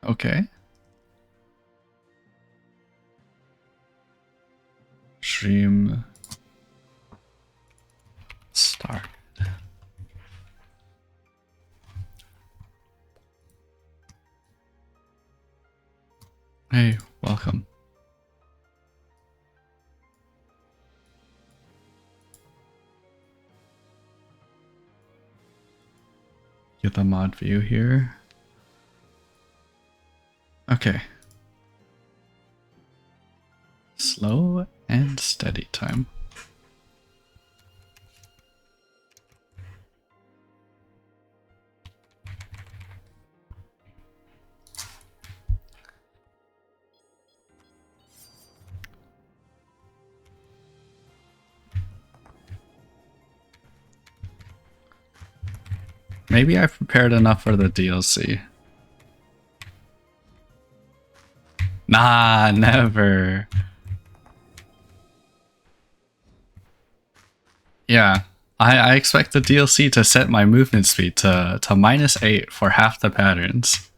Okay. Stream start. Hey, welcome. Get the mod view here. Okay. Slow and steady time. Maybe I've prepared enough for the DLC. Nah, never. Yeah, I expect the DLC to set my movement speed to -8 for half the patterns.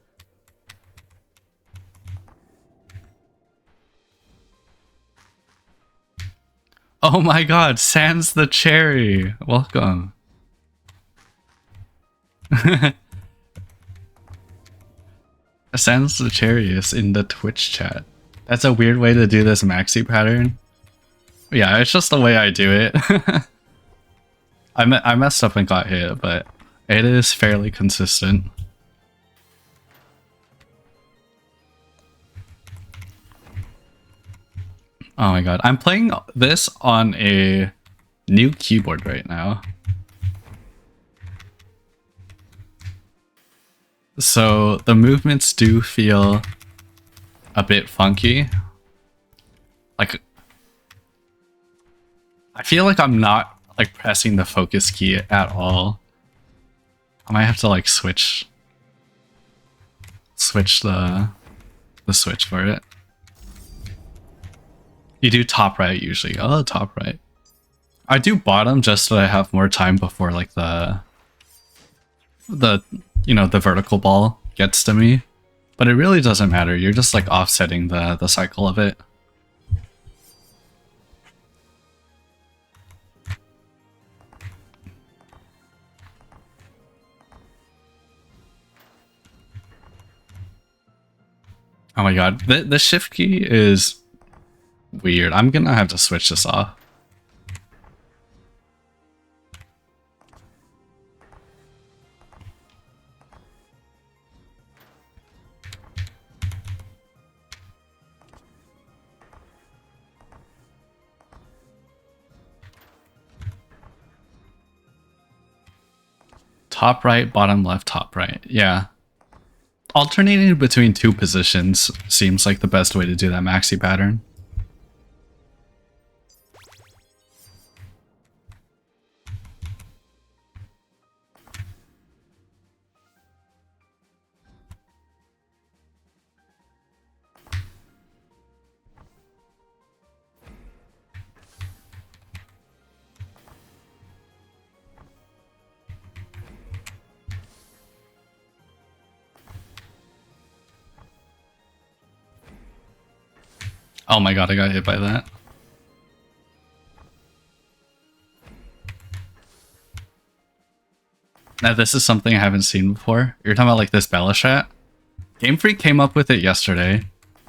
Oh my god, Sans the Cherry! Welcome. Sans the Cherry is in the Twitch chat. That's a weird way to do this maxi pattern. Yeah, it's just the way I do it. I messed up and got hit, but it is fairly consistent. Oh my god, I'm playing this on a new keyboard right now. So the movements do feel a bit funky. Like, I feel like I'm not like pressing the focus key at all. I might have to like switch the switch for it. You do top right usually. Oh, top right. I do bottom just so I have more time before like the you know, the vertical ball gets to me. But it really doesn't matter. You're just like offsetting the cycle of it. Oh my god, the shift key is weird. I'm gonna have to switch this off. Top right, bottom left, top right. Yeah. Alternating between two positions seems like the best way to do that maxi pattern. Oh my god, I got hit by that. Now this is something I haven't seen before. You're talking about like this Bella strat? Game Freak came up with it yesterday.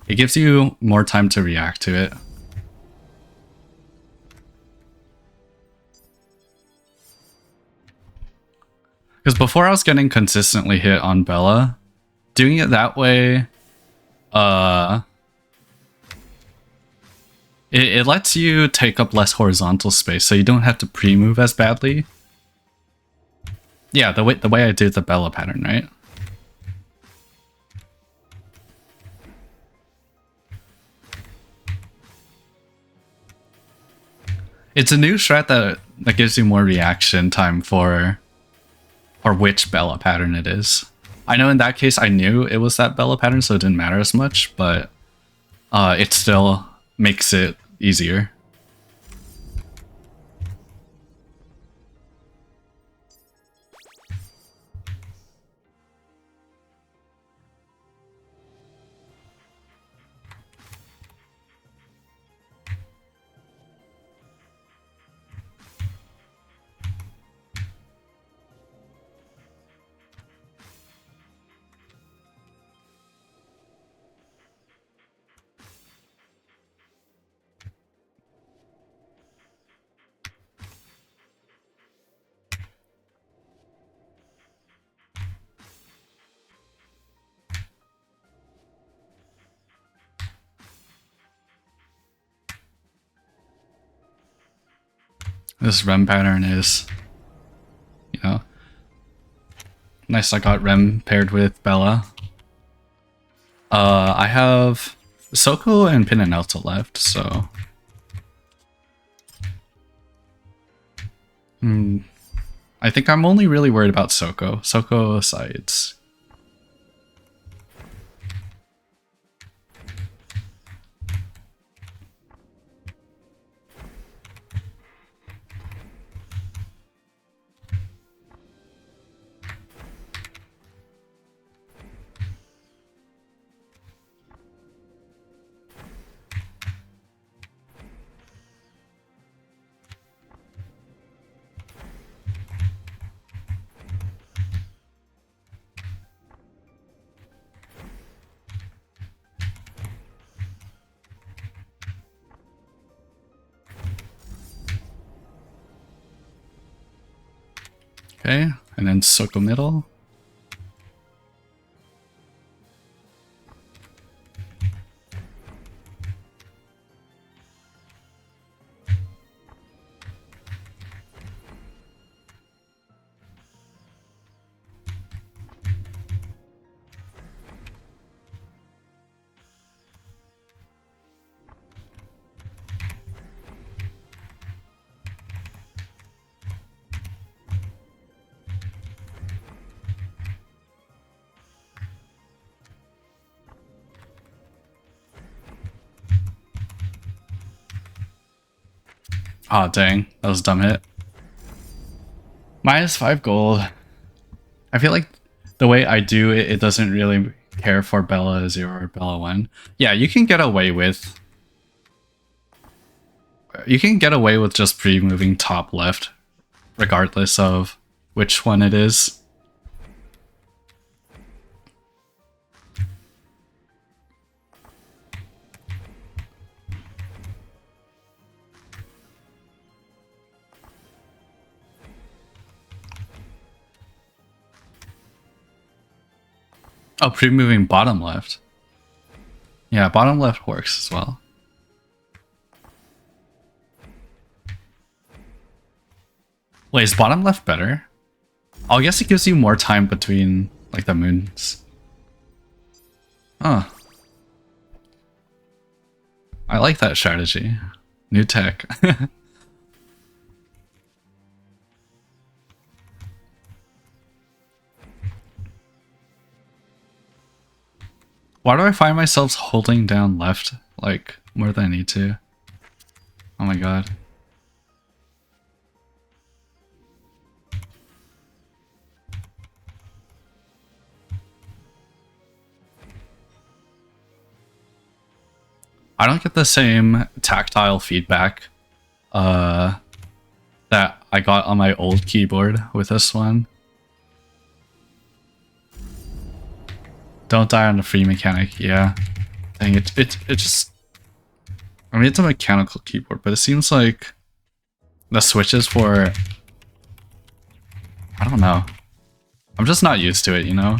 It gives you more time to react to it. Because before I was getting consistently hit on Bella, doing it that way, it lets you take up less horizontal space, so you don't have to pre-move as badly. Yeah, the way I do the Bella pattern, right? It's a new strat that gives you more reaction time for which Bella pattern it is. I know in that case I knew it was that Bella pattern, so it didn't matter as much, but it still makes it easier. this Rem pattern is, you know, nice. I got Rem paired with Bella. I have Soko and Pin and Elta left, so I think I'm only really worried about Soko. Soko sides. Okay, and then Soko middle. Oh dang, that was a dumb hit. -5 gold. I feel like the way I do it, it doesn't really care for Bella 0 or Bella 1. Yeah, you can get away with... You can get away with just pre-moving top left, regardless of which one it is. Oh, pre-moving bottom left. Yeah, bottom left works as well. Wait, is bottom left better? Oh, I guess it gives you more time between, like, the moons. Oh. I like that strategy. New tech. Why do I find myself holding down left, like, more than I need to? Oh my god. I don't get the same tactile feedback that I got on my old keyboard with this one. Don't die on the free mechanic, yeah. Dang, it just... I mean, it's a mechanical keyboard, but it seems like the switches for... I don't know. I'm just not used to it, you know?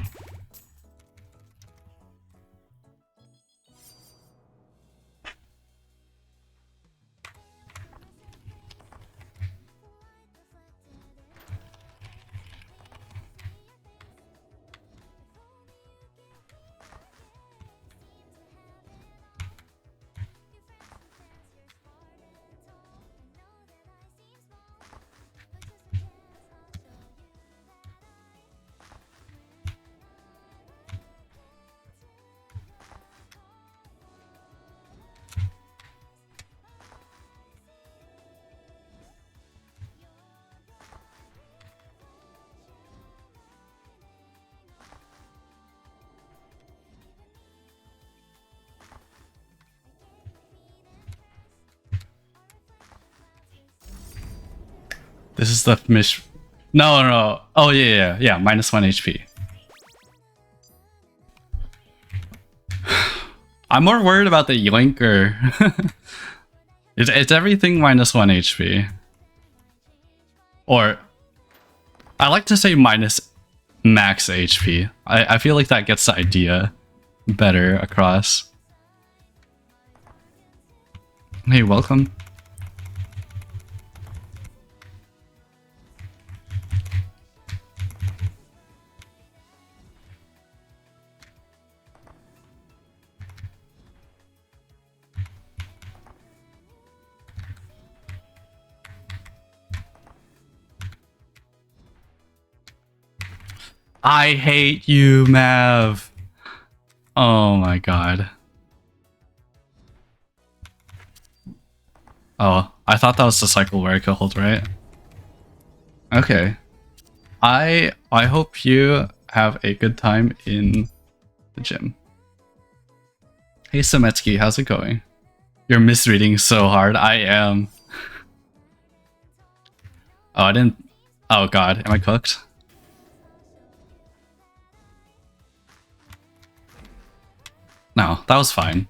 This is the mish. No. Oh yeah. -1 HP. I'm more worried about the yoinker. It's everything -1 HP. Or I like to say minus max HP. I feel like that gets the idea better across. Hey, welcome. I hate you, Mav. Oh my god. Oh, I thought that was the cycle where I could hold right. Okay. I hope you have a good time in the gym. Hey Semetsky, how's it going? You're misreading so hard. I am. Oh, I didn't. Oh god, am I cooked? No, that was fine.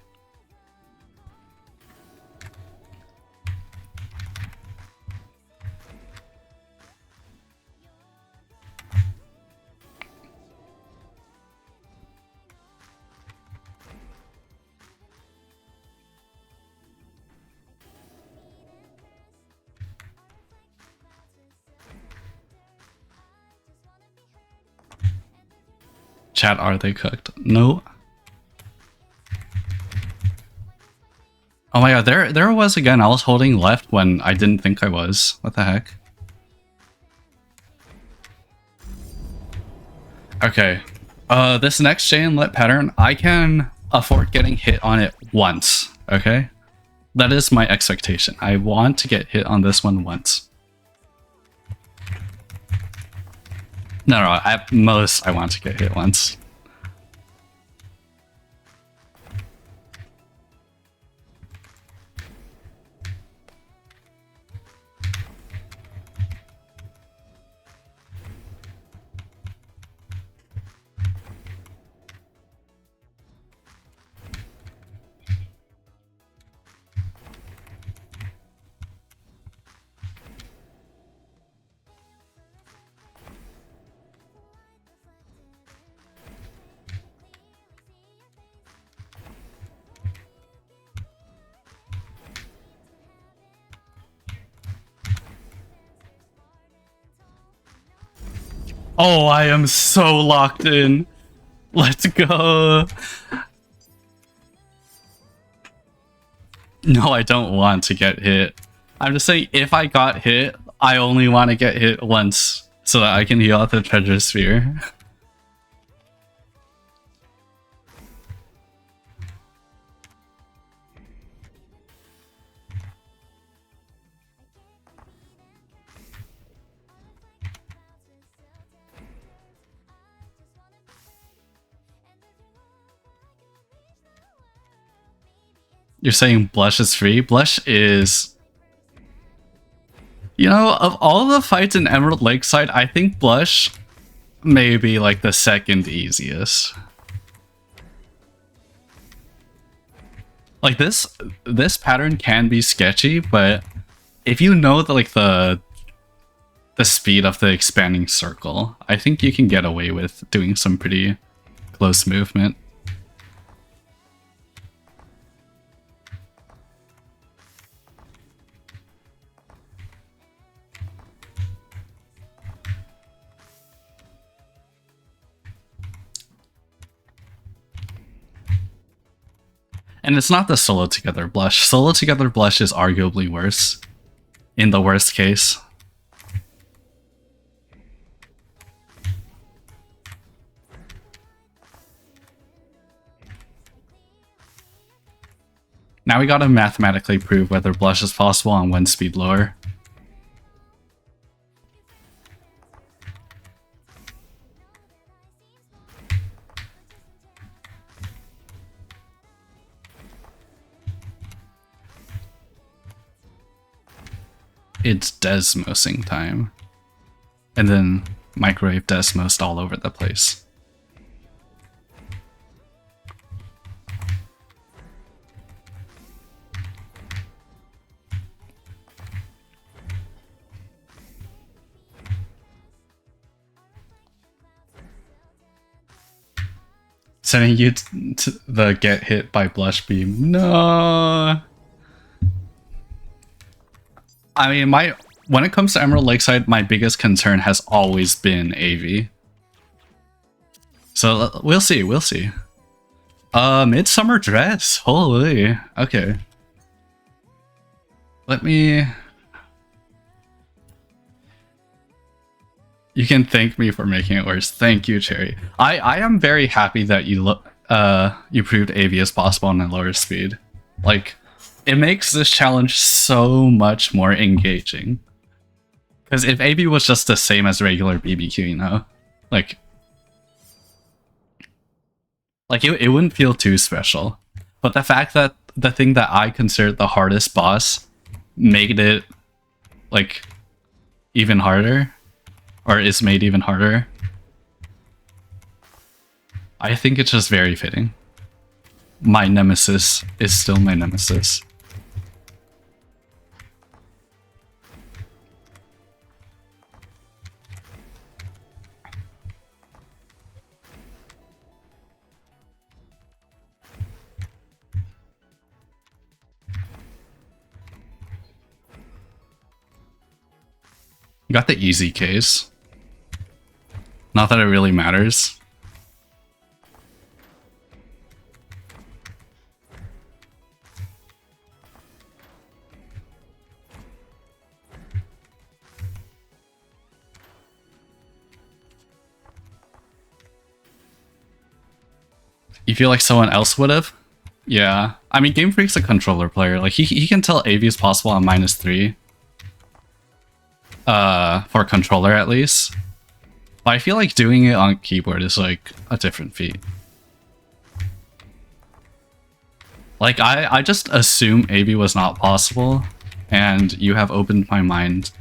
Chat, are they cooked? No. Oh my god, there it was again. I was holding left when I didn't think I was. What the heck? Okay. This next chain lit pattern, I can afford getting hit on it once, okay? That is my expectation. I want to get hit on this one once. No, at most I want to get hit once. Oh, I am so locked in. Let's go. No, I don't want to get hit. I'm just saying, if I got hit, I only want to get hit once so that I can heal out the treasure sphere. You're saying Blush is free? Blush is... You know, of all the fights in Emerald Lakeside, I think Blush may be like the second easiest. Like this pattern can be sketchy, but if you know the the speed of the expanding circle, I think you can get away with doing some pretty close movement. And it's not the SoloTogether blush. SoloTogether blush is arguably worse, in the worst case. Now we gotta mathematically prove whether blush is possible on one speed lower. It's Desmosing time. And then microwave Desmos all over the place. Sending you to the get hit by blush beam. No. I mean, when it comes to Emerald Lakeside, my biggest concern has always been AV. So we'll see, we'll see. Midsummer Dress. Holy. Okay. Let me... You can thank me for making it worse. Thank you, Cherry. I am very happy that you proved AV is possible on a lower speed. Like, it makes this challenge so much more engaging. Because if AV was just the same as regular BBQ, you know, like it wouldn't feel too special. But the fact that the thing that I considered the hardest boss made it like even harder, or is made even harder, I think it's just very fitting. My nemesis is still my nemesis. You got the easy case. Not that it really matters. You feel like someone else would have? Yeah. I mean, Game Freak's a controller player. Like, he can tell AV is possible on -3. For controller at least. But I feel like doing it on keyboard is like a different feat. Like, I just assume AV was not possible, and you have opened my mind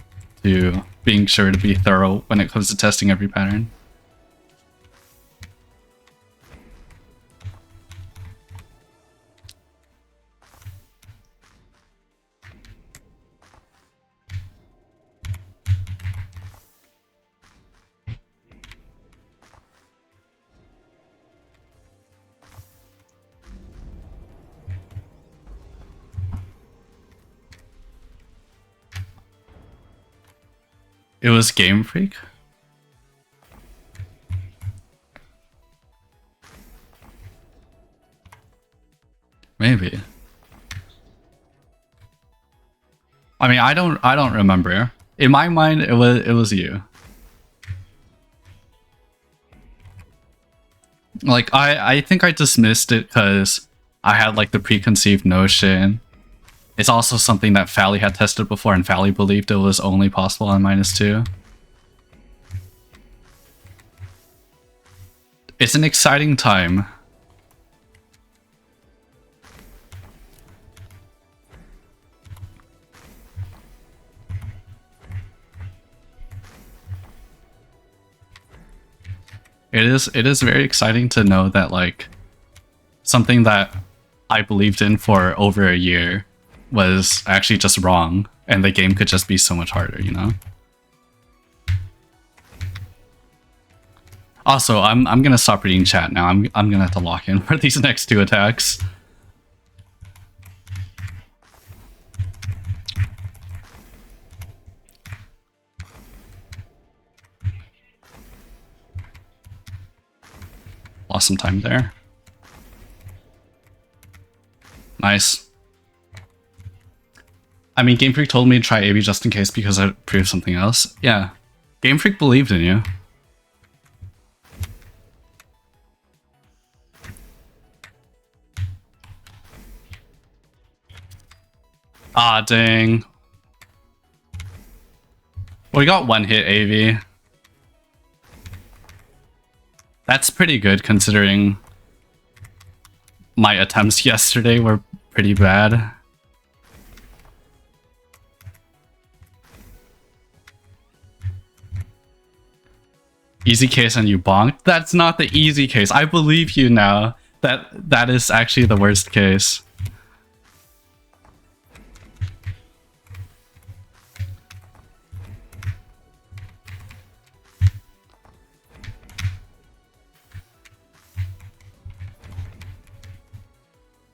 to being sure to be thorough when it comes to testing every pattern. It was Game Freak? Maybe. I mean, I don't remember. In my mind, it was you. Like, I think I dismissed it because I had like the preconceived notion. It's also something that Fally had tested before, and Fally believed it was only possible on -2. It's an exciting time. It is very exciting to know that, like, something that I believed in for over a year was actually just wrong, and the game could just be so much harder, you know? Also, I'm gonna stop reading chat now. I'm gonna have to lock in for these next 2 attacks. Lost some time there. Nice. I mean, Game Freak told me to try AV just in case because I proved something else. Yeah. Game Freak believed in you. Ah, dang. We got 1-hit AV. That's pretty good considering my attempts yesterday were pretty bad. Easy case and you bonked? That's not the easy case. I believe you now. That is actually the worst case.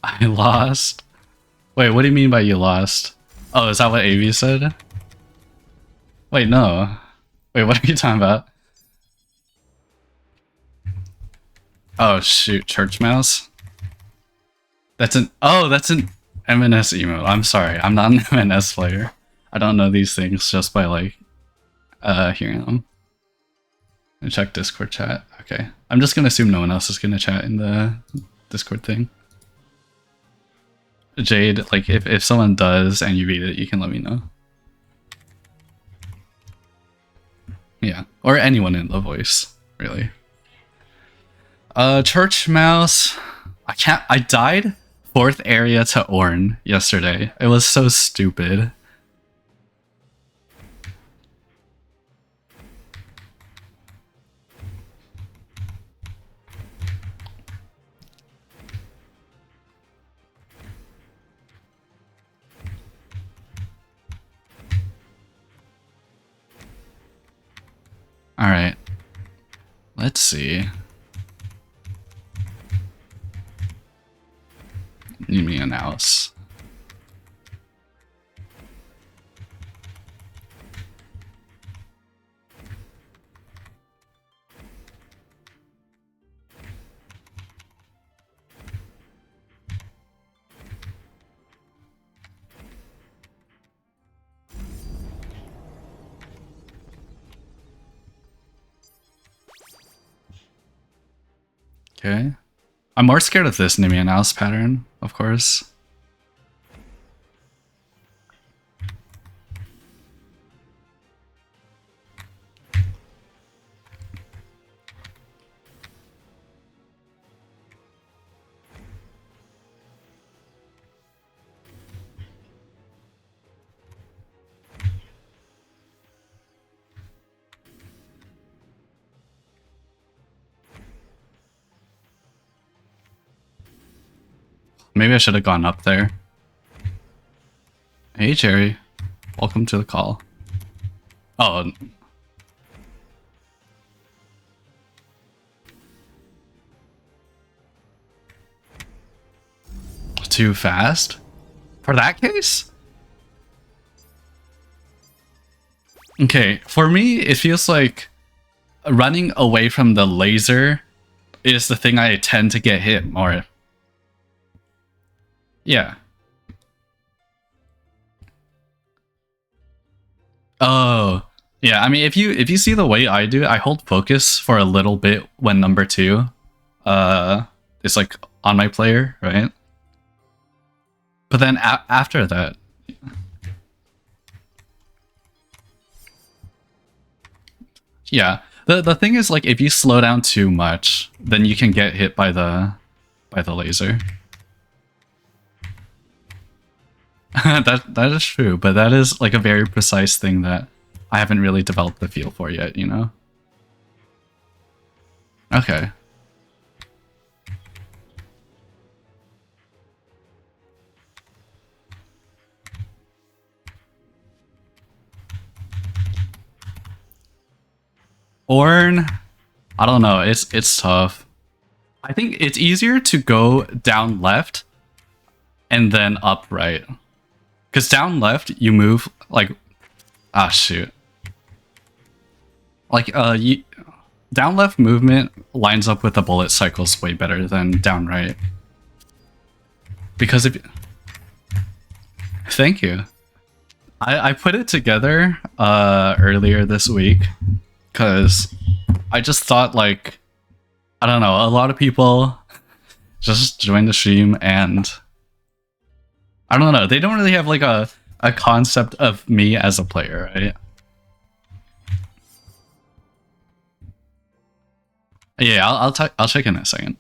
I lost? Wait, what do you mean by you lost? Oh, is that what AV said? Wait, no. Wait, what are you talking about? Oh shoot, Church Mouse? That's an MNS emote. I'm sorry, I'm not an MNS player. I don't know these things just by like hearing them. Check Discord chat. Okay. I'm just gonna assume no one else is gonna chat in the Discord thing. Jade, like if someone does and you read it, you can let me know. Yeah. Or anyone in the voice, really. Church Mouse. I died 4th area to Ornn yesterday. It was so stupid. Alright. Let's see. Need me a mouse. Okay. I'm more scared of this Nimi Mouse pattern, of course. Maybe I should have gone up there. Hey, Jerry. Welcome to the call. Oh. Too fast? For that case? Okay, for me, it feels like running away from the laser is the thing I tend to get hit more. Yeah. Oh, yeah. I mean, if you see the way I do, I hold focus for a little bit when number 2, is like on my player, right? But then after that, yeah. The thing is, like, if you slow down too much, then you can get hit by the laser. that is true, but that is like a very precise thing that I haven't really developed the feel for yet, you know? Okay. Ornn, I don't know, it's tough. I think it's easier to go down left and then up right. Because down left, you move, like... Ah, shoot. Like, down left movement lines up with the bullet cycles way better than down right. Because if... Thank you. I put it together earlier this week, because I just thought, like... I don't know, a lot of people just joined the stream and... I don't know, they don't really have like a concept of me as a player, right? Yeah, I'll check in a second.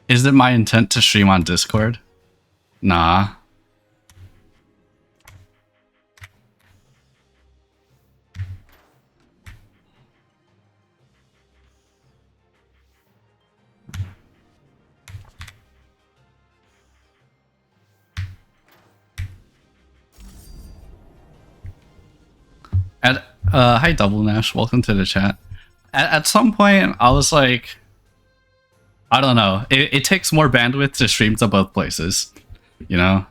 Is it my intent to stream on Discord? Nah. Hi Double Nash, welcome to the chat. At some point I was like, I don't know. It takes more bandwidth to stream to both places, you know?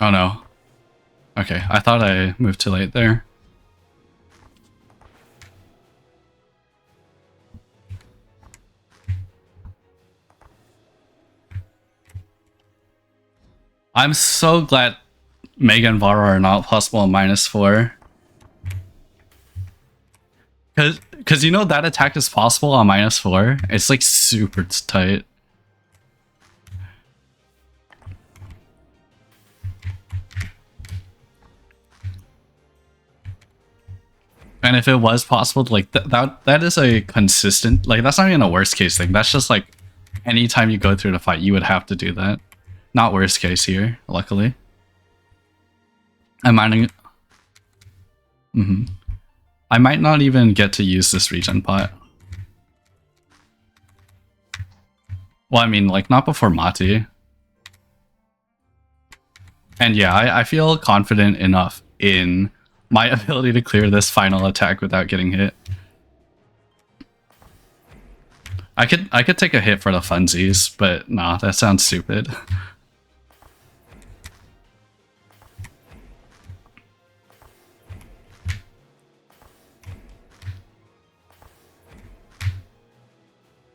Oh no. Okay, I thought I moved too late there. I'm so glad Mega and Vara are not possible on -4. Cause you know that attack is possible on -4? It's like super tight. And if it was possible, like that is a consistent, like that's not even a worst case thing. That's just like anytime you go through the fight, you would have to do that. Not worst case here, luckily. I'm mining. I might not even get to use this regen pot. Well, I mean, like not before Mati. And yeah, I feel confident enough in my ability to clear this final attack without getting hit. I could take a hit for the funsies, but nah, that sounds stupid.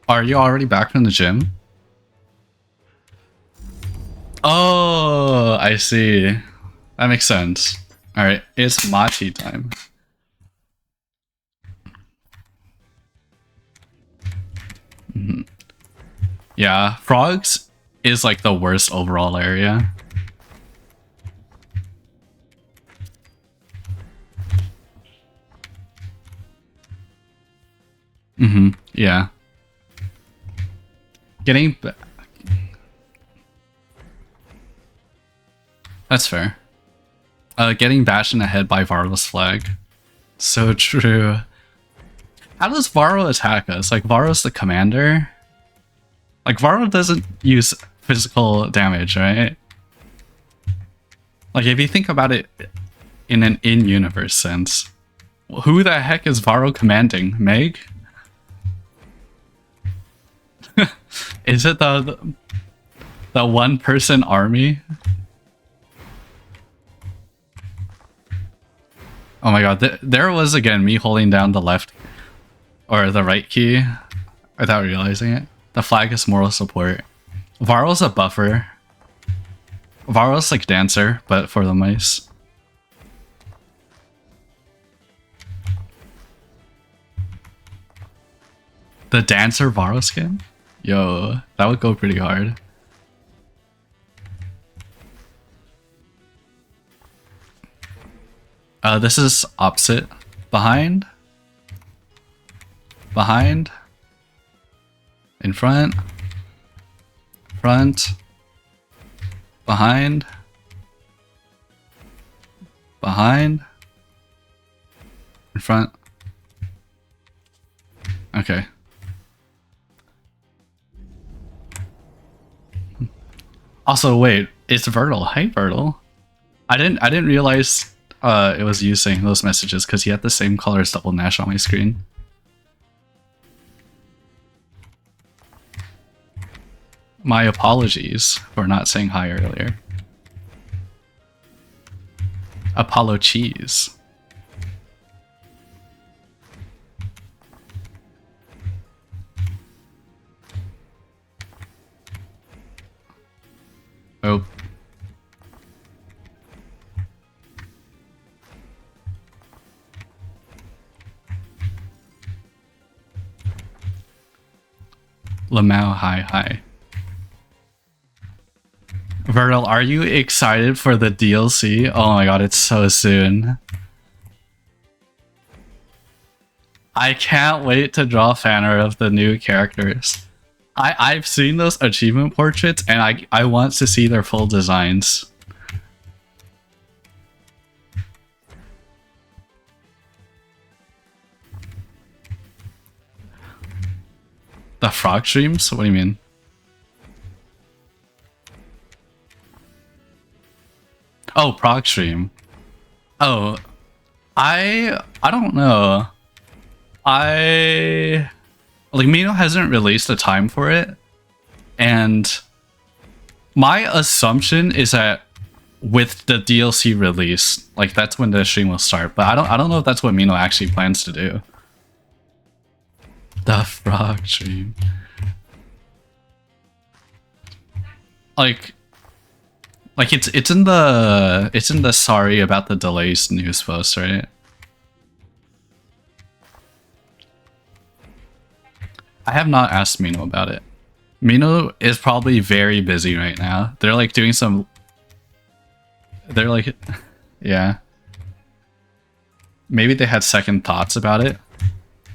Are you already back from the gym? Oh, I see. That makes sense. Alright, it's Machi time. Yeah, frogs is like the worst overall area. Yeah. Getting... That's fair. Getting bashed in the head by Varro's flag. So true. How does Varro attack us? Like, Varro's the commander? Like, Varro doesn't use physical damage, right? Like, if you think about it in an in-universe sense, who the heck is Varro commanding? Meg? Is it the one-person army? Oh my god, there was again me holding down the left or the right key without realizing it. The flag is moral support. Varro's a buffer. Varro's like dancer, but for the mice. The dancer Varro skin? Yo, that would go pretty hard. This is opposite. Behind. Behind. In front. Front. Behind. Behind. In front. Okay. Also, wait, it's Vertil. Hey, Vertil. I didn't realize it was using those messages because he had the same color as Double Nash on my screen. My apologies for not saying hi earlier. Apollo cheese. Oh. Lamau, hi. Virgil, are you excited for the DLC? Oh my god, it's so soon. I can't wait to draw fan art of the new characters. I've seen those achievement portraits and I want to see their full designs. The frog streams? What do you mean? Oh, prog stream. Oh, I don't know. Like, Mino hasn't released a time for it, and my assumption is that with the DLC release, like, that's when the stream will start. But I don't know if that's what Mino actually plans to do. The frog stream. Like it's in the sorry about the delays news post, right? I have not asked Mino about it. Mino is probably very busy right now. They're like doing some... They're like... Yeah. Maybe they had second thoughts about it.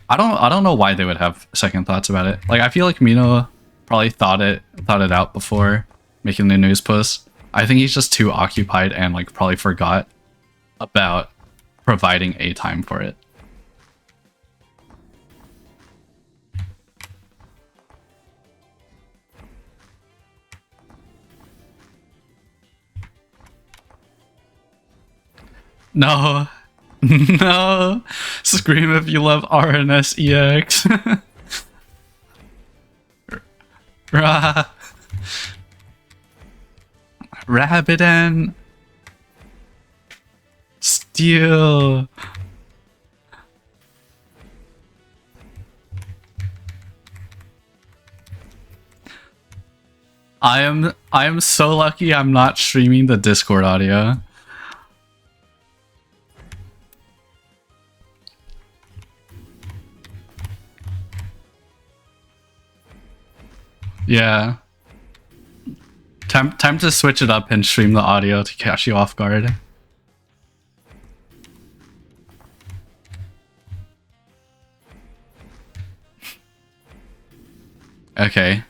I don't know why they would have second thoughts about it. Like, I feel like Mino probably thought it out before making the news post. I think he's just too occupied and like probably forgot about providing a time for it. No. No. Scream if you love RNSEX. Rabbit and Steel. I am so lucky I'm not streaming the Discord audio. Yeah. Time to switch it up and stream the audio to catch you off guard. Okay.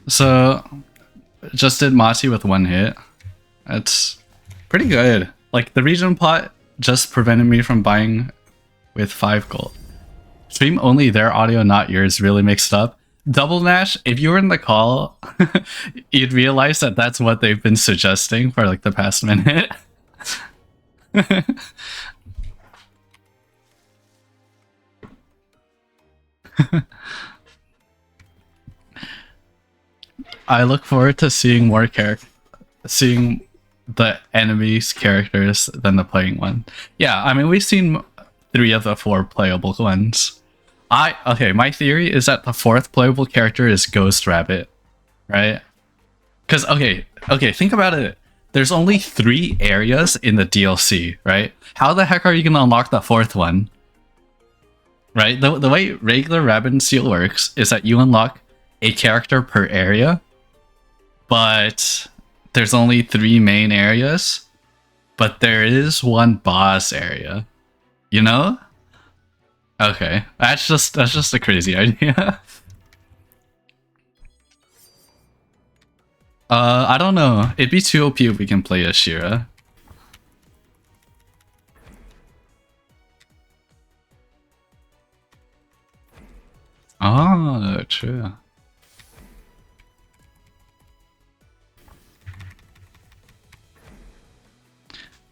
So, just did Mati with 1 hit. That's pretty good. Like, the region pot just prevented me from buying with 5 gold. Stream only their audio, not yours, really mixed up. Double Nash, if you were in the call, you'd realize that that's what they've been suggesting for like the past minute. I look forward to seeing more seeing the enemy's characters than the playing one. Yeah, I mean, we've seen 3 of the 4 playable ones. Okay, my theory is that the 4th playable character is Ghost Rabbit, right? Because, okay, think about it. There's only 3 areas in the DLC, right? How the heck are you going to unlock the 4th one? Right? The way regular Rabbit&Steel works is that you unlock a character per area, but there's only 3 main areas, but there is 1 boss area. You know? Okay, that's just a crazy idea. I don't know. It'd be too OP if we can play as Shira. Oh, true.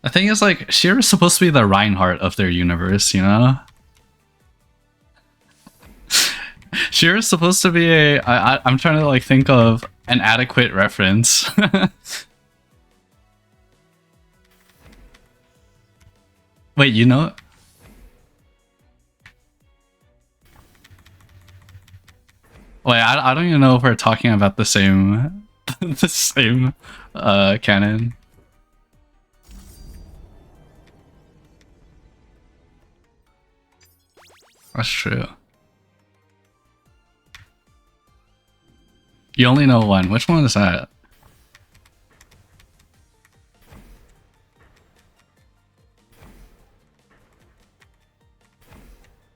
The thing is, like, Shira's supposed to be the Reinhardt of their universe, you know? Shira's supposed to be a... I'm trying to, like, think of an adequate reference. Wait, you know... Wait, I don't even know if we're talking about the same... the same, canon. That's true. You only know one. Which one is that?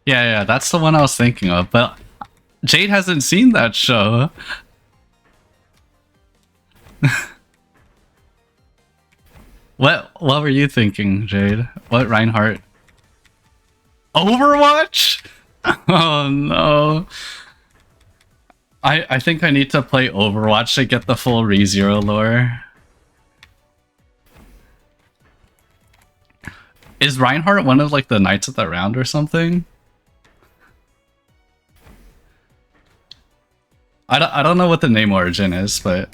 Yeah, that's the one I was thinking of, but Jade hasn't seen that show. What were you thinking, Jade? What Reinhardt? Overwatch? Oh no. I think I need to play Overwatch to get the full ReZero lore. Is Reinhardt one of like the Knights of the Round or something? I don't know what the name origin is, but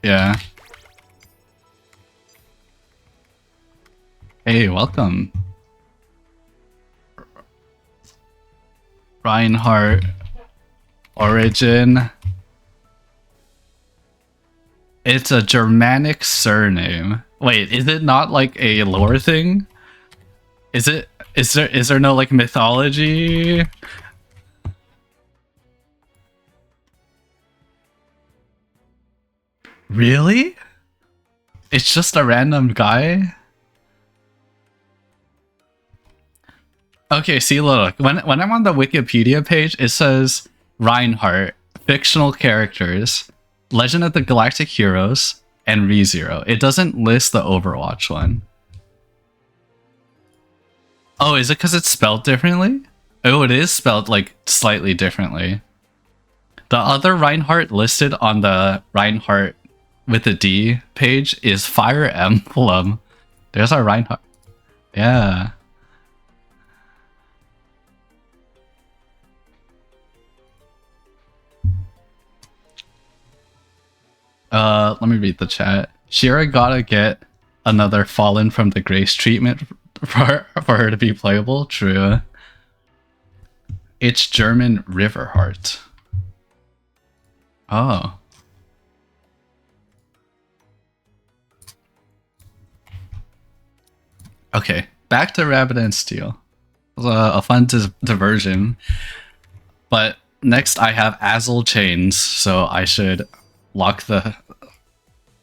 yeah. Hey, welcome. Reinhardt origin. It's a Germanic surname. Wait, is it not like a lore thing? Is it? Is there no like mythology? Really? It's just a random guy? Okay, see, look, when I'm on the Wikipedia page, it says Reinhardt, fictional characters, Legend of the Galactic Heroes, and ReZero. It doesn't list the Overwatch one. Oh, is it because it's spelled differently? Oh, it is spelled like slightly differently. The other Reinhardt listed on the Reinhardt with a D page is Fire Emblem. There's our Reinhardt. Yeah. Let me read the chat. Shira gotta get another Fallen from the Grace treatment for her to be playable. True. It's German Riverheart. Oh. Okay, back to Rabbit&Steel. It was a fun diversion. But next I have Azul Chains, so I should lock the...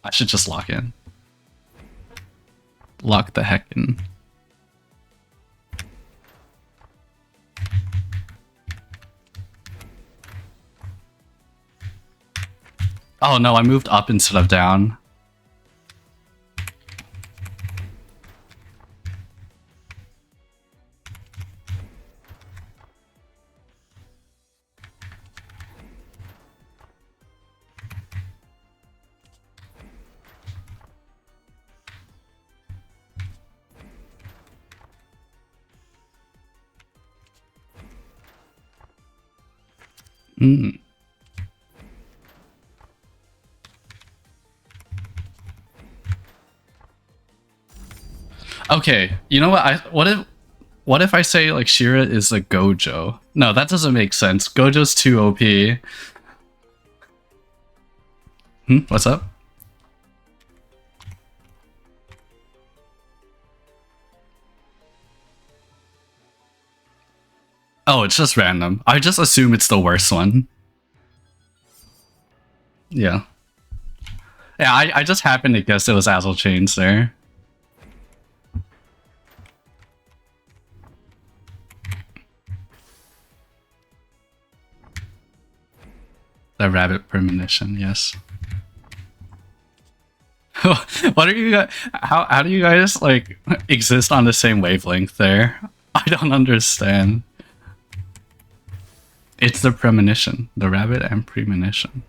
I should just lock in. Lock the heck in. Oh no, I moved up instead of down. Mm. Okay, you know what? What if I say like Shira is a Gojo? No, that doesn't make sense. Gojo's too OP. What's up? Oh, it's just random. I just assume it's the worst one. Yeah. Yeah, I just happened to guess it was Azul Chains there. The rabbit premonition, yes. What are you guys? How do you guys like exist on the same wavelength there? I don't understand. It's the premonition, the rabbit and premonition.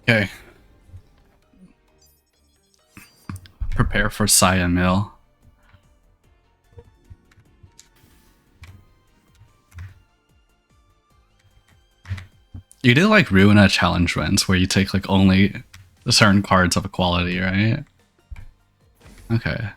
Okay. Prepare for Saya Mill. You did like Ruina challenge wins where you take like only certain cards of a quality, right? Okay.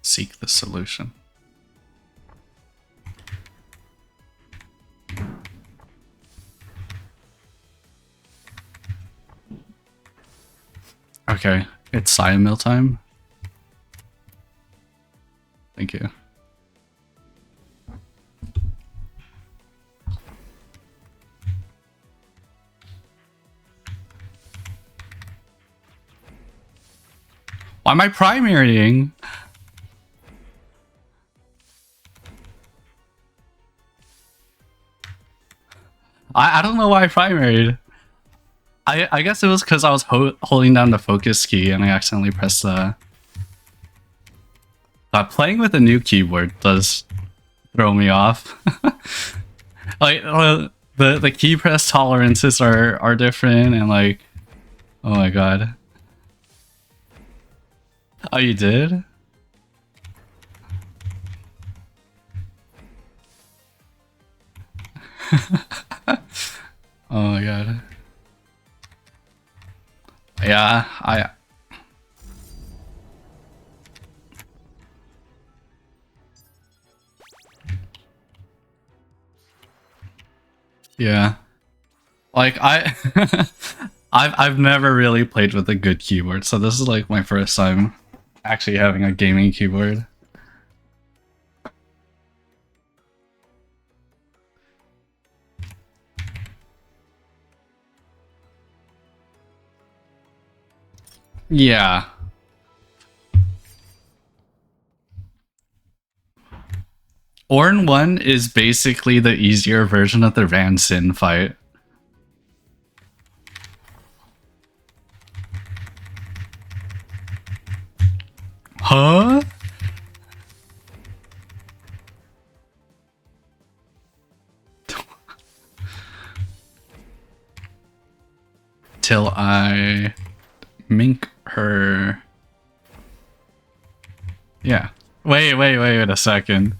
Seek the solution. Okay, it's cyan mill time. Thank you. Why am I primarying? I don't know why I primaried. I guess it was because I was holding down the focus key and I accidentally pressed the... playing with a new keyboard does throw me off. Like, the key press tolerances are different and like... Oh my god. Oh, you did? Oh my god. Yeah, yeah. Like I've never really played with a good keyboard, so this is like my first time actually having a gaming keyboard. Yeah. Orn 1 is basically the easier version of the Van Sin fight. Huh? Till I mink her. Yeah. Wait a second.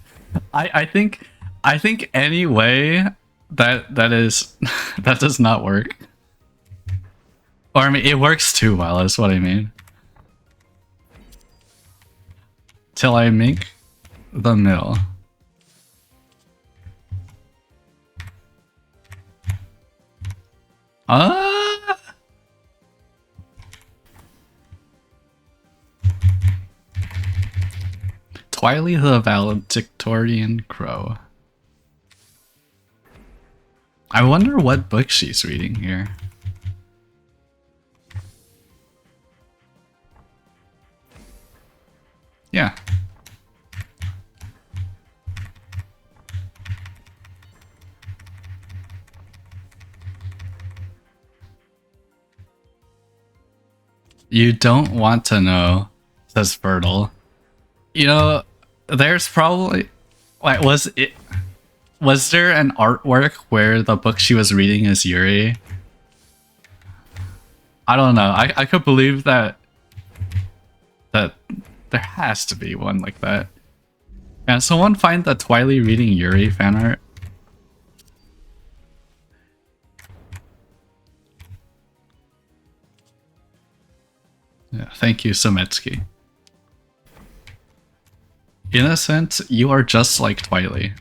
I think any way that is that does not work. Or I mean it works too well is what I mean. Till I mink the mill. Twily the Valedictorian Crow. I wonder what book she's reading here. Yeah. You don't want to know, says Fertile. You know, there's probably... Wait, was there an artwork where the book she was reading is Yuri? I don't know. I could believe that there has to be one like that. Can someone find the Twily reading Yuri fan art? Yeah, thank you, Sometsky. Innocent, you are just like Twily.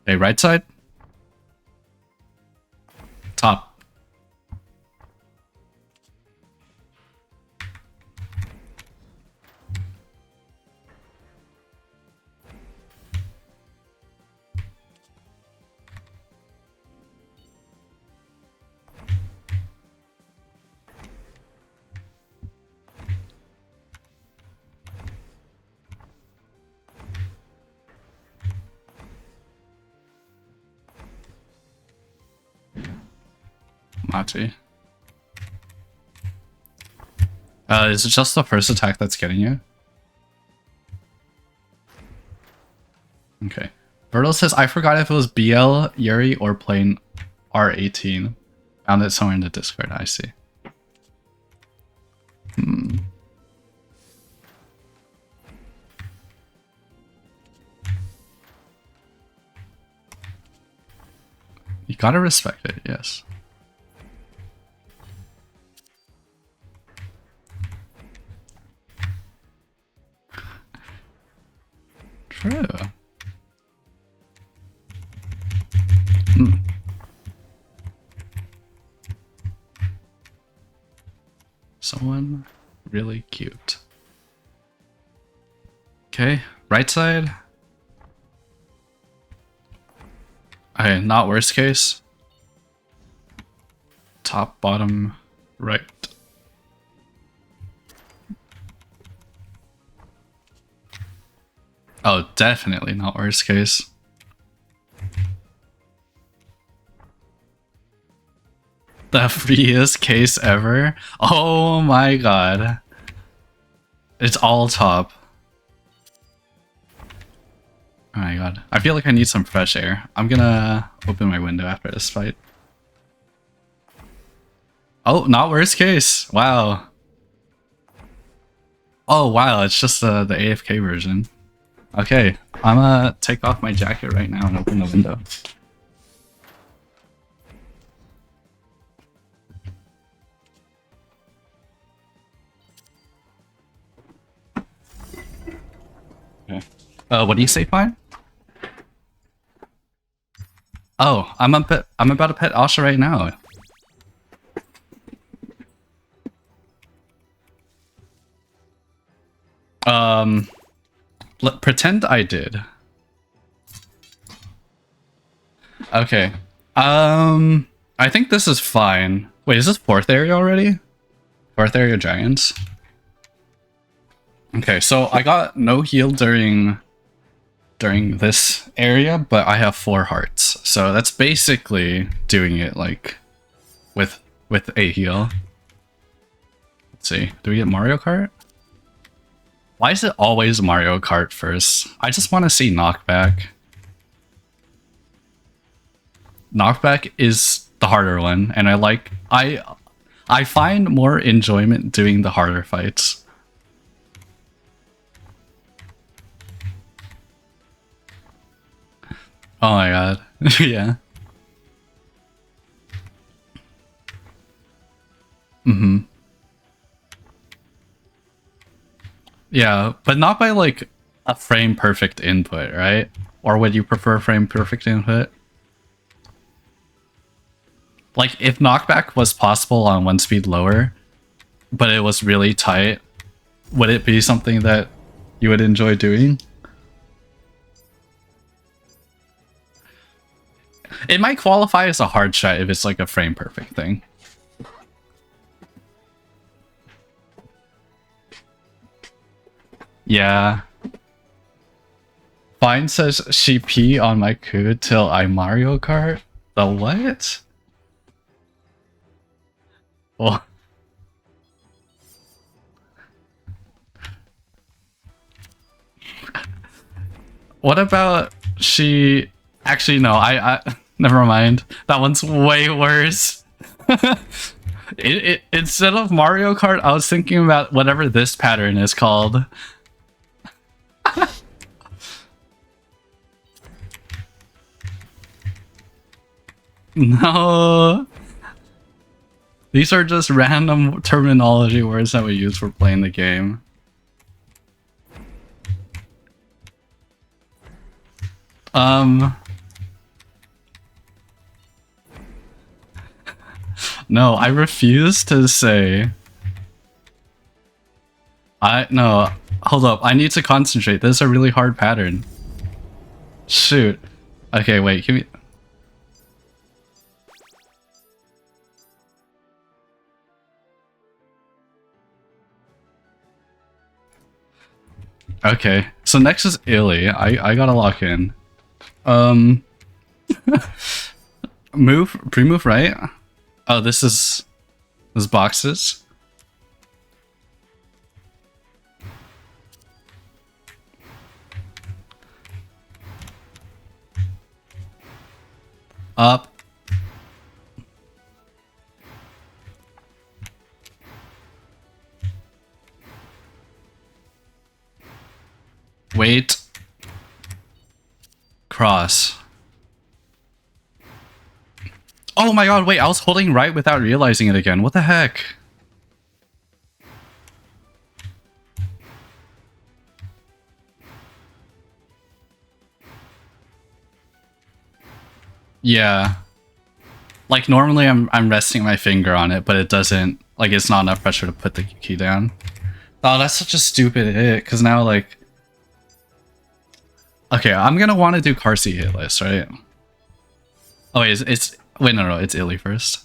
Hey, right side? Top. Mati. Is it just the first attack that's getting you? Okay. Bertle says, I forgot if it was BL, Yuri, or plain R18. Found it somewhere in the Discord, I see. You gotta respect it, yes. True. Someone really cute. Okay, right side. Okay, not worst case. Top, bottom, right. Oh, definitely not worst case. The freest case ever? Oh my god. It's all top. Oh my god. I feel like I need some fresh air. I'm gonna open my window after this fight. Oh, not worst case. Wow. Oh wow, it's just the AFK version. Okay, I'm gonna take off my jacket right now and open the window. Okay. What do you say, fine? Oh, I'm about to pet Asha right now. Pretend I did. Okay. I think this is fine. Wait, is this 4th area already? 4th area giants? Okay, so I got no heal during this area, but I have 4 hearts. So that's basically doing it like with a heal. Let's see. Do we get Mario Kart? Why is it always Mario Kart first? I just want to see knockback. Knockback is the harder one, and I find more enjoyment doing the harder fights. Oh my god. Yeah. Yeah, but not by like a frame perfect input, right? Or would you prefer frame perfect input? Like if knockback was possible on 1 speed lower, but it was really tight, would it be something that you would enjoy doing? It might qualify as a hard shot if it's like a frame perfect thing. Yeah. Fine says she pee on my coup till I Mario Kart. The what? Oh. What about she... Actually, no, I never mind. That one's way worse. Instead of Mario Kart, I was thinking about whatever this pattern is called. No. These are just random terminology words that we use for playing the game. No, I refuse to say. No, hold up. I need to concentrate. This is a really hard pattern. Shoot. Okay, wait, give me... Okay, so next is Illy. I gotta lock in. Pre-move right? Oh, this boxes. Up. Wait. Cross. Oh my god, wait, I was holding right without realizing it again. What the heck? Yeah. Like normally I'm resting my finger on it, but it doesn't, like it's not enough pressure to put the key down. Oh, that's such a stupid hit, because now like... Okay, I'm gonna want to do car seat hit list, right? Oh wait, it's wait, no, it's Illy first.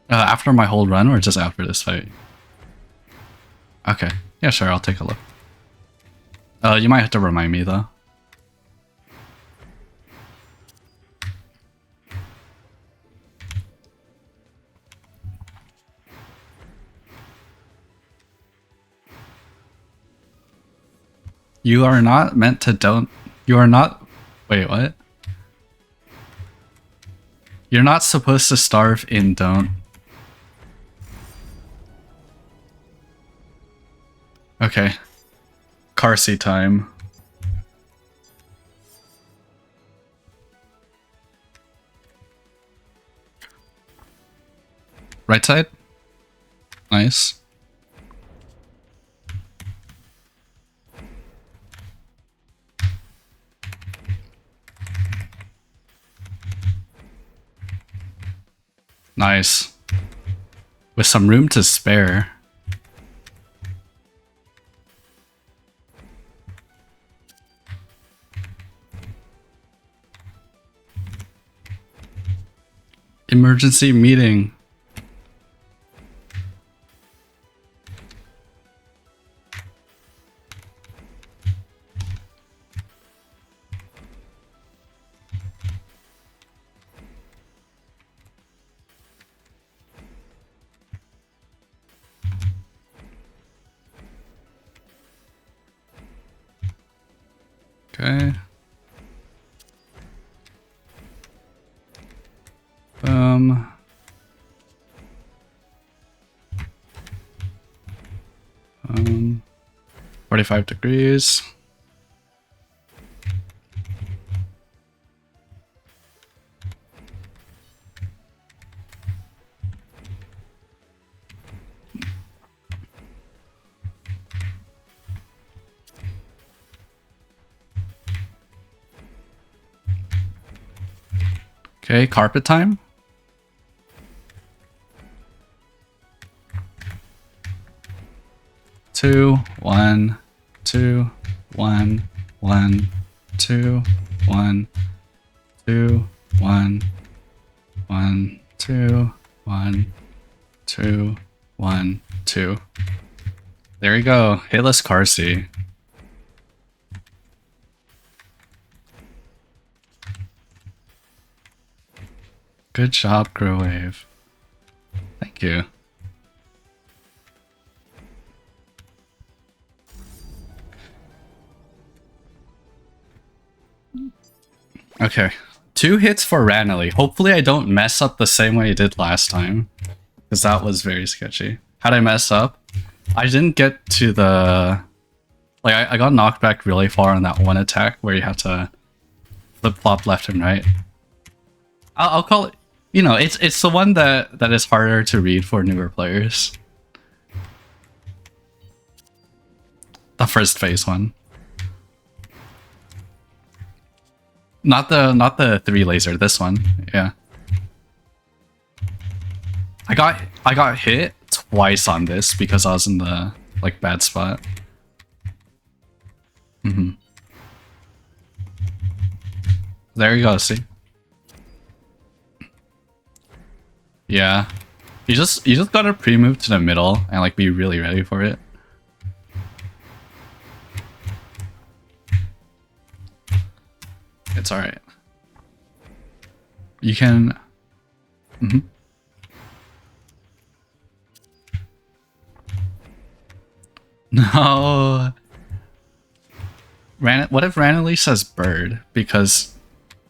After my whole run, or just after this fight? Okay, yeah, sure, I'll take a look. You might have to remind me though. You are not meant to don't... You are not... Wait, what? You're not supposed to starve in don't. Okay. Car seat time. Right side? Nice. Nice. With some room to spare. Emergency meeting. Okay. Boom. 45 degrees. Okay, carpet time. Two, one, two, one, one, two, one, two, one, one, two, one, two, one, two. There you go. Hitless car seat. Good job, Growwave. Thank you. Okay. 2 hits for Ranelli. Hopefully I don't mess up the same way I did last time, because that was very sketchy. How'd I mess up? I didn't get to the... Like, I got knocked back really far on that one attack where you have to flip-flop left and right. I'll call it... You know, it's the one that is harder to read for newer players. The first phase one. Not the 3 laser, this one. Yeah. I got hit twice on this because I was in the like bad spot. There you go, see? Yeah. You just gotta pre-move to the middle and like be really ready for it. It's alright. You can... Mhm. No. What if randomly says bird? Because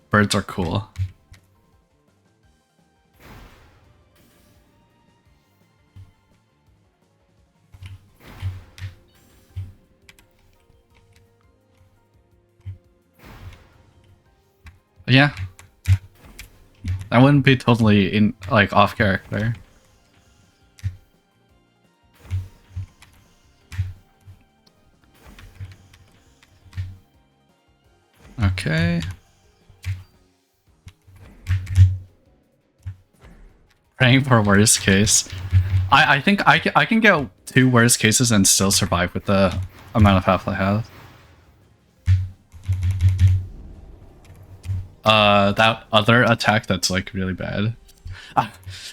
birds are cool. Yeah. That wouldn't be totally in like off character. Okay. Praying for worst case. I think I can get 2 worst cases and still survive with the amount of health I have. That other attack that's like really bad.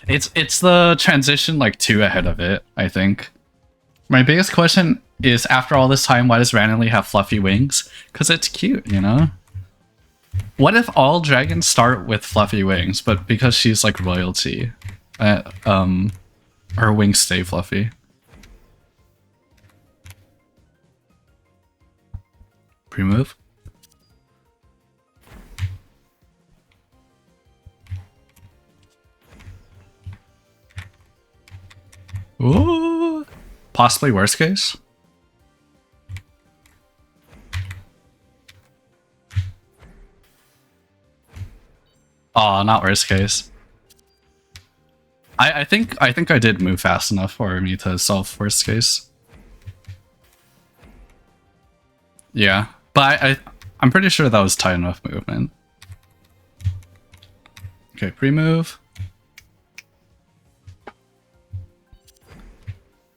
It's the transition like 2 ahead of it, I think. My biggest question is, after all this time, why does randomly have fluffy wings? Because it's cute, you know? What if all dragons start with fluffy wings, but because she's like royalty, her wings stay fluffy? Pre-move? Ooh! Possibly worst case? Oh, not worst case. I think I did move fast enough for me to solve worst case. Yeah, but I'm pretty sure that was tight enough movement. Okay, pre-move.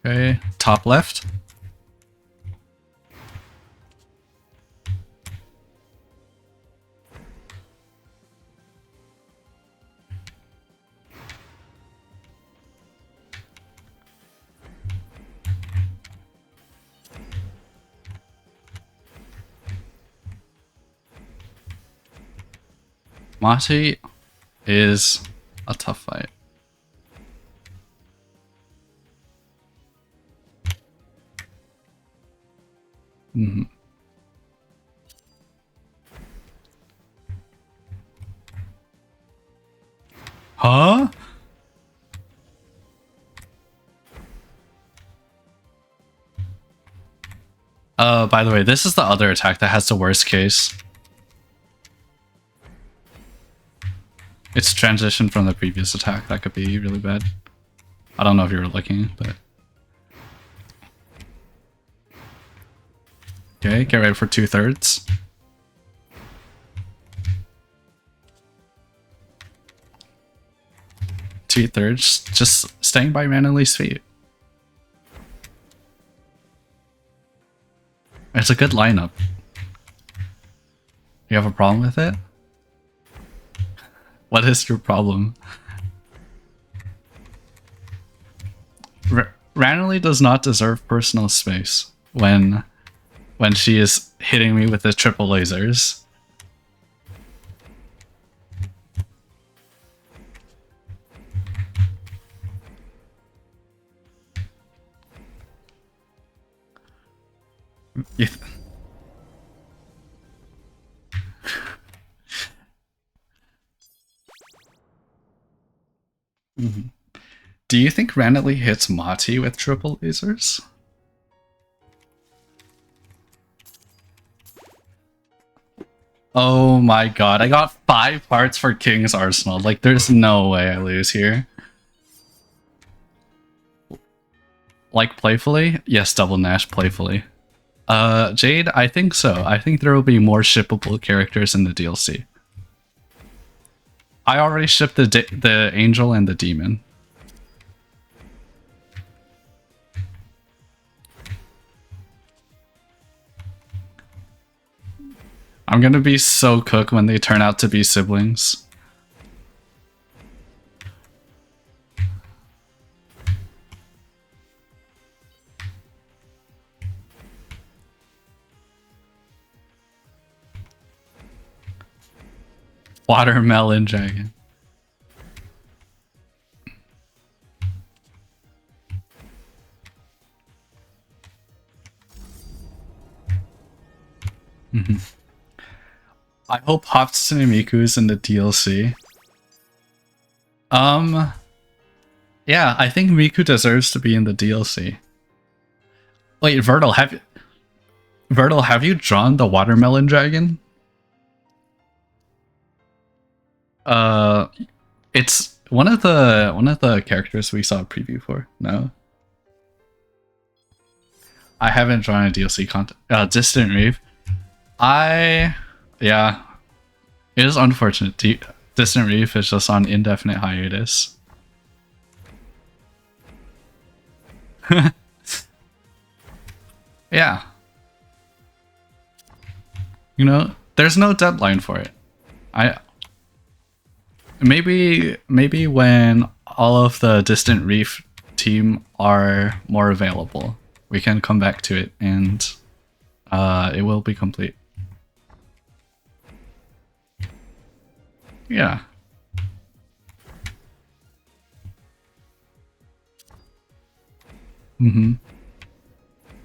Okay, top left. Mati is a tough fight. Mm-hmm. Huh? By the way, this is the other attack that has the worst case. It's transition from the previous attack. That could be really bad. I don't know if you were looking, but... Okay, get ready for 2/3. Two-thirds, just staying by randomly's feet. It's a good lineup. You have a problem with it? What is your problem? Randomly does not deserve personal space when she is hitting me with the triple lasers. Mm-hmm. Do you think randomly hits Mati with triple lasers? Oh my god, I got 5 parts for King's Arsenal. Like, there's no way I lose here. Like, playfully? Yes, Double Nash, playfully. Jade, I think so. I think there will be more shippable characters in the DLC. I already shipped the Angel and the Demon. I'm gonna be so cooked when they turn out to be siblings. Watermelon Dragon. I hope Hatsune Miku is in the DLC. Yeah, I think Miku deserves to be in the DLC. Wait, Vertil, have you drawn the watermelon dragon? It's one of the characters we saw a preview for. No, I haven't drawn a DLC content. Distant Reef. Yeah, it is unfortunate. Distant Reef is just on indefinite hiatus. Yeah. You know, there's no deadline for it. Maybe when all of the Distant Reef team are more available, we can come back to it and it will be complete. Yeah.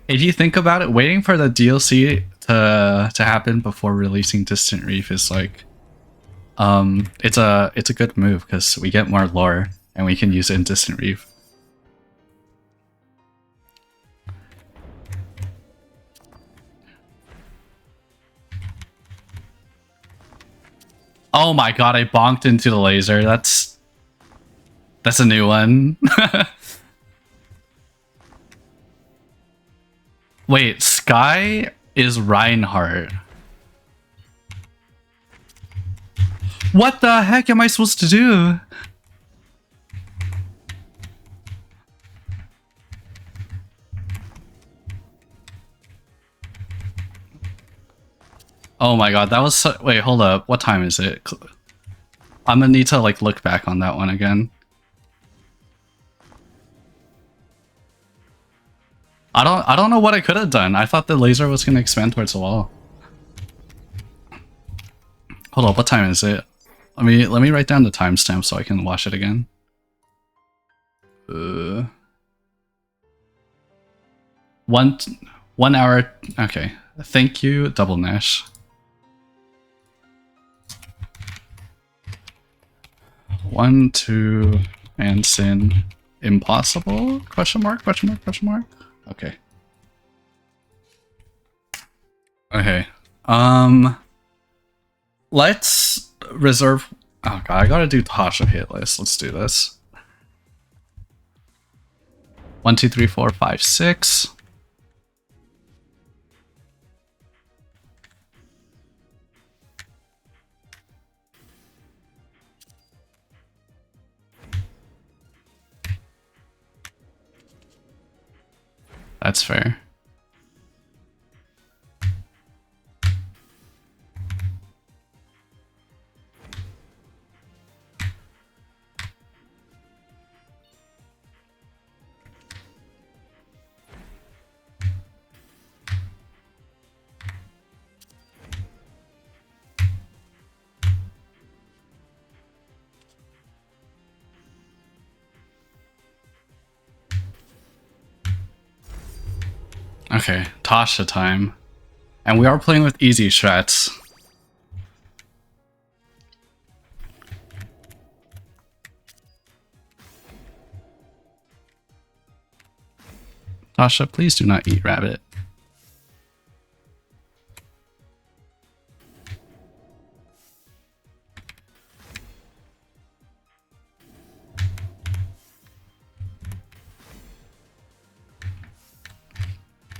If you think about it, waiting for the DLC to happen before releasing Distant Reef is like, it's a good move because we get more lore and we can use it in Distant Reef. Oh my god, I bonked into the laser. That's a new one. Wait, Sky is Reinhardt. What the heck am I supposed to do? Oh my god, that was so— wait, hold up. What time is it? I'm gonna need to like look back on that one again. I don't know what I could have done. I thought the laser was gonna expand towards the wall. Hold up, what time is it? Let me write down the timestamp so I can watch it again. 1 hour. Okay. Thank you, Double Nash. 1, 2, and Sin. Impossible? Question mark? Question mark? Question mark? Okay. Okay. Let's reserve— oh god, I gotta do Tasha hit list. Let's do this. 1, 2, 3, 4, 5, 6. That's fair. Okay, Tasha time. And we are playing with easy strats. Tasha, please do not eat rabbit.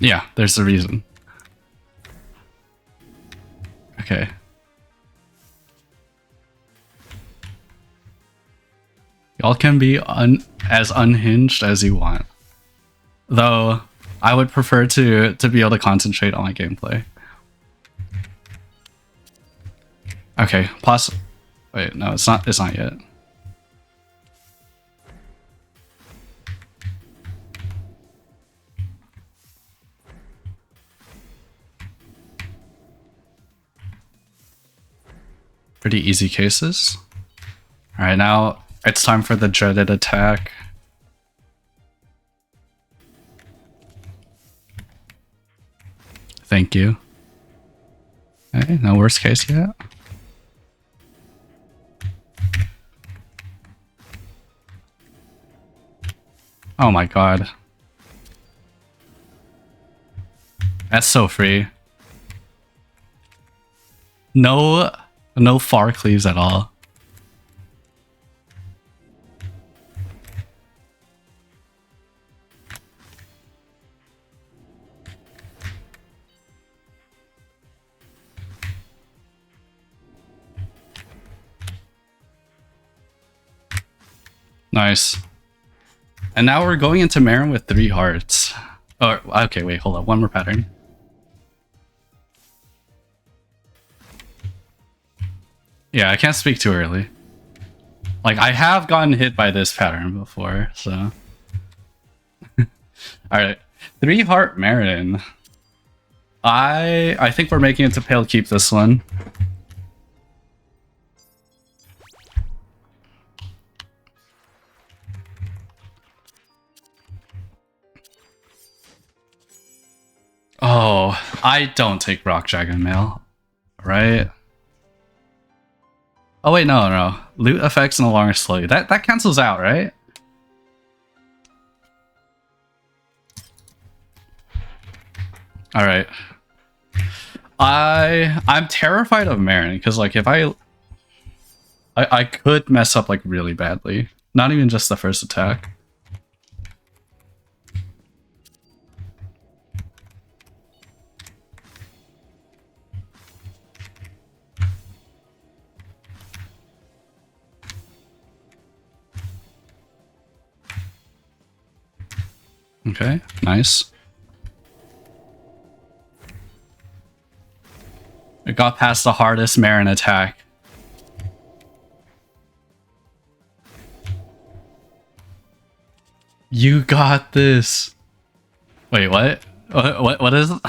Yeah, there's a reason. Okay. Y'all can be as unhinged as you want. Though, I would prefer to be able to concentrate on my gameplay. Okay, wait, no, it's not yet. Pretty easy cases. Alright, now it's time for the dreaded attack. Thank you. Okay, no worst case yet. Oh my god. That's so free. No far cleaves at all. Nice. And now we're going into Marin with 3 hearts. Oh, okay, wait, hold up. One more pattern. Yeah, I can't speak too early. Like, I have gotten hit by this pattern before, so... Alright. 3 heart Marin. I think we're making it to Pale Keep this one. Oh, I don't take Rock Dragon Mail, right? Oh wait, no. Loot effects no longer slow you. That cancels out, right? All right. I'm terrified of Marin because like if I could mess up like really badly. Not even just the first attack. Okay, nice. It got past the hardest Marin attack. You got this. Wait, what? What is it?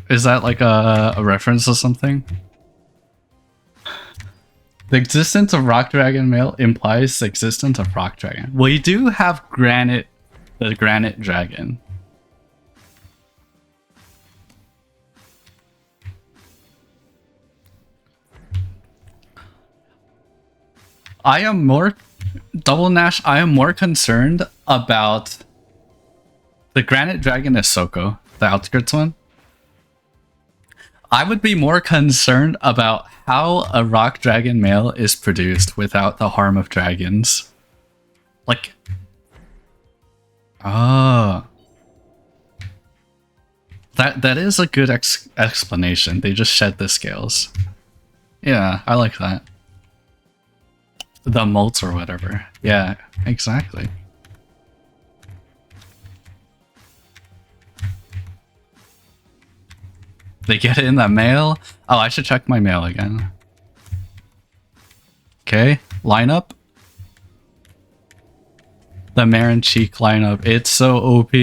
Is that like a reference to something? The existence of Rock Dragon Mail implies the existence of Rock Dragon. Well, you do have Granite, the Granite Dragon. I am more... Double Nash, I am more concerned about... The Granite Dragon is Soko, the outskirts one. I would be more concerned about how a Rock Dragon Mail is produced without the harm of dragons. Like... Ah. That is a good explanation. They just shed the scales. Yeah, I like that. The molts or whatever. Yeah, exactly. They get it in the mail? Oh, I should check my mail again. Okay, lineup. The Marin Cheek lineup. It's so OP.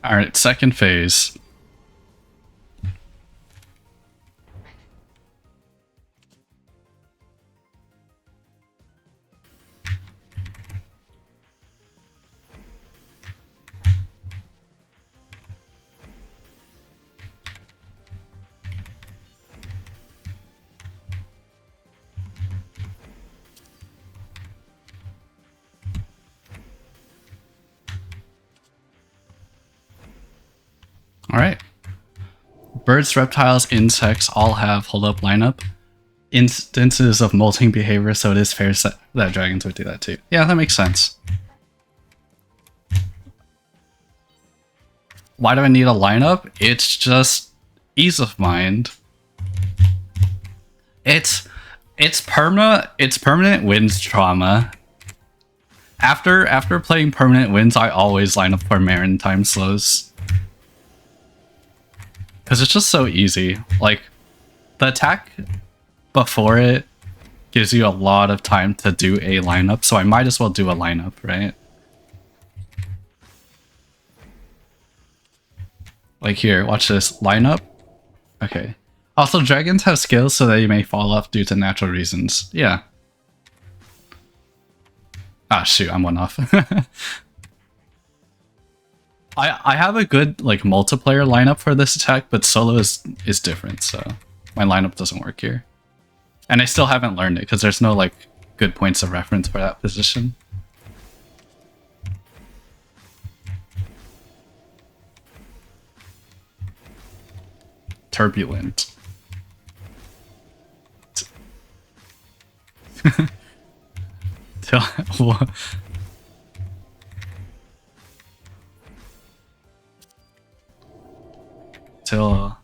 Alright, second phase. Alright. Birds, reptiles, insects all have hold up lineup. Instances of molting behavior, so it is fair that dragons would do that too. Yeah, that makes sense. Why do I need a lineup? It's just ease of mind. It's permanent wins trauma. After playing permanent wins, I always line up for Marin time slows. Because it's just so easy. Like, the attack before it gives you a lot of time to do a lineup, so I might as well do a lineup, right? Like here, watch this. Lineup. Okay. Also, dragons have skills so they may fall off due to natural reasons. Yeah. Ah, shoot, I'm one off. I have a good like multiplayer lineup for this attack, but solo is different, so my lineup doesn't work here. And I still haven't learned it because there's no like good points of reference for that position. Turbulent. Till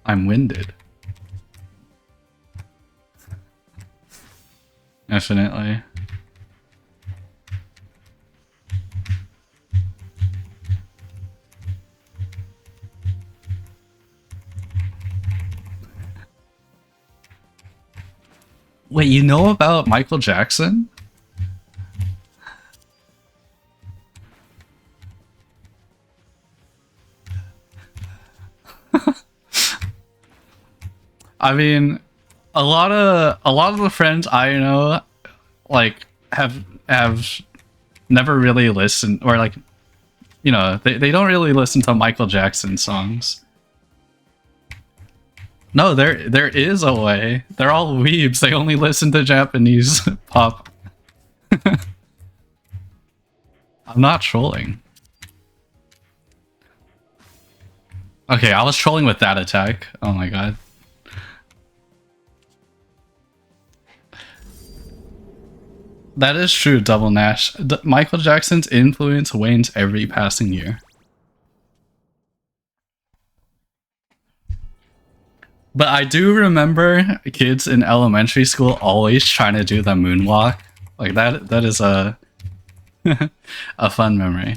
I'm winded. Definitely. Wait, you know about Michael Jackson? I mean, a lot of the friends I know like have never really listened, or like, you know, they don't really listen to Michael Jackson songs. No, there is a way. They're all weebs. They only listen to Japanese pop. I'm not trolling. Okay, I was trolling with that attack. Oh my god. That is true, Double Nash. Michael Jackson's influence wanes every passing year. But I do remember kids in elementary school always trying to do the moonwalk. Like that is a a fun memory.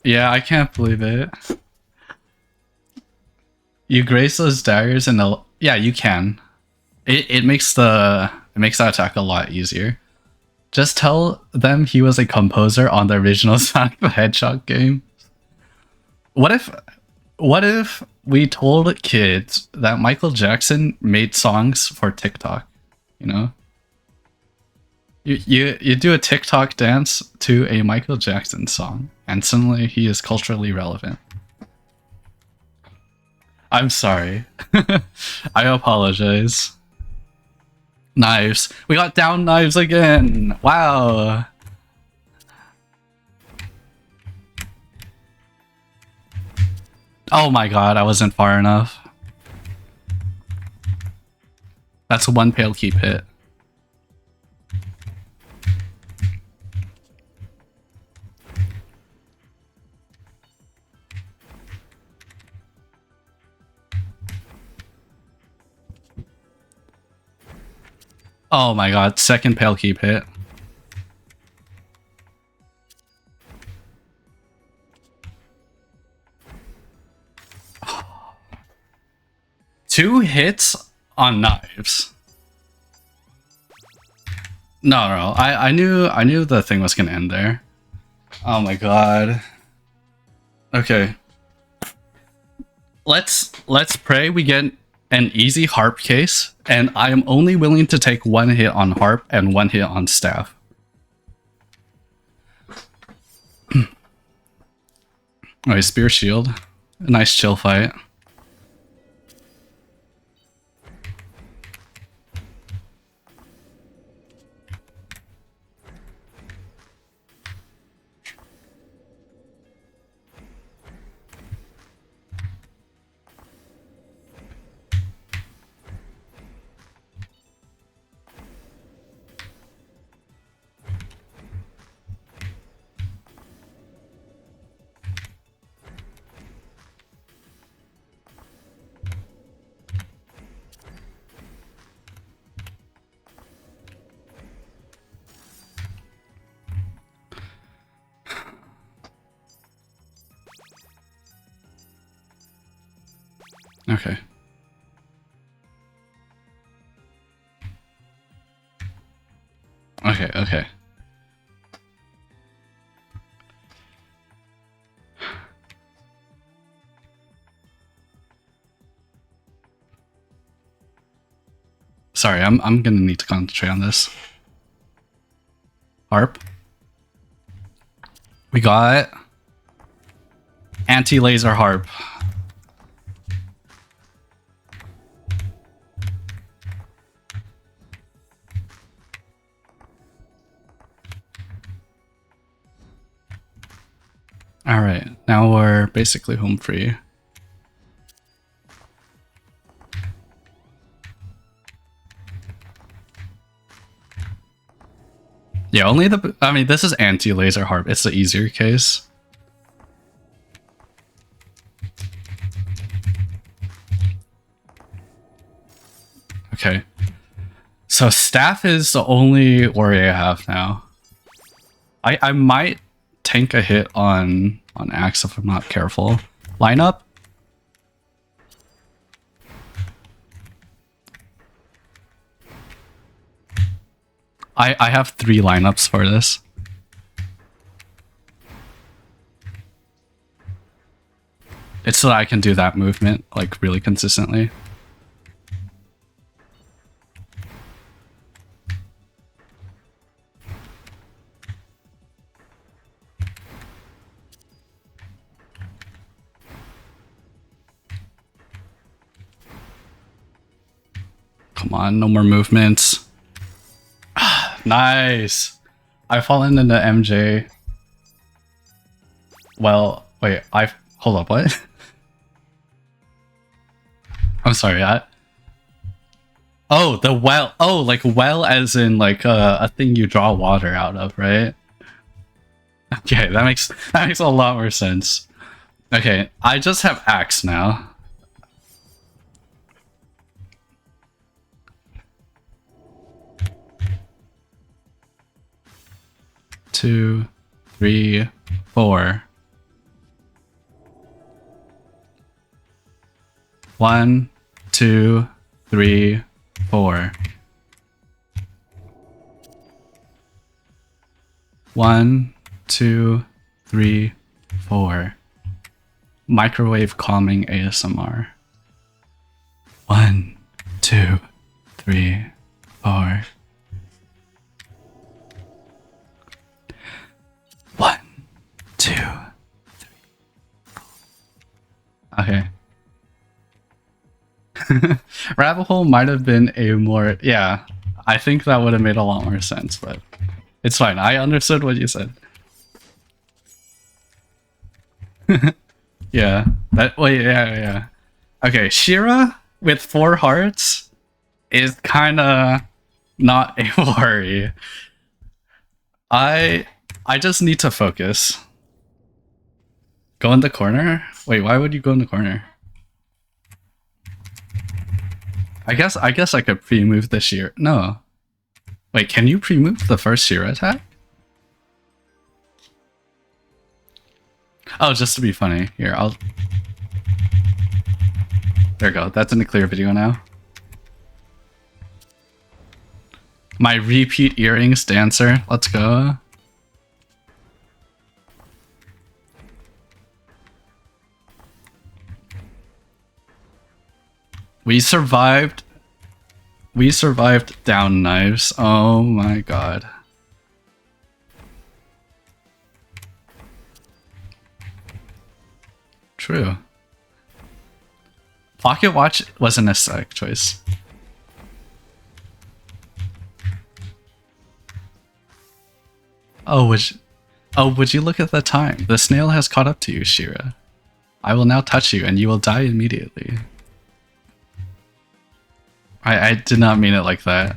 Yeah, I can't believe it. You grace those daggers and yeah, you can. It makes that attack a lot easier. Just tell them he was a composer on the original Sonic the Hedgehog game. What if we told kids that Michael Jackson made songs for TikTok? You know? You do a TikTok dance to a Michael Jackson song, and suddenly he is culturally relevant. I'm sorry. I apologize. Knives. We got down knives again. Wow. Oh my god, I wasn't far enough. That's one pale keep hit. Oh my god, second pale keep hit. Two hits on knives. No, I knew the thing was gonna end there. Oh my god. Okay. Let's pray we get an easy harp case, and I am only willing to take one hit on harp and one hit on staff. Okay, spear shield. A nice chill fight. Okay. Okay, okay. Sorry, I'm gonna need to concentrate on this. Harp. We got anti-laser harp. Alright, now we're basically home free. Yeah, only the... I mean, this is anti-laser harp. It's the easier case. Okay. So staff is the only worry I have now. I might tank a hit on axe if I'm not careful. Lineup? I have 3 lineups for this. It's so that I can do that movement like really consistently. Come on, no more movements. Nice. I've fallen into MJ. Well, wait, hold up, what? I'm sorry, oh, the well. Oh, like well as in like a thing you draw water out of, right? Okay, that makes a lot more sense. Okay, I just have axe now. Two, 3, 4. 1, 2, 3, 4. 1, 2, 3, 4. Microwave calming ASMR. 1, 2, 3, 4. 1, 2, 3, 4. Okay. Rabbit hole might have been a more... Yeah, I think that would have made a lot more sense, but it's fine. I understood what you said. Yeah. Yeah. Okay, Shira with 4 hearts is kind of not a worry. I just need to focus. Go in the corner? Wait, why would you go in the corner? I guess I could pre-move the Shira. No. Wait, can you pre-move the first Shira attack? Oh, just to be funny. Here, I'll... There we go. That's in a clear video now. My repeat earrings dancer. Let's go. We survived. We survived down knives. Oh my god. True. Pocket watch was an aesthetic choice. Oh, would you look at the time? The snail has caught up to you, Shira. I will now touch you and you will die immediately. I did not mean it like that.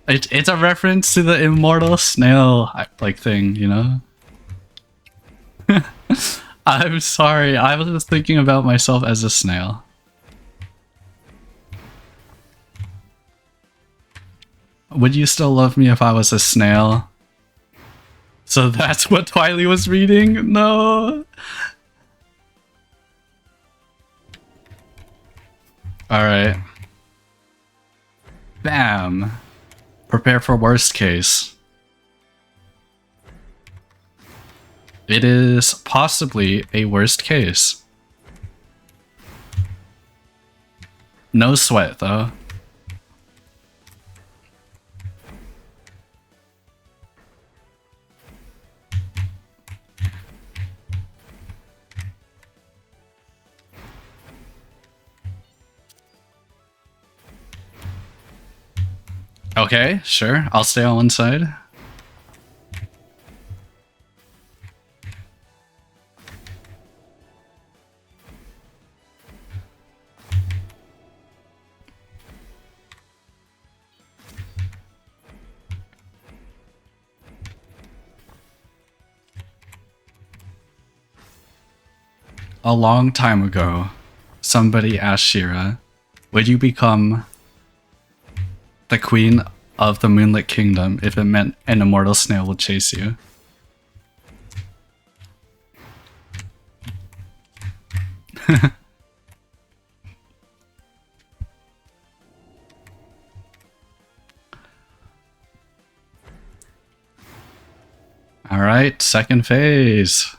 It's a reference to the immortal snail like thing, you know? I'm sorry, I was just thinking about myself as a snail. Would you still love me if I was a snail? So that's what Twiley was reading? No! Alright. Bam! Prepare for worst case. It is possibly a worst case. No sweat, though. Okay, sure. I'll stay on one side. A long time ago, somebody asked Shira, would you become the queen of the Moonlit Kingdom if it meant an immortal snail would chase you? Alright, second phase.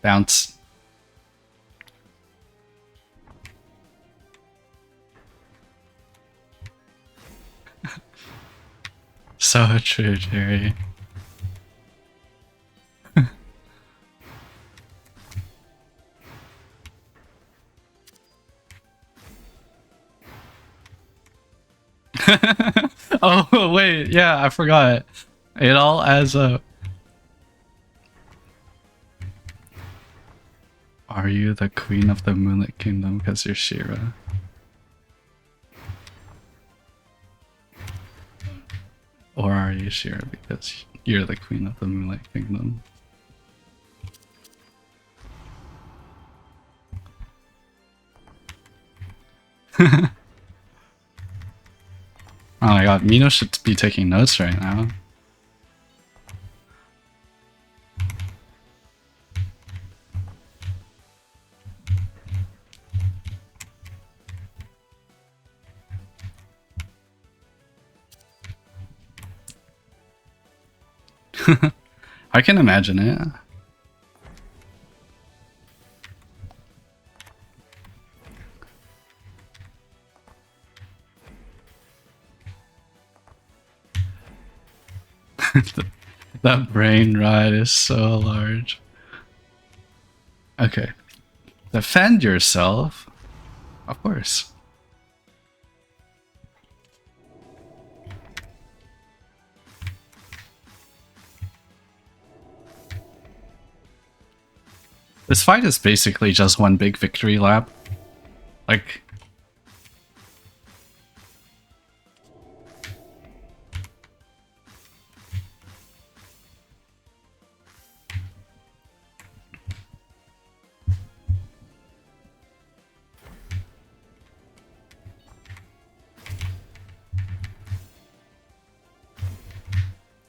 Bounce. So true, Jerry. Oh, wait, yeah, I forgot. It all adds up. Are you the queen of the Moonlit Kingdom because you're Shira? Or are you Shira because you're the queen of the Moonlit Kingdom? Oh my god, Mino should be taking notes right now. I can imagine it. That brain ride is so large. Okay. Defend yourself? Of course. This fight is basically just one big victory lap. Like...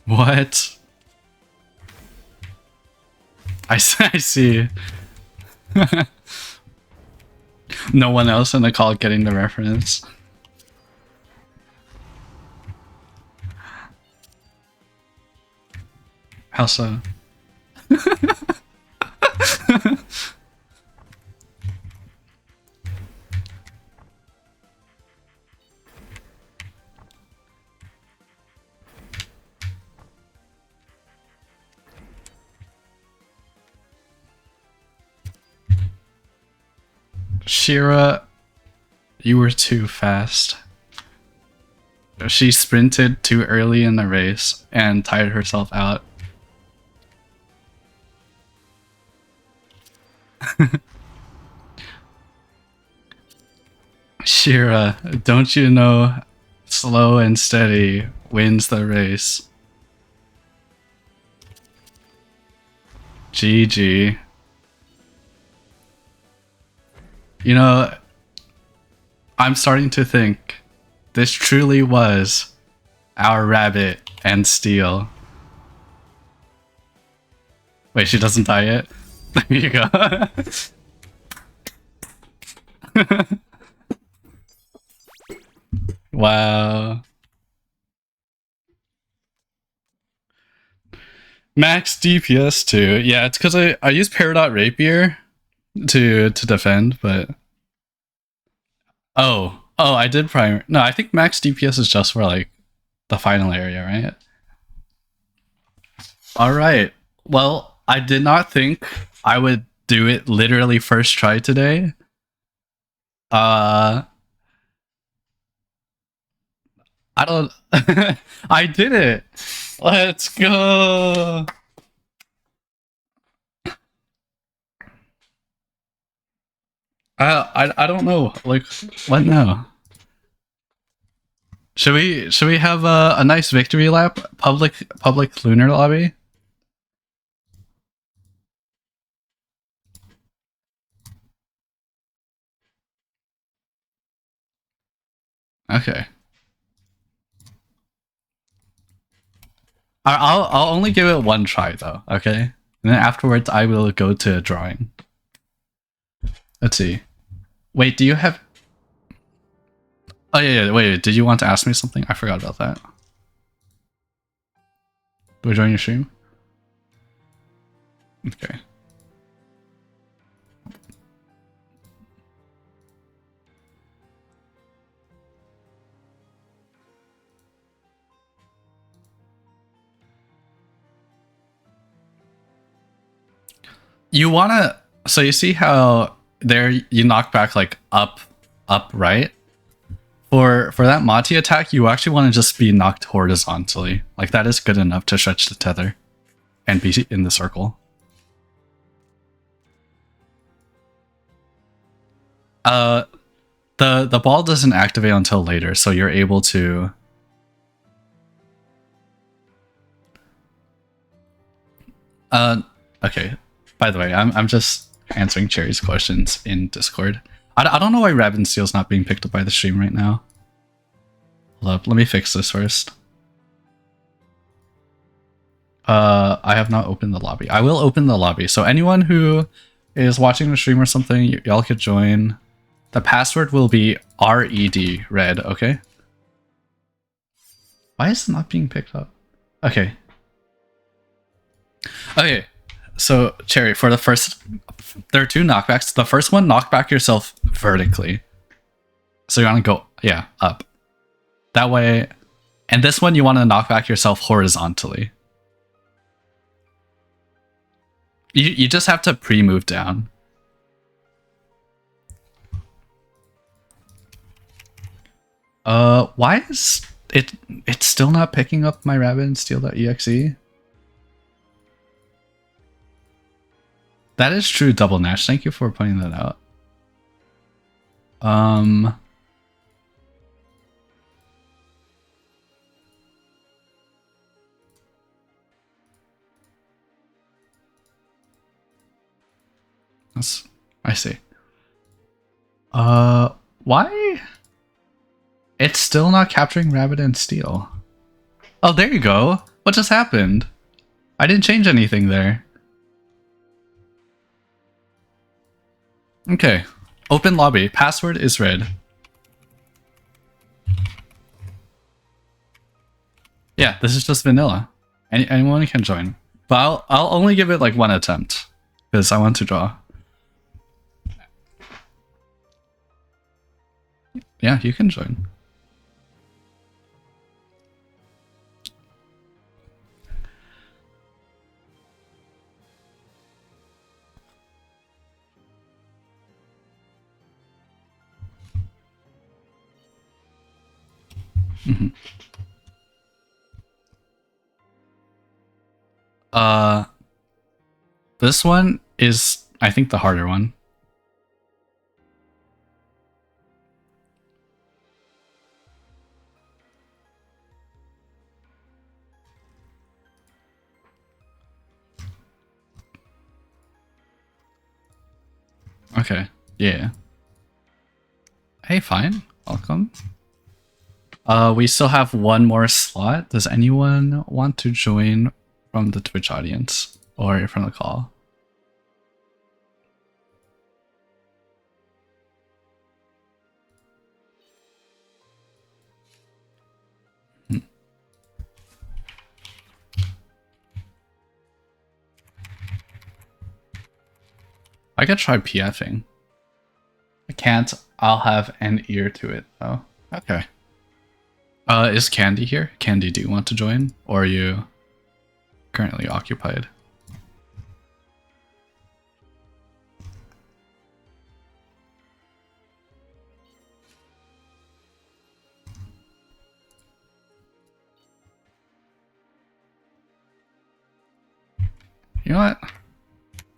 What? I see. No one else in the call getting the reference. How so? Shira, you were too fast. She sprinted too early in the race and tired herself out. Shira, don't you know slow and steady wins the race? GG. You know, I'm starting to think this truly was our Rabbit&Steel. Wait, she doesn't die yet? There you go. Wow. Max DPS too. Yeah, it's because I use Peridot Rapier to defend, but oh, I did primer. No, I think max DPS is just for like the final area, right? All right. Well, I did not think I would do it literally first try today. I don't. I did it. Let's go. I don't know. Like, what now? Should we have a nice victory lap? Public lunar lobby? Okay. I'll only give it one try though, okay? And then afterwards I will go to drawing. Let's see. Wait, do you have... Oh yeah, wait, did you want to ask me something? I forgot about that. Do we join your stream? Okay. You wanna... So you see how there you knock back like up, right? For that Mati attack, you actually want to just be knocked horizontally. Like that is good enough to stretch the tether and be in the circle. The ball doesn't activate until later, so you're able to... Okay. By the way, I'm just answering Cherry's questions in Discord. I don't know why Rabbit&Steel's not being picked up by the stream right now. Hold up, let me fix this first. I have not opened the lobby. I will open the lobby. So anyone who is watching the stream or something, y'all could join. The password will be red, okay? Why is it not being picked up? Okay. Okay. So, Cherry, for the first... There are two knockbacks. The first one, knock back yourself vertically. So you want to go, yeah, up. That way... And this one, you want to knock back yourself horizontally. You just have to pre-move down. Why is it's still not picking up my Rabbit&Steel.exe? That is true, Double Nash. Thank you for pointing that out. I see. Why? It's still not capturing Rabbit&Steel. Oh, there you go. What just happened? I didn't change anything there. Okay. Open lobby. Password is red. Yeah, this is just vanilla. Anyone can join. But I'll only give it like one attempt. Because I want to draw. Yeah, you can join. Mm-hmm. This one is, I think, the harder one. Okay, yeah. Hey, fine. Welcome. We still have one more slot. Does anyone want to join from the Twitch audience or from the call? I could try PFing. I can't. I'll have an ear to it though. Okay. Is Candy here? Candy, do you want to join? Or are you currently occupied? You know what?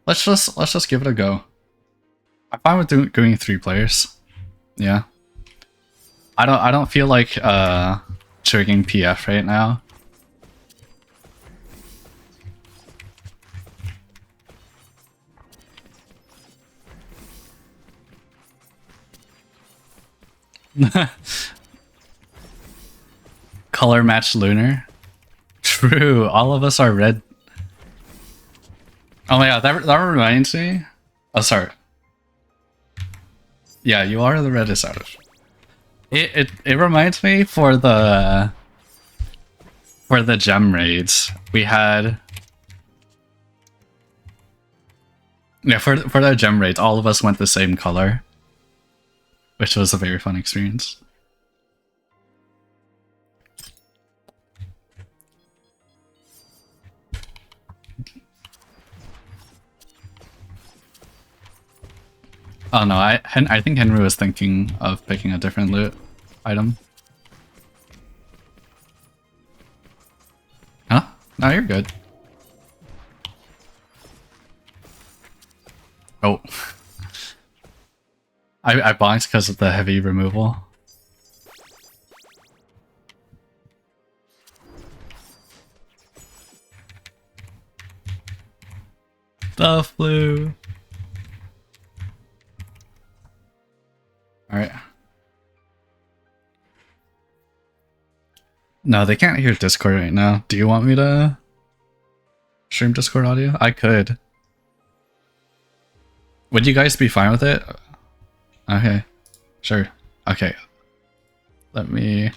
Let's just give it a go. I'm fine with doing 3 players. Yeah. I don't feel like triggering PF right now. Color match Lunar. True, all of us are red. Oh my god, that reminds me. Oh, sorry. Yeah, you are the reddest out of. It reminds me for the gem raids we had. Yeah, for the gem raids, all of us went the same color, which was a very fun experience. Oh no, I think Henry was thinking of picking a different loot item. Huh? No, you're good. Oh. I bonked because of the heavy removal. The flu. Alright. No, they can't hear Discord right now. Do you want me to stream Discord audio? I could. Would you guys be fine with it? Okay. Sure. Okay. Let me...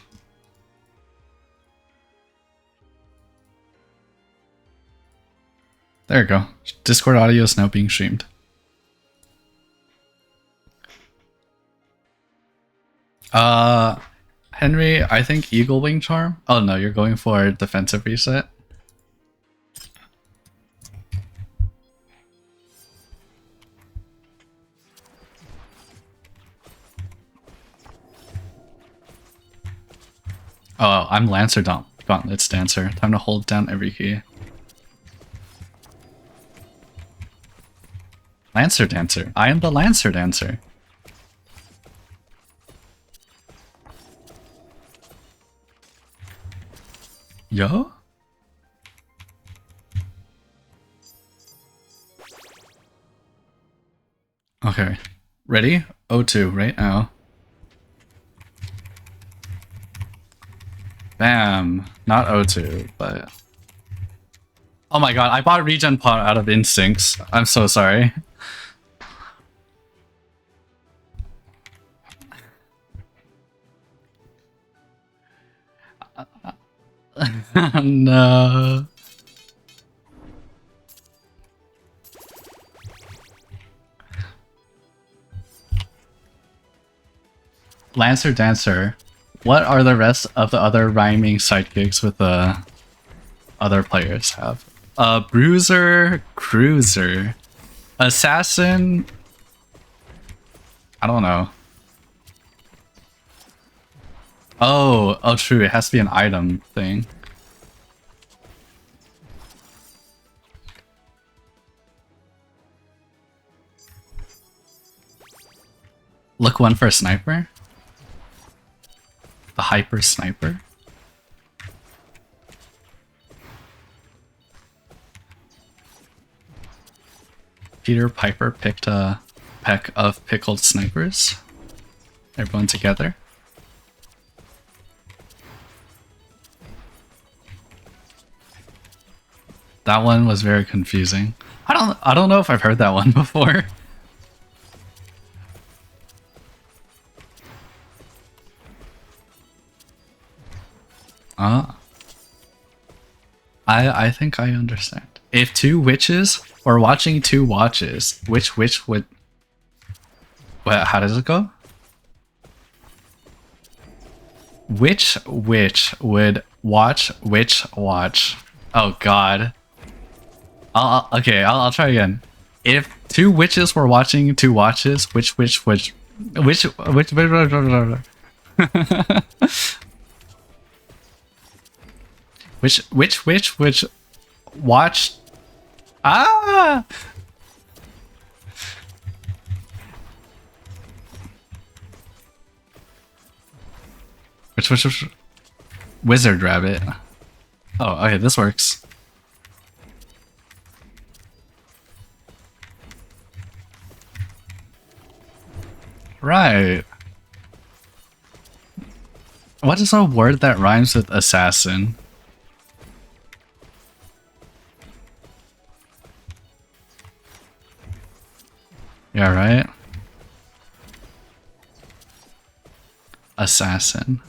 There you go. Discord audio is now being streamed. Henry, I think Eagle Wing Charm? Oh no, you're going for defensive reset? Oh, I'm Lancer Gauntlets Dancer. Time to hold down every key. Lancer Dancer. I am the Lancer Dancer. Yo? Okay. Ready? O2 right now. Bam. Not O2, but... Oh my god, I bought regen pot out of instincts. I'm so sorry. No. Lancer Dancer. What are the rest of the other rhyming sidekicks with the other players have? Bruiser, Cruiser, Assassin. I don't know. Oh, true. It has to be an item thing. Look one for a sniper. The hyper sniper. Peter Piper picked a peck of pickled snipers. Everyone together. That one was very confusing. I don't know if I've heard that one before. I think I understand. If two witches were watching 2 watches, which would... What, how does it go? Which would watch which watch? Oh god. I'll try again. If 2 witches were watching 2 watches, which which watched ah which wizard rabbit. Oh, okay, this works. Right. What is a word that rhymes with assassin? Yeah, right? Assassin.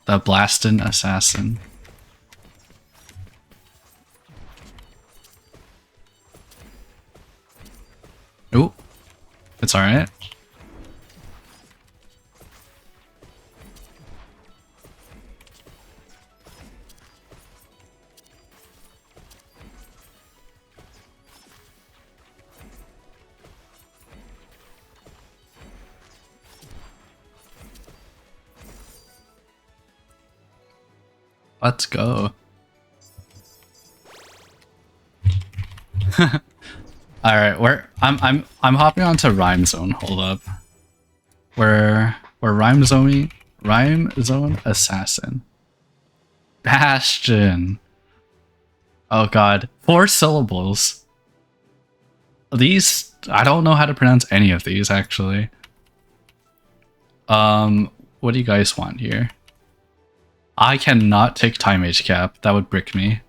The blastin' assassin. Ooh. It's alright. Let's go. All right, I'm hopping onto Rhyme Zone. Hold up. We're Rhyme Zone Assassin. Bastion. Oh god, 4 syllables. These, I don't know how to pronounce any of these actually. What do you guys want here? I cannot take Time Age Cap. That would brick me.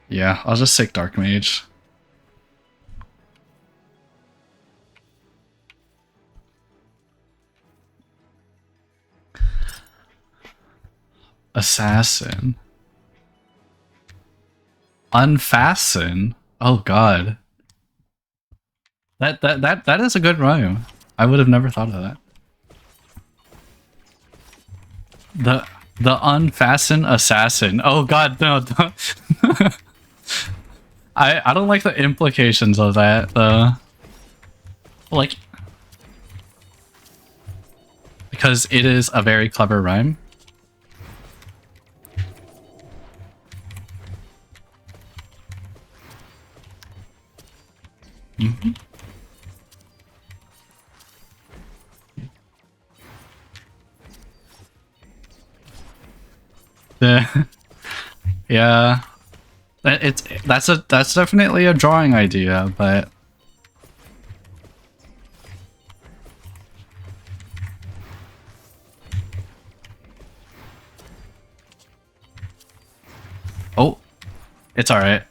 Yeah, I'll just take Dark Mage. Assassin. Unfasten. Oh god. That is a good rhyme. I would have never thought of that. The unfasten assassin. Oh god, no. I don't like the implications of that. Like, because it is a very clever rhyme. Mm-hmm. Yeah, that's definitely a drawing idea, but oh, it's all right.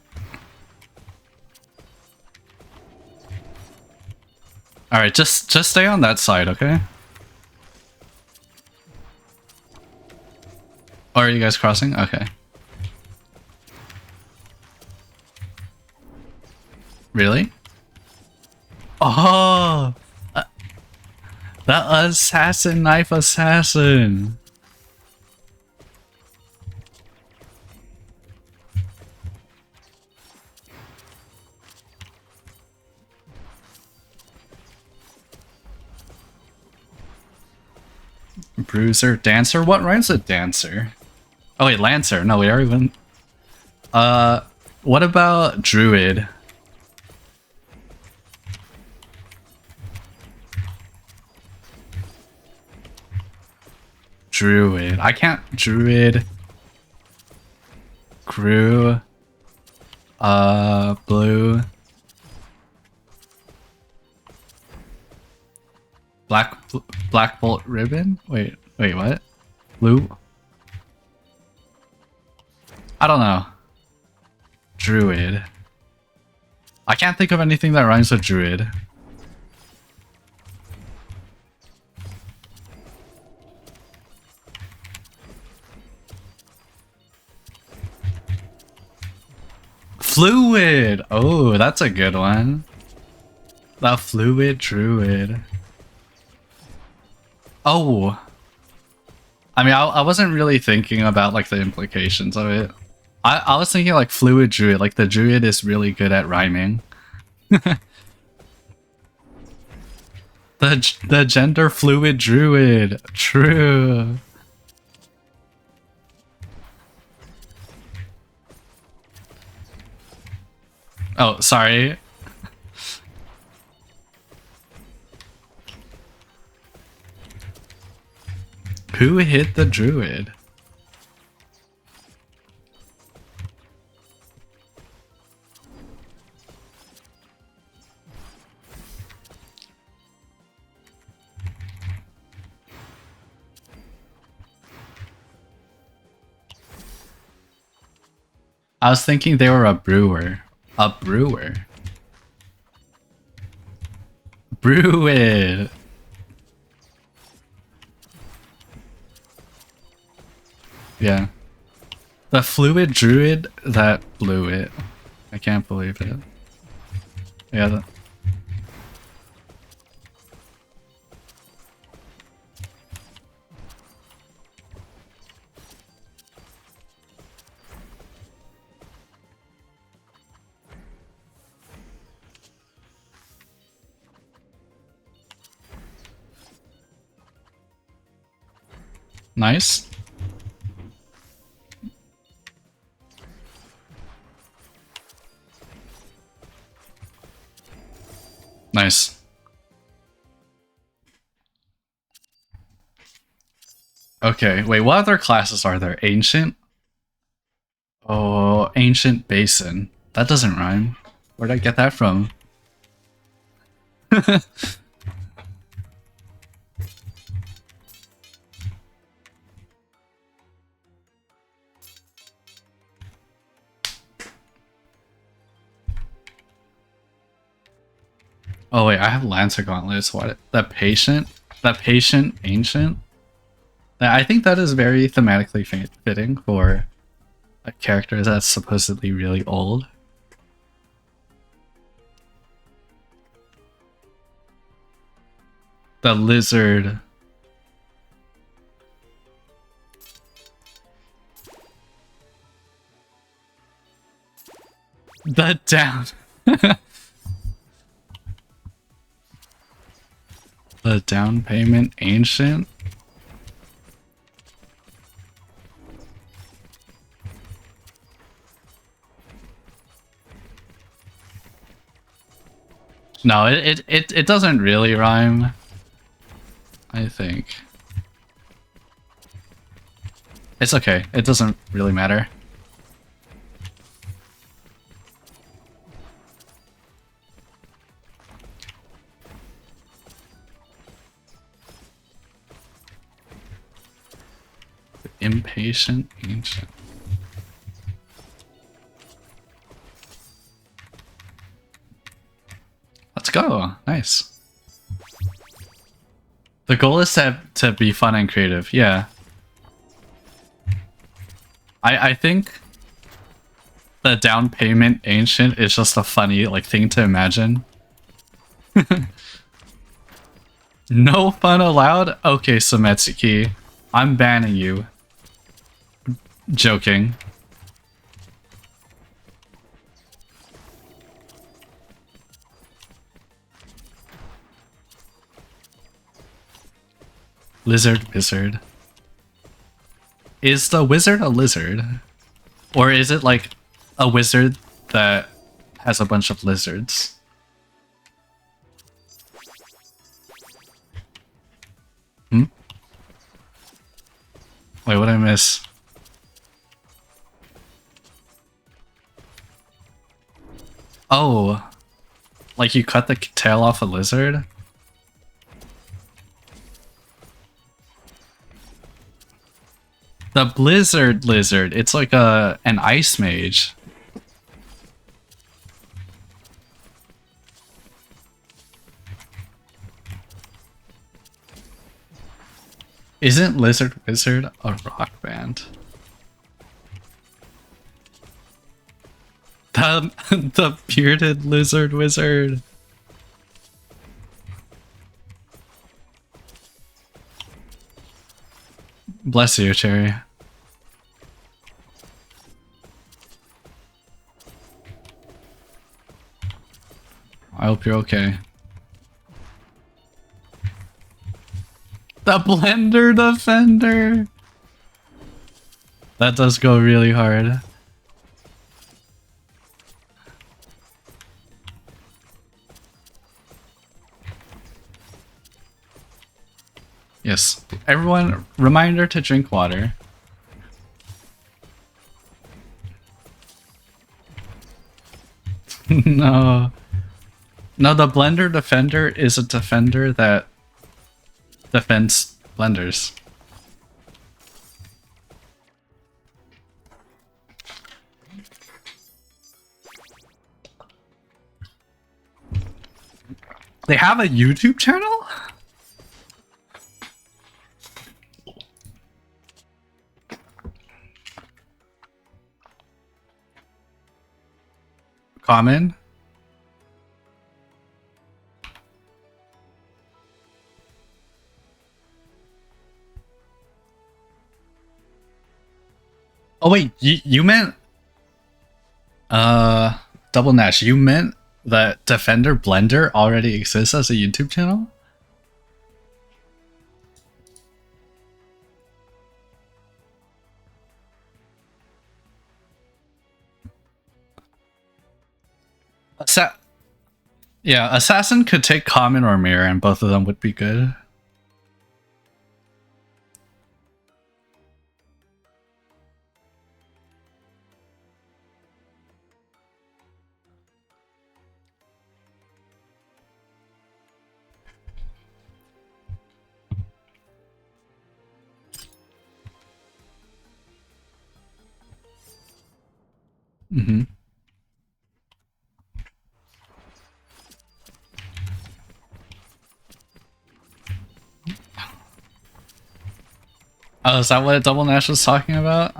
All right, just stay on that side, okay? Or are you guys crossing? Okay. Really? Oh! The assassin knife assassin! Bruiser, dancer? What rhymes with dancer? Oh wait, lancer. No, we already went. What about druid? Druid. I can't. Druid. Crew. Blue. Black bolt ribbon? Wait, what? Blue? I don't know. Druid. I can't think of anything that rhymes with druid. Fluid! Oh, that's a good one. The Fluid Druid. Oh. I mean, I wasn't really thinking about like the implications of it. I was thinking like Fluid Druid, like the Druid is really good at rhyming. The gender fluid Druid. True. Oh, sorry. Who hit the Druid? I was thinking they were a brewer. A brewer. Brew it. Yeah. The fluid druid that blew it. I can't believe it. Yeah. Nice. Nice. Okay, wait, what other classes are there? Ancient? Oh, Ancient Basin. That doesn't rhyme. Where'd I get that from? Oh wait, I have Lancer Gauntlets. What? The Patient? The Patient Ancient? I think that is very thematically fitting for a character that's supposedly really old. The Lizard. The Down. The Down Payment Ancient? No, it doesn't really rhyme, I think. It's okay, it doesn't really matter. Impatient Ancient. Let's go. Nice. The goal is to be fun and creative. Yeah. I think the Down Payment Ancient is just a funny like thing to imagine. No fun allowed? Okay, Sametsuki. I'm banning you. Joking. Lizard Wizard. Is the wizard a lizard? Or is it like a wizard that has a bunch of lizards? Hmm? Wait, what did I miss? Oh, like you cut the tail off a lizard? The Blizzard Lizard, it's like an ice mage. Isn't Lizard Wizard a rock band? The bearded lizard wizard. Bless you, Cherry. I hope you're okay. The Blender Defender! That does go really hard. Yes. Everyone, reminder to drink water. No. No, the Blender Defender is a defender that defends blenders. They have a YouTube channel? Common? Oh wait, you meant Double Nash, you meant that Defender Blender already exists as a YouTube channel? Yeah, Assassin could take Common or Mirror and both of them would be good. Mm-hmm. Oh, is that what Double Nash was talking about?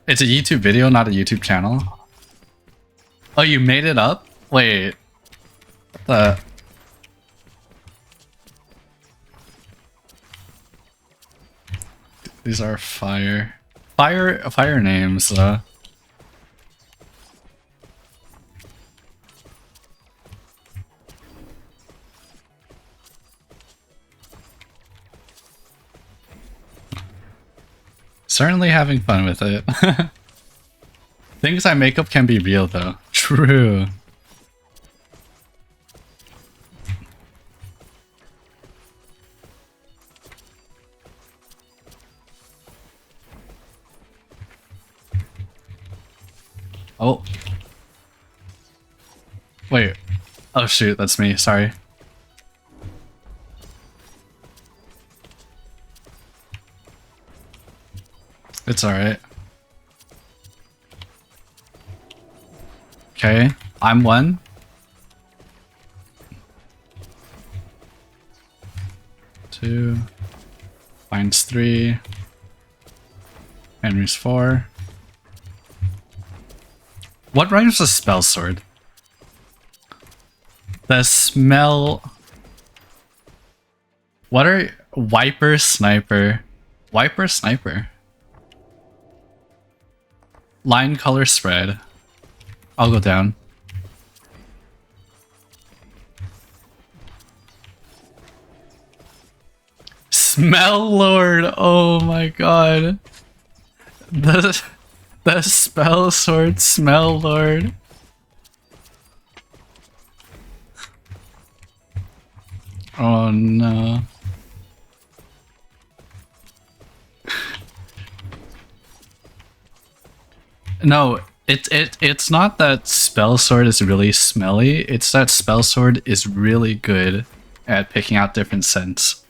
It's a YouTube video, not a YouTube channel. Oh, you made it up? Wait. The... These are fire names, Certainly having fun with it. Things I make up can be real though. True. Oh. Wait. Oh shoot, that's me, sorry. It's alright. Okay, I'm one. Two. Mine's three. Henry's four. What rhymes with spell sword? The smell. What are Wiper Sniper? Wiper Sniper. Line color spread. I'll go down. Smell Lord. Oh my god. The spell sword Smell Lord. Oh no. No, it's not that spell sword is really smelly, it's that spell sword is really good at picking out different scents.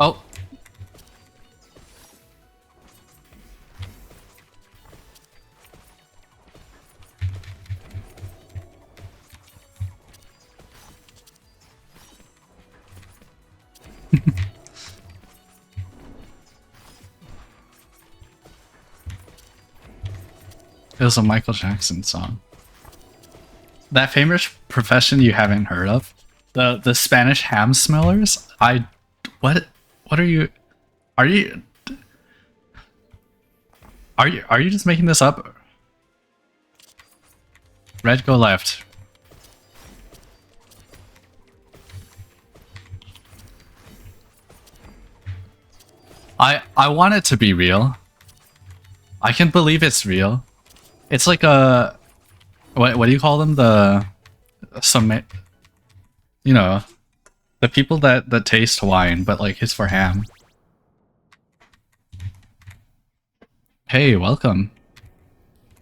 Oh. It was a Michael Jackson song. That famous profession you haven't heard of? The Spanish ham smellers? What are you are you just making this up? Red, go left. I want it to be real. I can believe it's real. It's like a what do you call them? You know, the people that taste wine, but like it's for ham. Hey, welcome.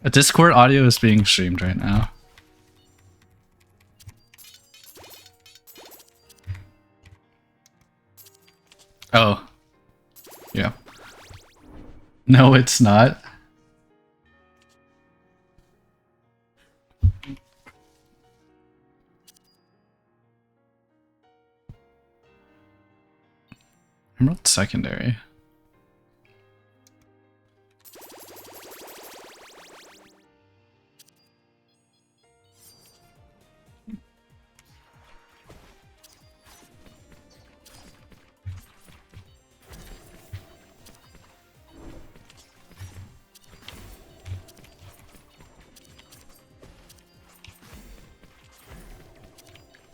A Discord audio is being streamed right now. Oh. Yeah. No, it's not. Emerald secondary.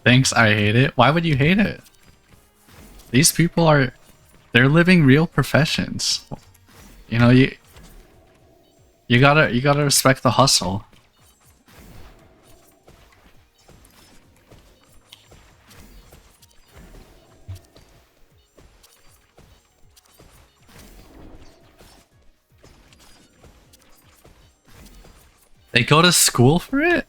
Thanks, I hate it. Why would you hate it? These people they're living real professions. You know, you gotta respect the hustle. They go to school for it?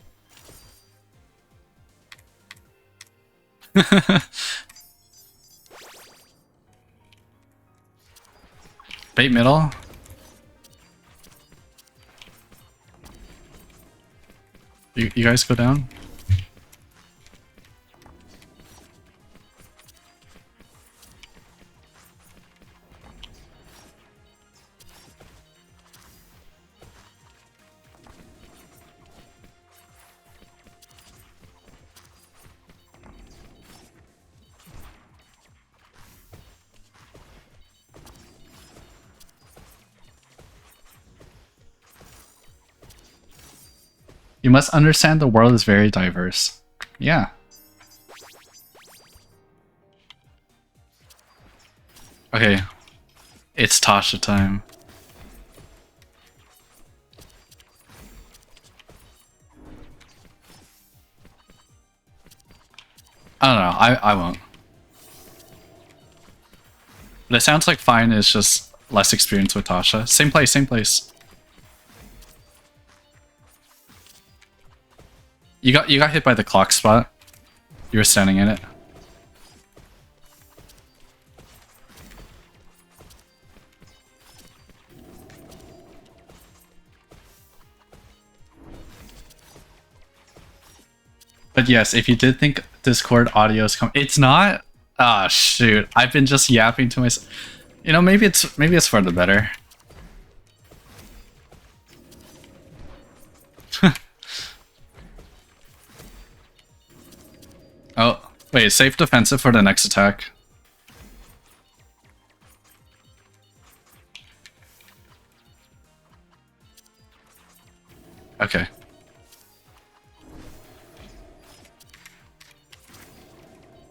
Bait middle. You guys go down. You must understand the world is very diverse. Yeah. Okay. It's Tasha time. I don't know. I won't. But it sounds like Fine is just less experience with Tasha. Same place, same place. You got hit by the clock spot. You were standing in it. But yes, if you did think Discord audio is it's not. Ah, shoot! I've been just yapping to myself. You know, maybe it's for the better. Oh, wait, safe defensive for the next attack. Okay.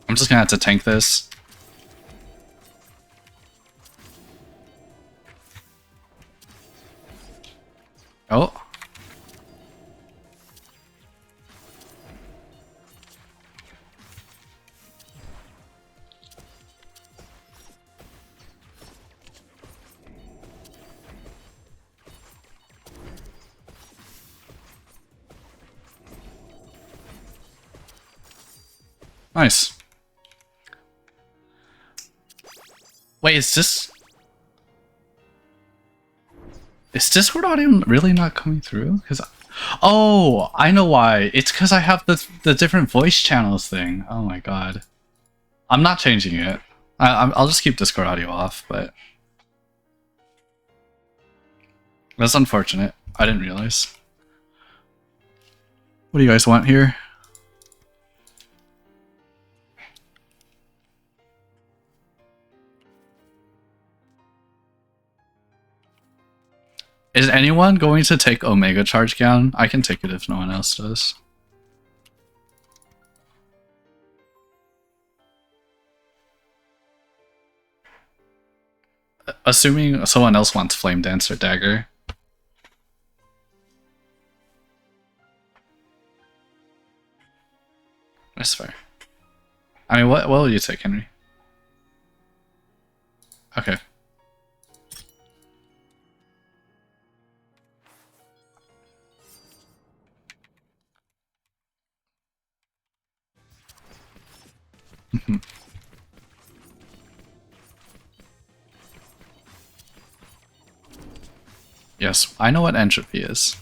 I'm just gonna have to tank this. Oh. Nice. Wait, is Discord audio really not coming through? Oh, I know why. It's because I have the different voice channels thing. Oh my god. I'm not changing it. I'll just keep Discord audio off, but that's unfortunate. I didn't realize. What do you guys want here? Is anyone going to take Omega Charge Gown? I can take it if no one else does. Assuming someone else wants Flame Dance or Dagger. That's fair. I mean, what will you take, Henry? Okay. Yes, I know what entropy is.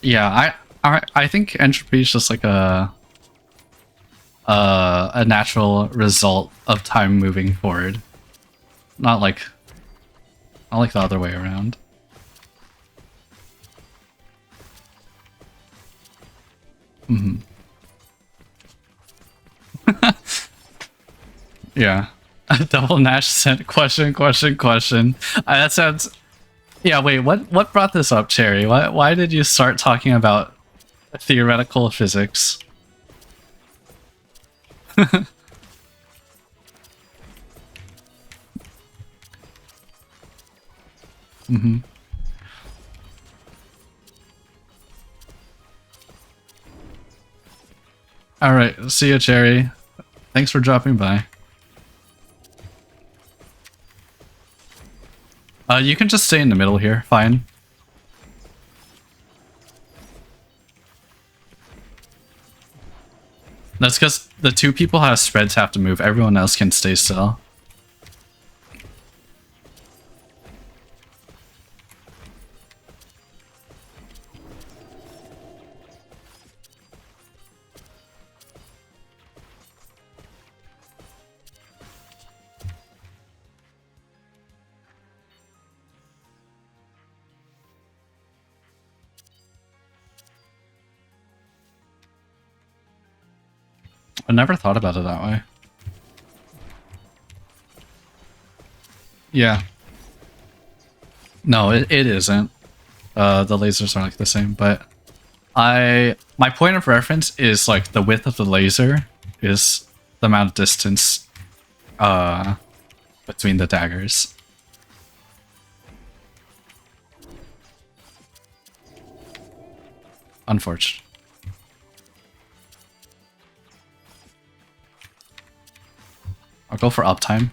Yeah, I think entropy is just like a natural result of time moving forward, not like the other way around. Mm-hmm. Yeah. Double Nash sent question. That sounds. Yeah. Wait. What brought this up, Cherry? Why did you start talking about theoretical physics? Mm-hmm. All right. See you, Cherry. Thanks for dropping by. You can just stay in the middle here. Fine. That's because the two people who have spreads have to move. Everyone else can stay still. I never thought about it that way. Yeah. No, it isn't. The lasers are like the same, but my point of reference is like the width of the laser is the amount of distance between the daggers. Unfortunate. I'll go for uptime.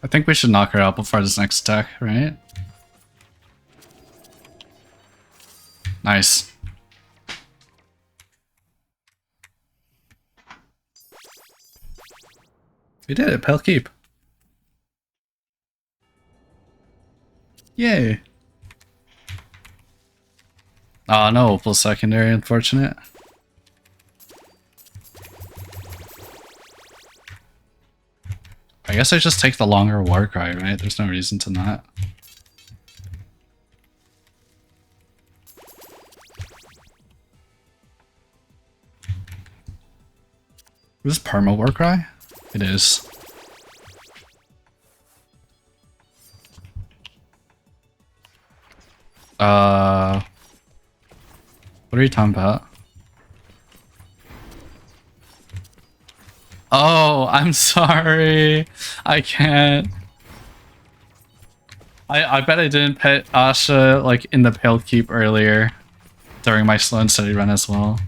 I think we should knock her out before this next attack, right? Nice. We did it, Pale Keep. Yay. No opal secondary, unfortunate. I guess I just take the longer war cry, right? There's no reason to not. Is this perma war cry? It is. What are you talking about? Oh, I'm sorry. I can't. I bet I didn't pet Asha like in the Pale Keep earlier during my slow and steady run as well.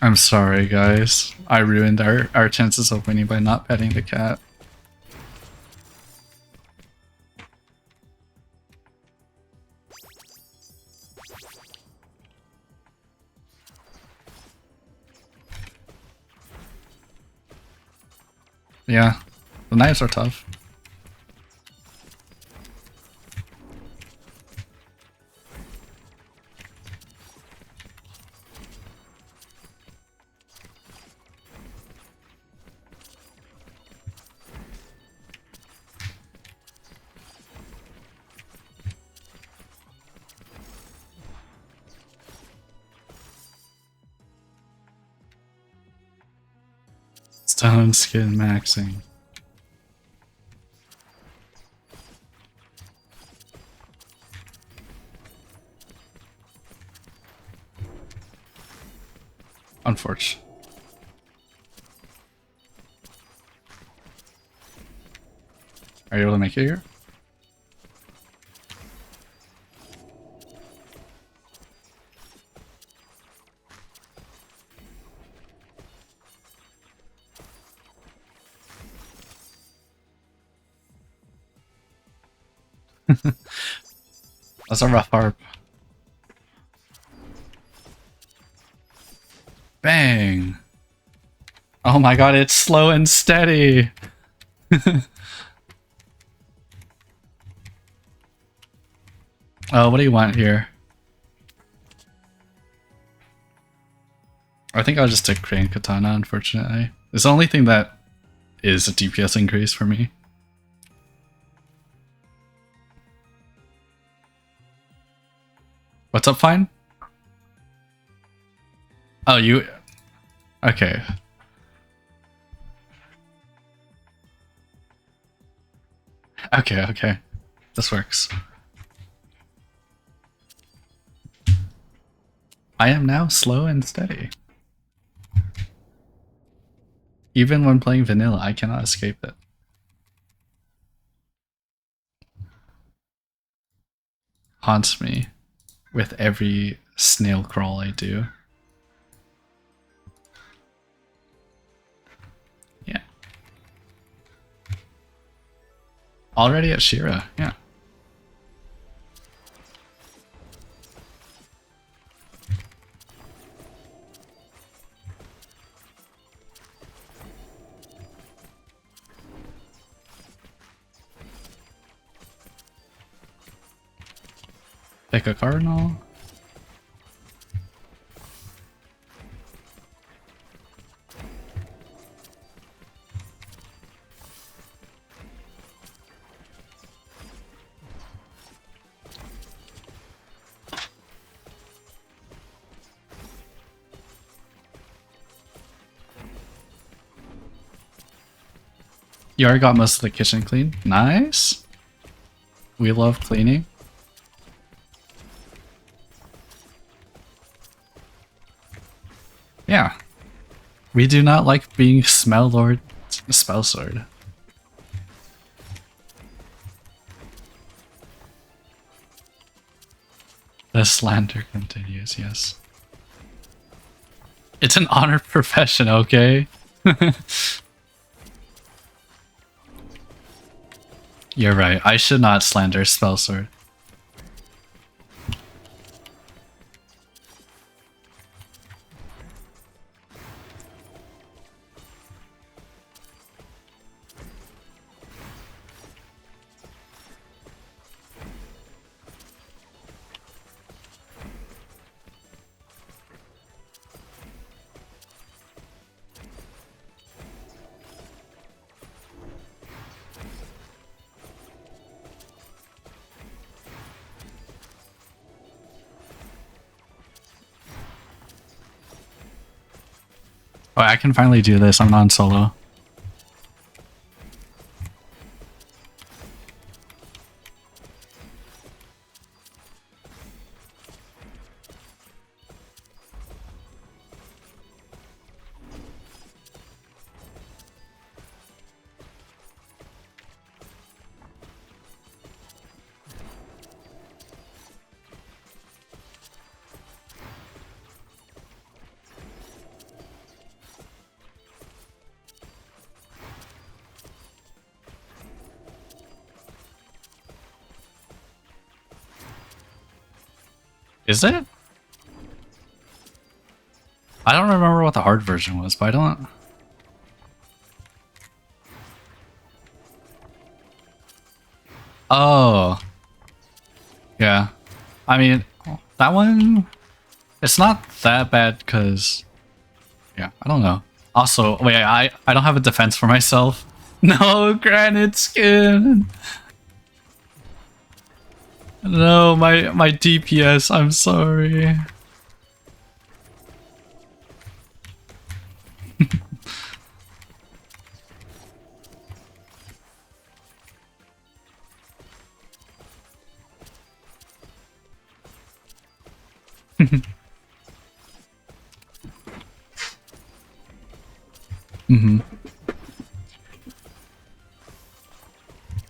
I'm sorry, guys. I ruined our chances of winning by not petting the cat. Yeah, the knives are tough. Stone skin maxing. Unfortunate. Are you able to make it here? That's a rough harp. Bang! Oh my god, it's slow and steady! Oh, what do you want here? I think I'll just take Crane Katana, unfortunately. It's the only thing that is a DPS increase for me. What's up, Fine? Oh, you... Okay. Okay. This works. I am now slow and steady. Even when playing vanilla, I cannot escape it. Haunts me with every snail crawl I do. Yeah. Already at Shira, yeah. Pick a cardinal. You already got most of the kitchen clean. Nice. We love cleaning. Yeah. We do not like being Spell Sword. The slander continues, yes. It's an honored profession, okay? You're right, I should not slander Spell Sword. Oh, I can finally do this. I'm not on solo. Is it? I don't remember what the hard version was, but I don't... Oh. Yeah. I mean, that one... It's not that bad, because... Yeah, I don't know. Also, wait, I don't have a defense for myself. No, granite skin! No, my DPS, I'm sorry. Mm-hmm.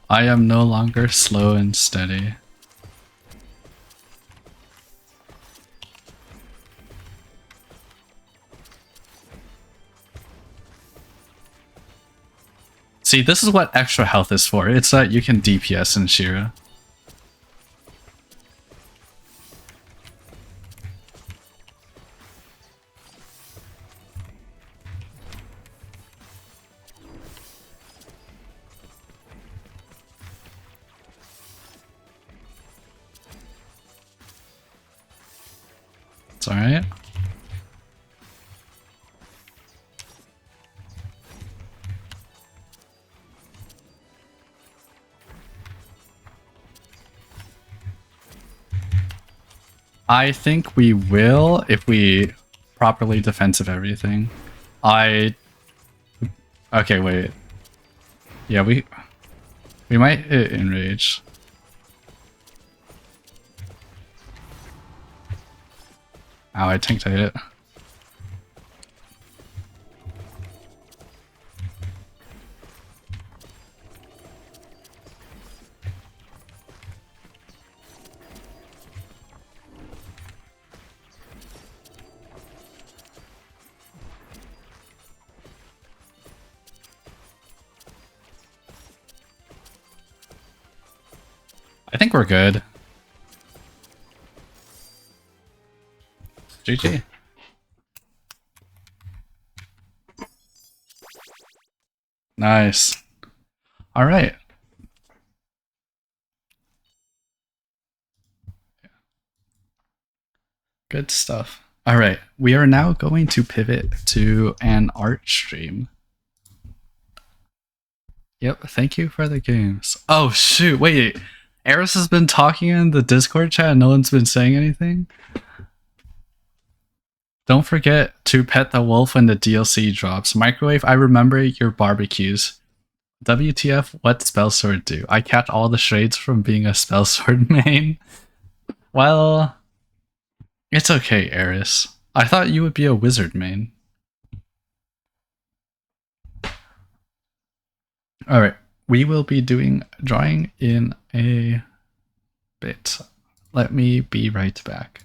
I am no longer slow and steady. See, this is what extra health is for. It's that you can DPS in Shira. It's alright. I think we will if we properly defensive everything. Okay, wait. Yeah, we might hit enrage. Ow, I tanked it. I think we're good. GG. Nice. All right. Good stuff. All right. We are now going to pivot to an art stream. Yep. Thank you for the games. Oh, shoot. Wait. Eris has been talking in the Discord chat and no one's been saying anything? Don't forget to pet the wolf when the DLC drops. Microwave, I remember your barbecues. WTF, what spellsword do? I catch all the shades from being a spellsword main. Well, it's okay, Eris. I thought you would be a wizard main. Alright, we will be drawing in a bit. Let me be right back.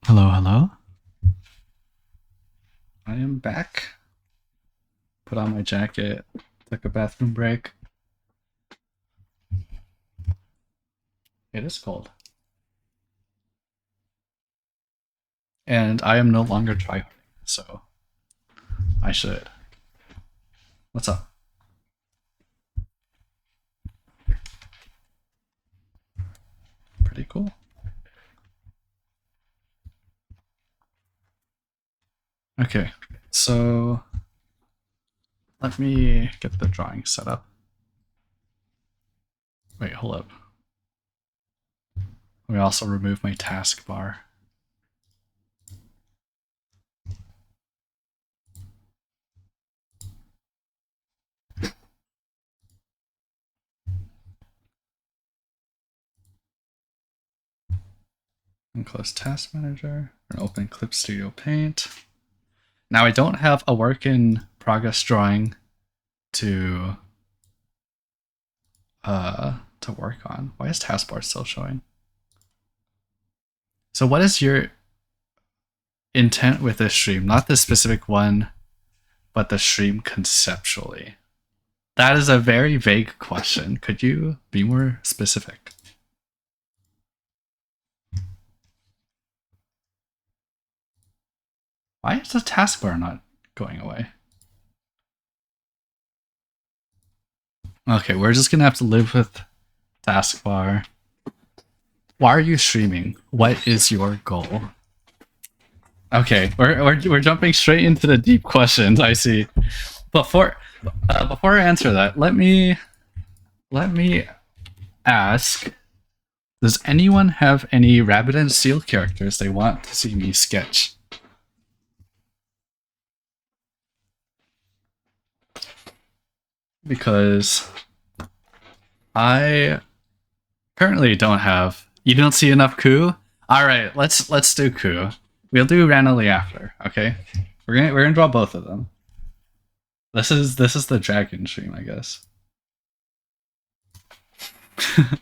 Hello, hello. I am back. Put on my jacket. Took a bathroom break. It is cold. And I am no longer tryharding, so I should. What's up? Pretty cool. Okay, so let me get the drawing set up. Wait, hold up. Let me also remove my taskbar. And close Task Manager and open Clip Studio Paint. Now I don't have a work in progress drawing to work on. Why is taskbar still showing? So what is your intent with this stream? Not the specific one, but the stream conceptually. That is a very vague question. Could you be more specific? Why is the taskbar not going away? Okay, we're just gonna have to live with taskbar. Why are you streaming? What is your goal? Okay, we're jumping straight into the deep questions. I see. Before I answer that, let me ask: does anyone have any Rabbit&Steel characters they want to see me sketch? Because I currently don't have. You don't see enough coup? Alright, let's do coup. We'll do randomly after, okay? We're gonna draw both of them. This is the dragon stream, I guess. Let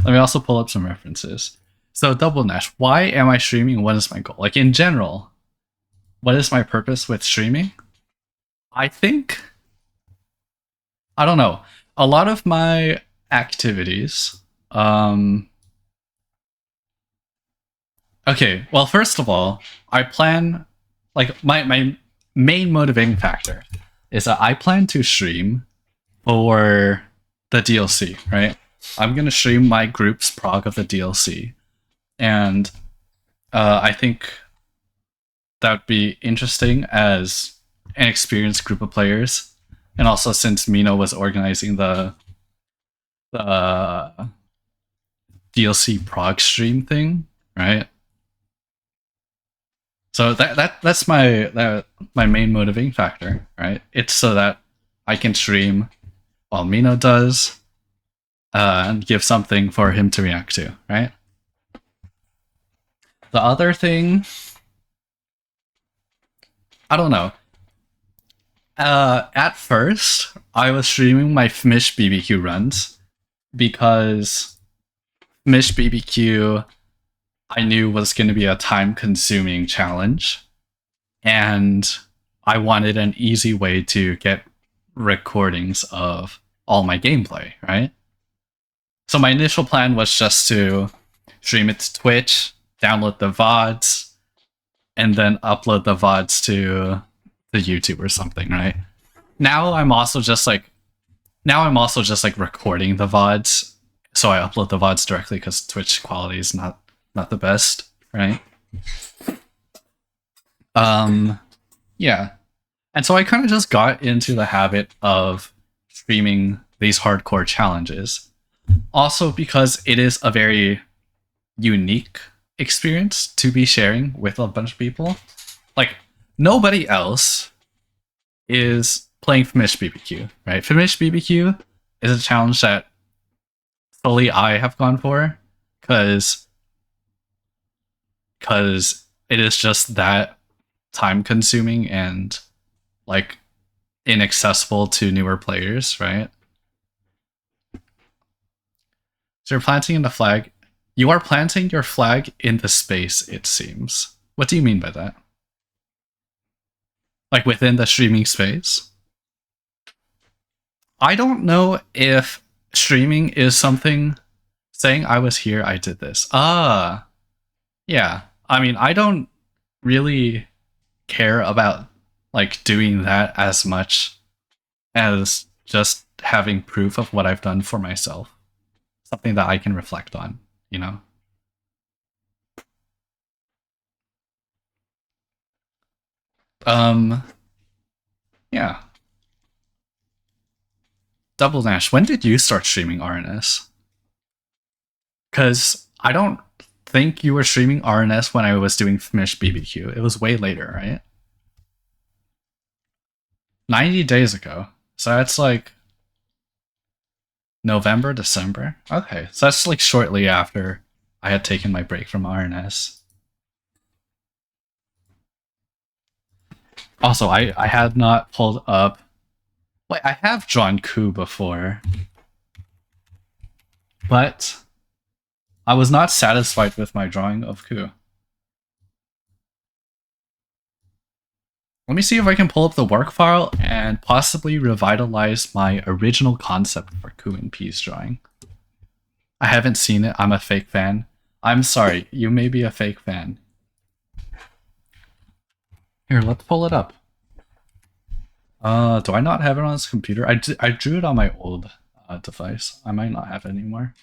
me also pull up some references. So Double Nash, why am I streaming? What is my goal? Like in general, what is my purpose with streaming? I think, I don't know. A lot of my activities, okay, well, first of all, I plan, like, my main motivating factor is that I plan to stream for the DLC, right? I'm gonna stream my group's prog of the DLC, and I think that would be interesting as an experienced group of players, and also since Mino was organizing the DLC prog stream thing, right? So that's my main motivating factor, right? It's so that I can stream while Mino does, and give something for him to react to, right? The other thing, I don't know. At first, I was streaming my Fmish BBQ runs because Fmish BBQ I knew was going to be a time-consuming challenge, and I wanted an easy way to get recordings of all my gameplay, right? So my initial plan was just to stream it to Twitch, download the VODs, and then upload the VODs to the YouTube or something, right? Now I'm also just like recording the VODs, so I upload the VODs directly because Twitch quality is not the best, right? Yeah. And so I kind of just got into the habit of streaming these hardcore challenges. Also because it is a very unique experience to be sharing with a bunch of people. Like, nobody else is playing Fmish BBQ, right? Fmish BBQ is a challenge that solely I have gone for, because it is just that time consuming and like inaccessible to newer players, right? So you're planting in the flag. You are planting your flag in the space, it seems. What do you mean by that? Like within the streaming space? I don't know if streaming is something saying I was here, I did this. Yeah. I mean, I don't really care about like doing that as much as just having proof of what I've done for myself. Something that I can reflect on, you know? Yeah. Double Dash, when did you start streaming RNS? Because I don't think you were streaming RNS when I was doing Finish BBQ. It was way later, right? 90 days ago. So that's like November, December? Okay, so that's like shortly after I had taken my break from RNS. Also, I had not pulled up... Wait, I have drawn Ku before. But I was not satisfied with my drawing of Ku. Let me see if I can pull up the work file and possibly revitalize my original concept for Ku and P's drawing. I haven't seen it. I'm a fake fan. I'm sorry. You may be a fake fan. Here, let's pull it up. Do I not have it on this computer? I drew it on my old device. I might not have it anymore.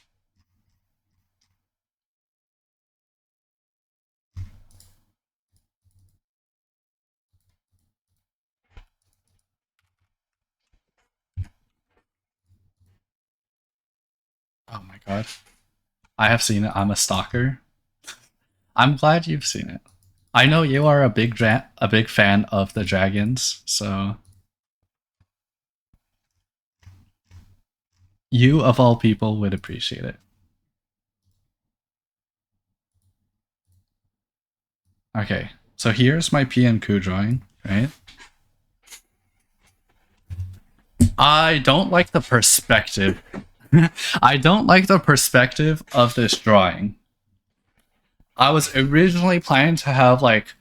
Oh my god. I have seen it. I'm a stalker. I'm glad you've seen it. I know you are a big fan of the dragons, so you of all people would appreciate it. Okay, so here's my P and Ku drawing, right? I don't like the perspective. I don't like the perspective of this drawing. I was originally planning to have like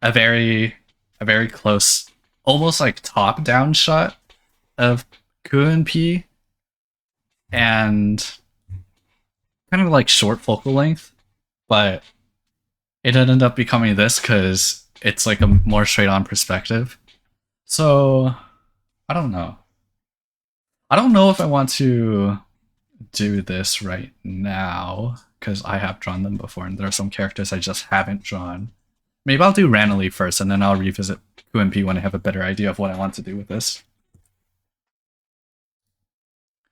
a very close, almost like top-down shot of Ku and P, and kind of like short focal length, but it ended up becoming this because it's like a more straight-on perspective. So I don't know. I don't know if I want to do this right now because I have drawn them before and there are some characters I just haven't drawn. Maybe I'll do randomly first and then I'll revisit Ku and P when I have a better idea of what I want to do with this.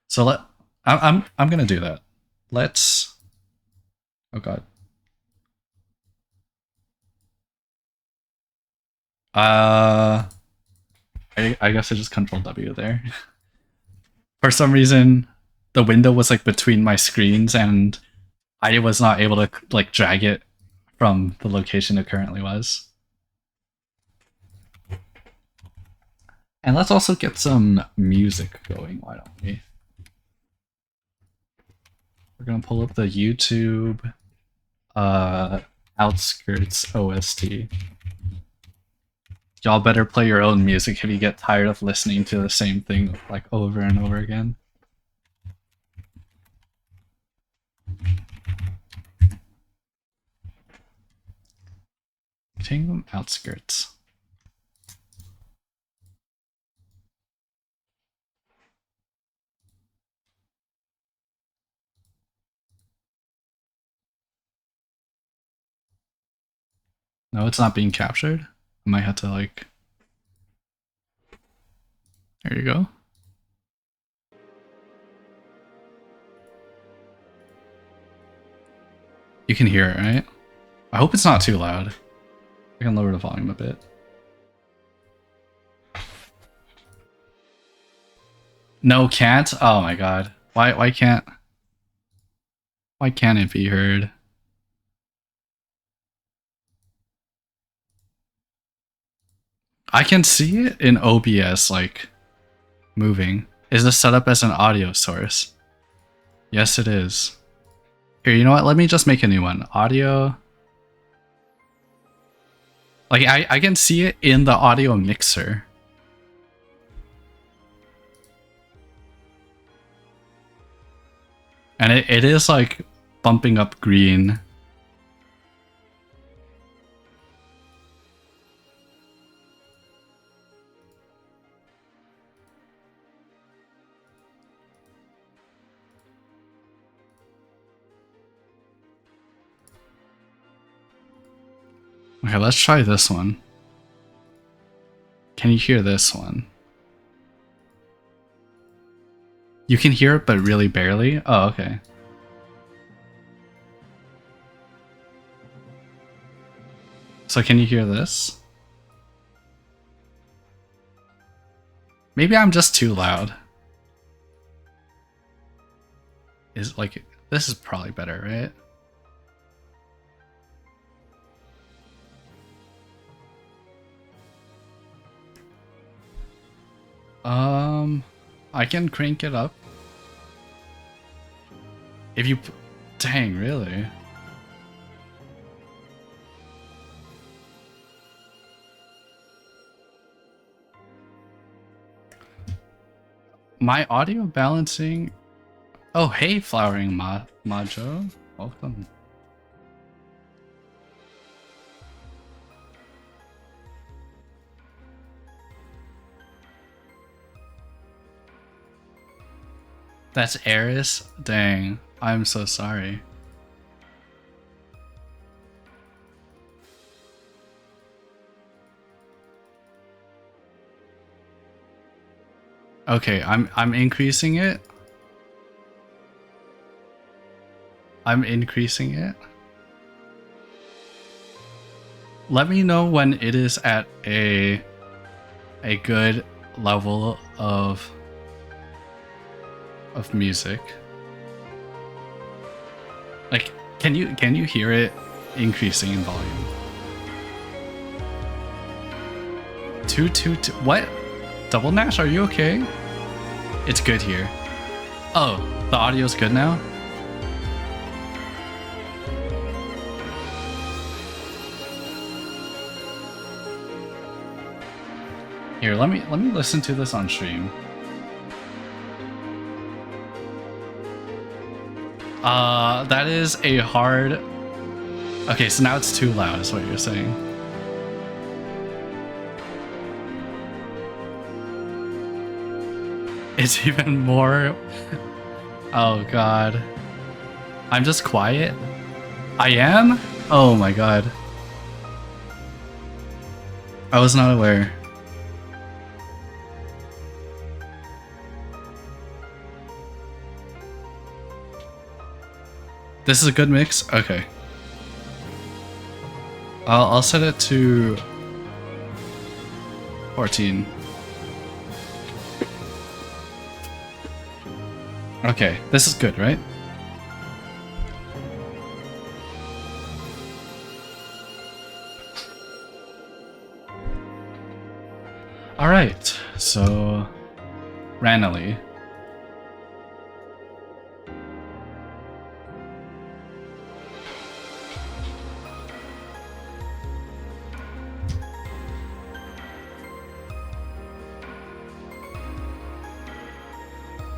So I'm gonna do that. Let's... Oh god. I guess I just Control W there. For some reason, the window was like between my screens and I was not able to like drag it from the location it currently was. And let's also get some music going, why don't we? We're gonna pull up the YouTube Outskirts OST. Y'all better play your own music if you get tired of listening to the same thing like over and over again. Kingdom Outskirts. No, it's not being captured. I might have to like... There you go. You can hear it, right? I hope it's not too loud. I can lower the volume a bit. No, can't? Oh my god. Why can't... Why can't it be heard? I can see it in OBS, like, moving. Is this set up as an audio source? Yes, it is. Here, you know what? Let me just make a new one. Audio... Like I can see it in the audio mixer. And it is like bumping up green. Okay, let's try this one. Can you hear this one? You can hear it, but really barely? Oh, okay. So can you hear this? Maybe I'm just too loud. Is like, this is probably better, right? I can crank it up. If you... Dang, really? My audio balancing... Oh, hey, Flowering Majo. Welcome. That's Eris? Dang, I'm so sorry. Okay, I'm increasing it. I'm increasing it. Let me know when it is at a good level of music. Like, can you hear it increasing in volume? 222. What? Double Nash, are you okay? It's good here. Oh, the audio's good now? Here, let me listen to this on stream. That is a hard... Okay, so now it's too loud is what you're saying. It's even more... Oh god. I'm just quiet? I am? Oh my god. I was not aware. This is a good mix? Okay. I'll set it to 14. Okay, this is good, right? Alright, so randomly.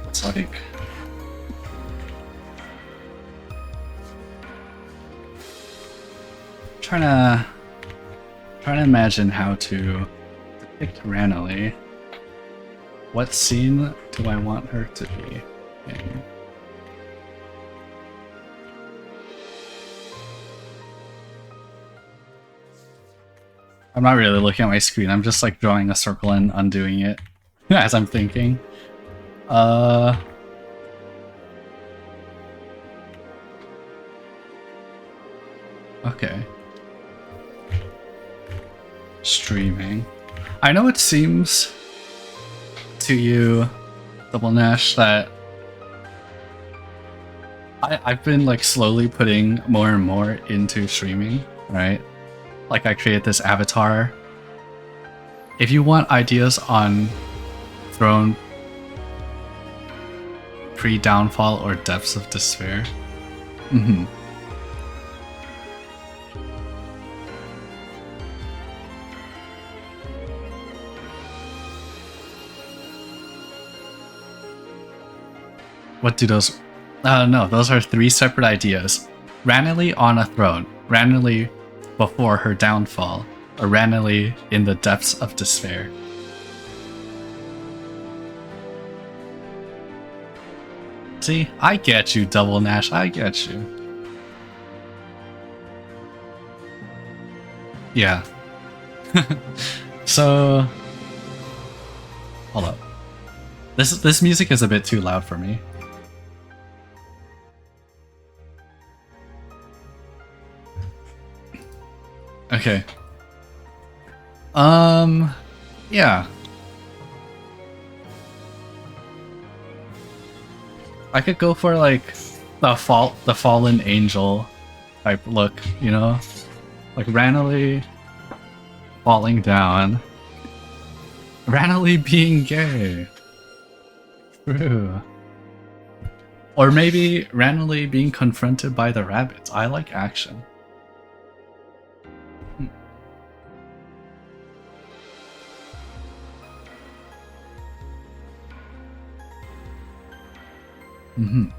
It's like trying to imagine how to depict randomly. What scene do I want her to be in? I'm not really looking at my screen, I'm just like drawing a circle and undoing it as I'm thinking. Okay. Streaming. I know it seems to you, Double Nash, that I've been like slowly putting more and more into streaming, right? Like I created this avatar. If you want ideas on Throne pre-downfall or Depths of Despair, What do those... no, those are three separate ideas. Randomly on a throne, randomly before her downfall, or randomly in the depths of despair. See, I get you, Double Nash, I get you. Yeah. So... Hold up. This music is a bit too loud for me. Okay. Yeah. I could go for like the fallen angel type look, you know? Like randomly falling down. Randomly being gay. True. Or maybe randomly being confronted by the rabbits. I like action. Mm-hmm.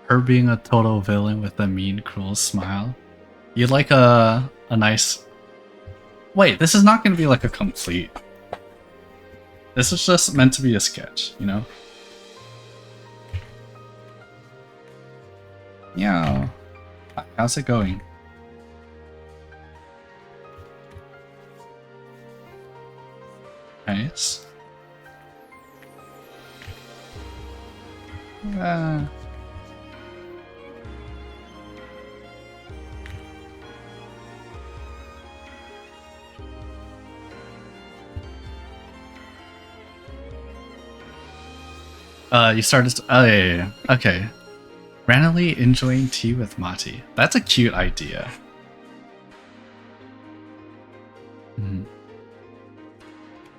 Her being a total villain with a mean, cruel smile. You'd like a nice... Wait, this is not going to be like a complete... This is just meant to be a sketch, you know? Yeah. How's it going? Nice. You started... Oh, yeah. Okay. Randomly enjoying tea with Mati. That's a cute idea. Mm-hmm.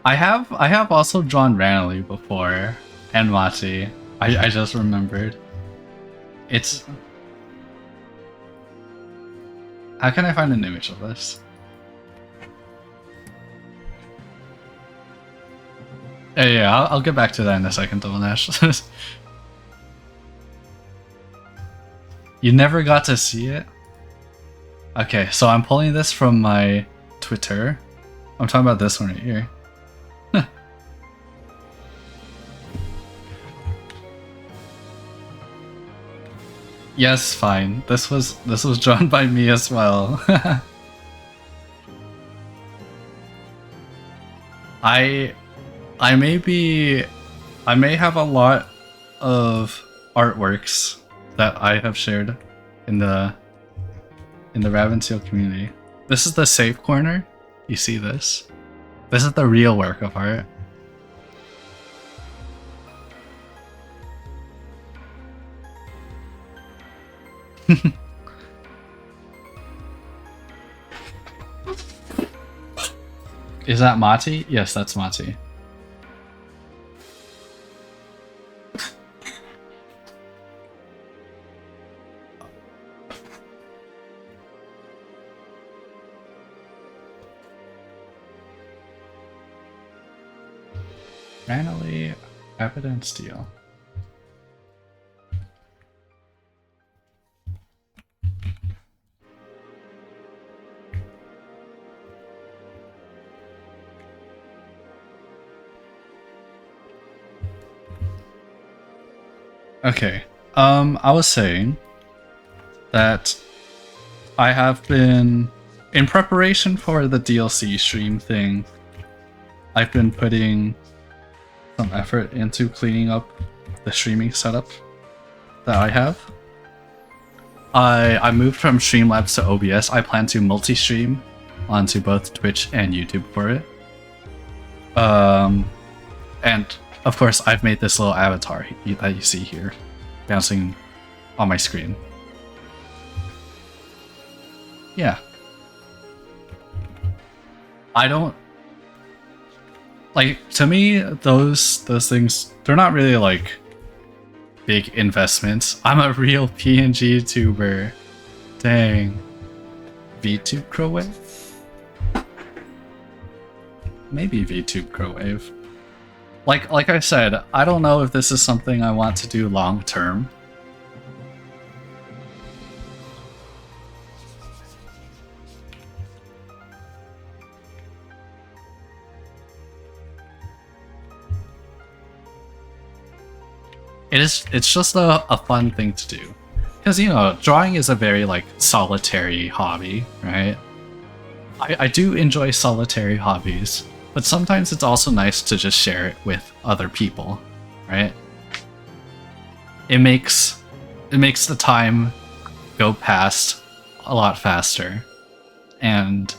I have also drawn randomly before, and Mati. I just remembered. It's... How can I find an image of this? Yeah, I'll get back to that in a second, Double Nash. You never got to see it? Okay, so I'm pulling this from my Twitter. I'm talking about this one right here. Yes, fine. This was drawn by me as well. I may have a lot of artworks that I have shared in the Rabbit&Steel community. This is the safe corner. You see this? This is the real work of art. Is that Mati? Yes, that's Mati. Randomly, Rabbit&Steel. Okay, I was saying that I have been, in preparation for the DLC stream thing, I've been putting some effort into cleaning up the streaming setup that I have. I moved from Streamlabs to OBS. I plan to multi-stream onto both Twitch and YouTube for it. And of course, I've made this little avatar that you see here, bouncing on my screen. Yeah. I don't... Like, to me, those things, they're not really, like, big investments. I'm a real PNG tuber. Dang. VTube Crowwave? Maybe VTube Crowwave. Like I said, I don't know if this is something I want to do long term. It's just a fun thing to do. Because, you know, drawing is a very, like, solitary hobby, right? I do enjoy solitary hobbies, but sometimes it's also nice to just share it with other people, right? It makes the time go past a lot faster. And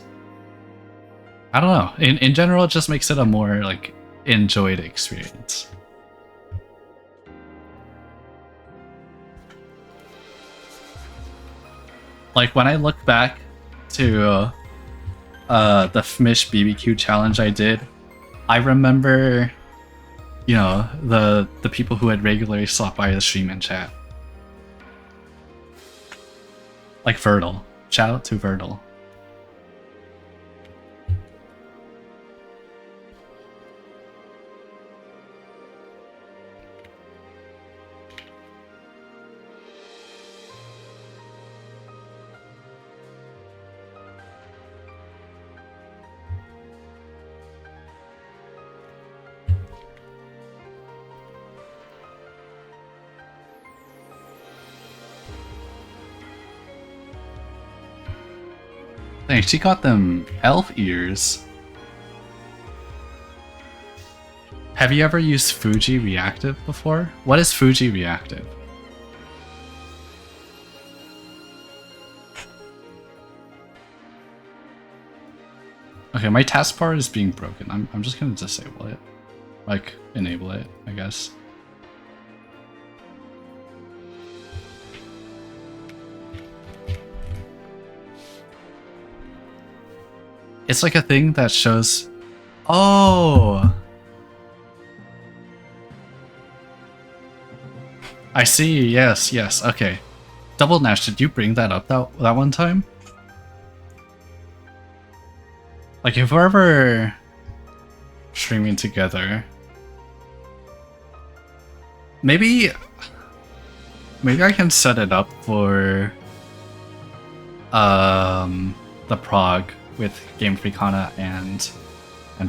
I don't know, in general, it just makes it a more, like, enjoyed experience. Like, when I look back to the Fmish BBQ challenge I did, I remember, you know, the people who had regularly stopped by the stream and chat. Like Vertle. Shout out to Vertle. Dang, she got them elf ears. Have you ever used Fuji Reactive before? What is Fuji Reactive? Okay, my taskbar is being broken. I'm just gonna disable it. Like, enable it, I guess. It's like a thing that shows... Oh! I see, yes, okay. Double Nash, did you bring that up that one time? Like, if we're ever streaming together... Maybe I can set it up for... the Prog with Game Freak Hana and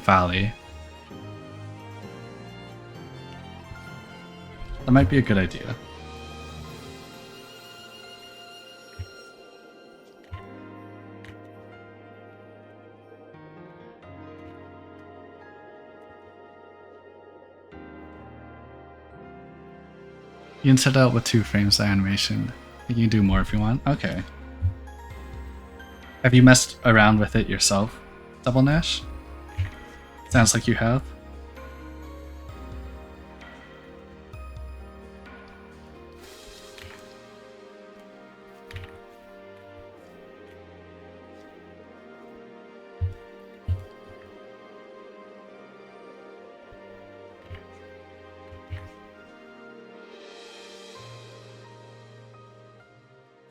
Fally. That might be a good idea. You can set it out with 2 frames of animation. You can do more if you want. Okay. Have you messed around with it yourself, Double Nash? Sounds like you have.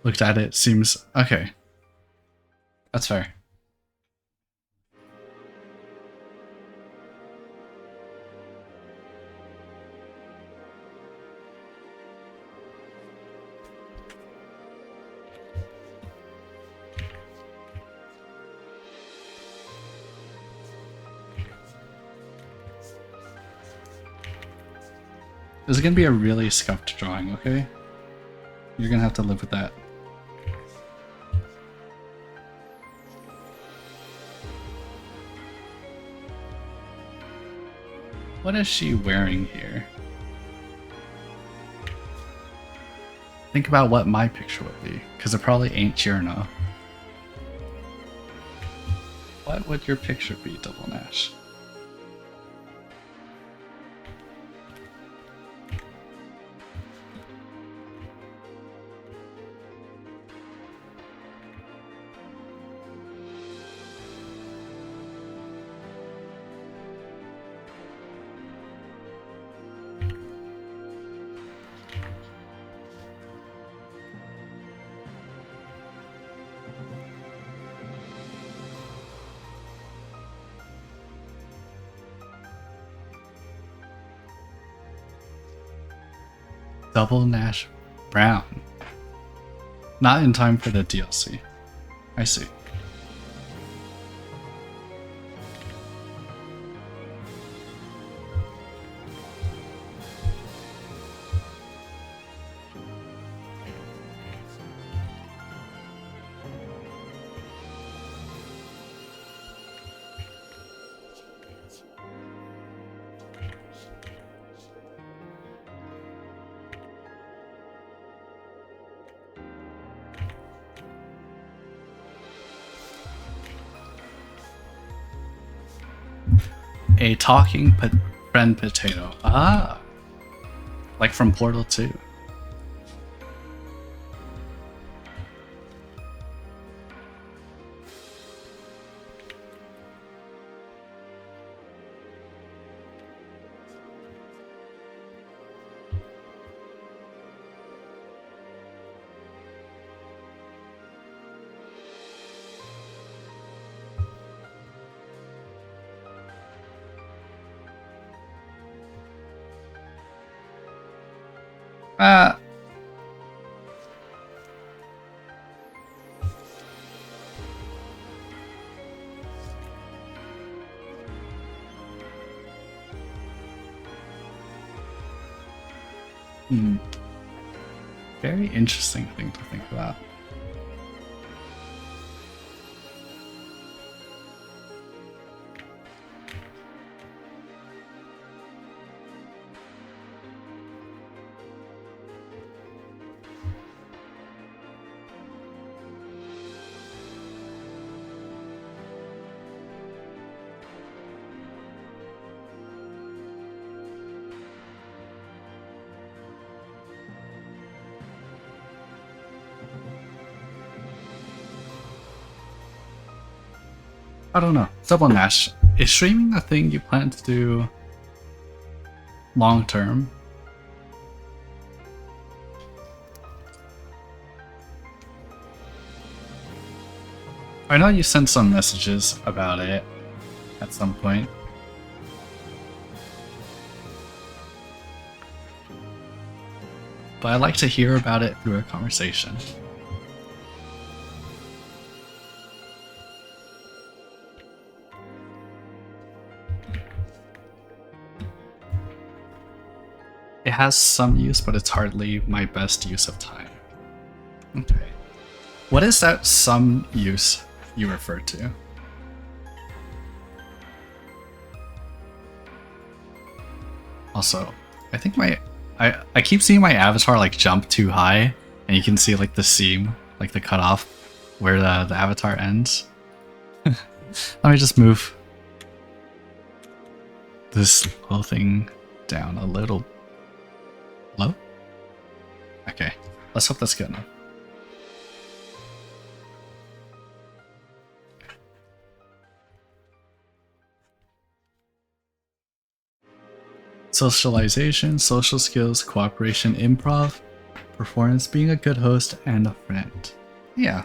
Looked at it, seems okay. That's fair. This is gonna be a really scuffed drawing, okay? You're gonna have to live with that. What is she wearing here? Think about what my picture would be, because it probably ain't Jirna. What would your picture be, Double Nash? Double Nash Brown. Not in time for the DLC. I see. A talking friend potato. Ah, like from Portal 2. Very interesting thing to think about. I don't know. Double Nash. Is streaming a thing you plan to do long term? I know you sent some messages about it at some point. But I'd like to hear about it through a conversation. It has some use, but it's hardly my best use of time. Okay. What is that some use you refer to? Also, I think I keep seeing my avatar like jump too high, and you can see like the seam, like the cutoff where the avatar ends. Let me just move this whole thing down a little low. Okay, let's hope that's good enough. Socialization, social skills, cooperation, improv, performance, being a good host, and a friend. Yeah,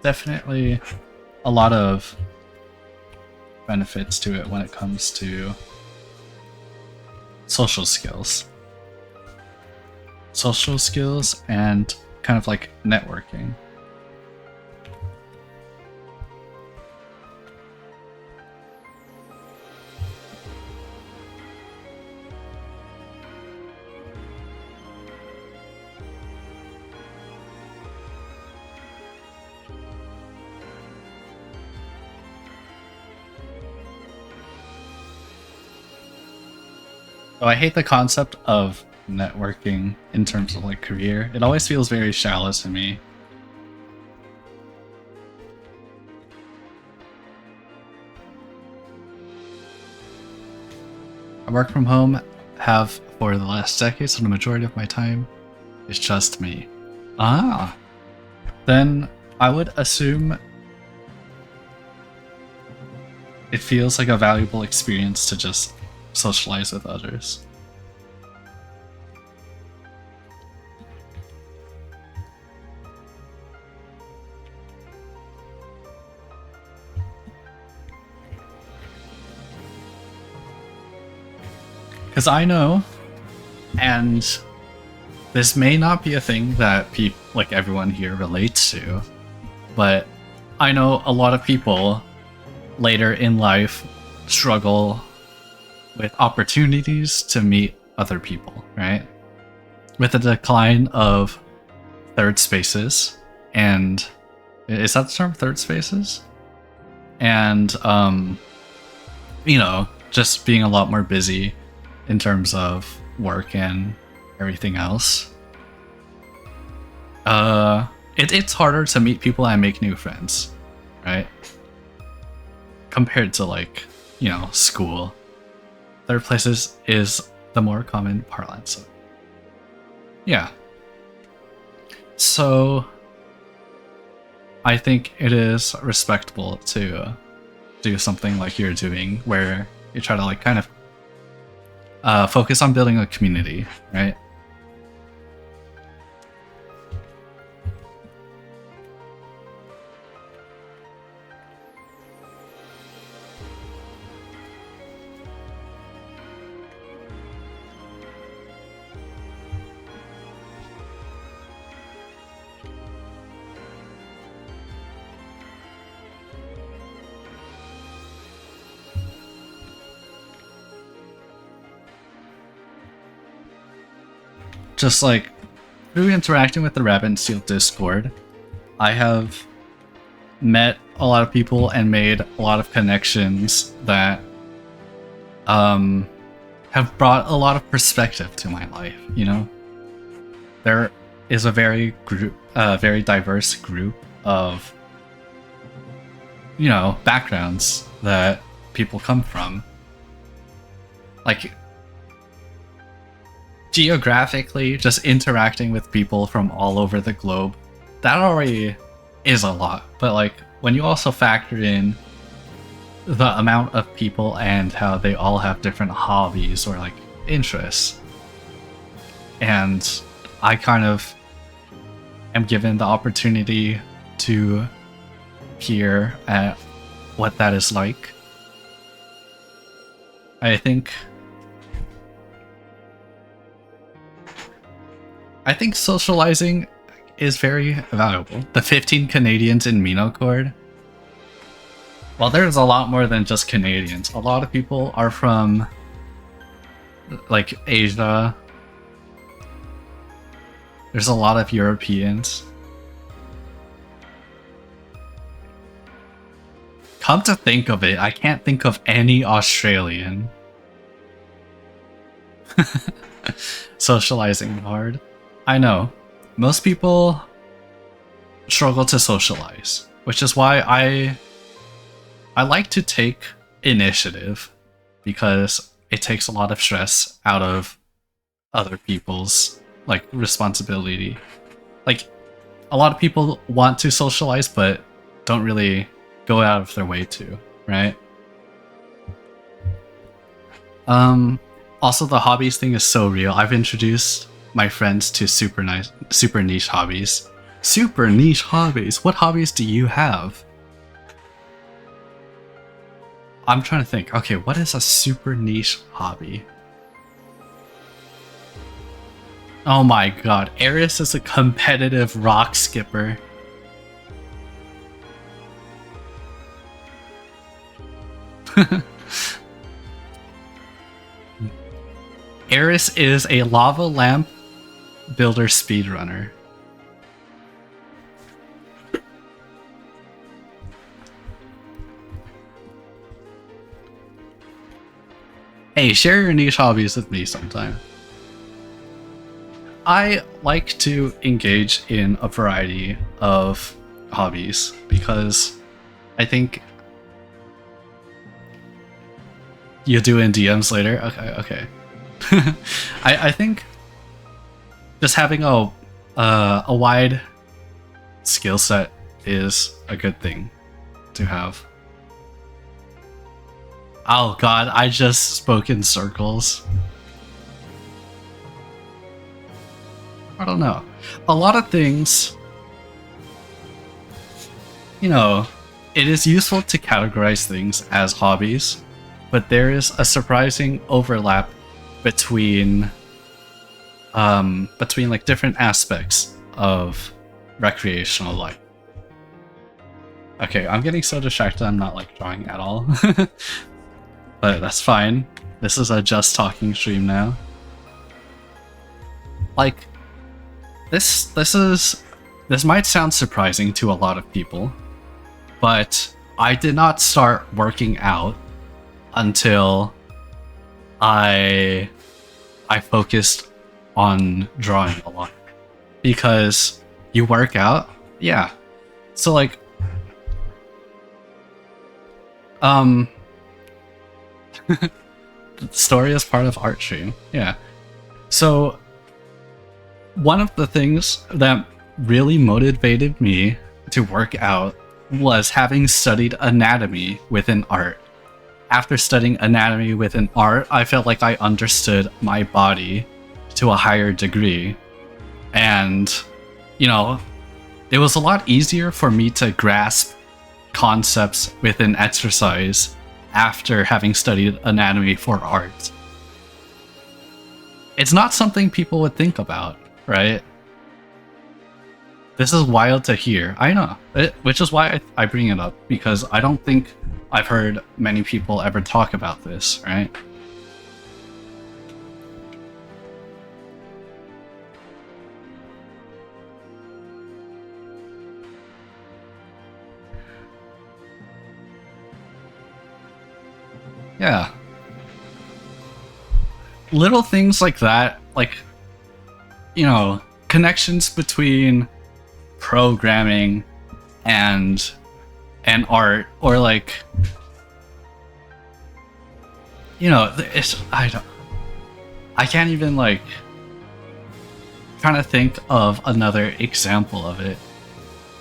definitely a lot of benefits to it when it comes to social skills. Social skills and kind of like networking. Oh, I hate the concept of networking in terms of like career. It always feels very shallow to me. I work from home, have for the last decade, so the majority of my time is just me. Ah, then I would assume it feels like a valuable experience to just socialize with others. Because I know, and this may not be a thing that people, like everyone here, relates to, but I know a lot of people later in life struggle with opportunities to meet other people, right? With the decline of third spaces, and is that the term, third spaces? And you know, just being a lot more busy in terms of work and everything else. It's harder to meet people and make new friends, right? Compared to, like, you know, school. Third places is the more common parlance. Yeah. So I think it is respectable to do something like you're doing, where you try to, like, kind of focus on building a community, right? Just like through interacting with the Rabbit&Steel Discord, I have met a lot of people and made a lot of connections that have brought a lot of perspective to my life, you know? There is a very diverse group of, you know, backgrounds that people come from. Like, geographically, just interacting with people from all over the globe, that already is a lot. But like, when you also factor in the amount of people and how they all have different hobbies or like interests, and I kind of am given the opportunity to peer at what that is like, I think socializing is very valuable. The 15 Canadians in Minocord, well, there's a lot more than just Canadians. A lot of people are from, like, Asia. There's a lot of Europeans. Come to think of it, I can't think of any Australian. Socializing hard. I know. Most people struggle to socialize, which is why I like to take initiative, because it takes a lot of stress out of other people's, like, responsibility. Like, a lot of people want to socialize but don't really go out of their way to, right? Also, the hobbies thing is so real. I've introduced my friends to super niche hobbies. Super niche hobbies? What hobbies do you have? I'm trying to think. Okay, what is a super niche hobby? Oh my god, Eris is a competitive rock skipper. Eris is a lava lamp builder speedrunner. Hey, share your niche hobbies with me sometime. I like to engage in a variety of hobbies because I think you'll do in DMs later. Okay. I think just having a wide skill set is a good thing to have. Oh god, I just spoke in circles. I don't know. A lot of things, you know, it is useful to categorize things as hobbies, but there is a surprising overlap between between like different aspects of recreational life. Okay, I'm getting so distracted I'm not like drawing at all. But that's fine. This is a just talking stream now. Like, this might sound surprising to a lot of people, but I did not start working out until I focused on drawing a lot. Because you work out, yeah. So like, the story is part of art stream, yeah. So one of the things that really motivated me to work out was having studied anatomy within art. After studying anatomy within art, I felt like I understood my body to a higher degree. And, you know, it was a lot easier for me to grasp concepts within exercise after having studied anatomy for art. It's not something people would think about, right? This is wild to hear. I know, which is why I bring it up, because I don't think I've heard many people ever talk about this, right? Yeah. Little things like that, like, you know, connections between programming and art, or like, you know, I can't even like trying to think of another example of it.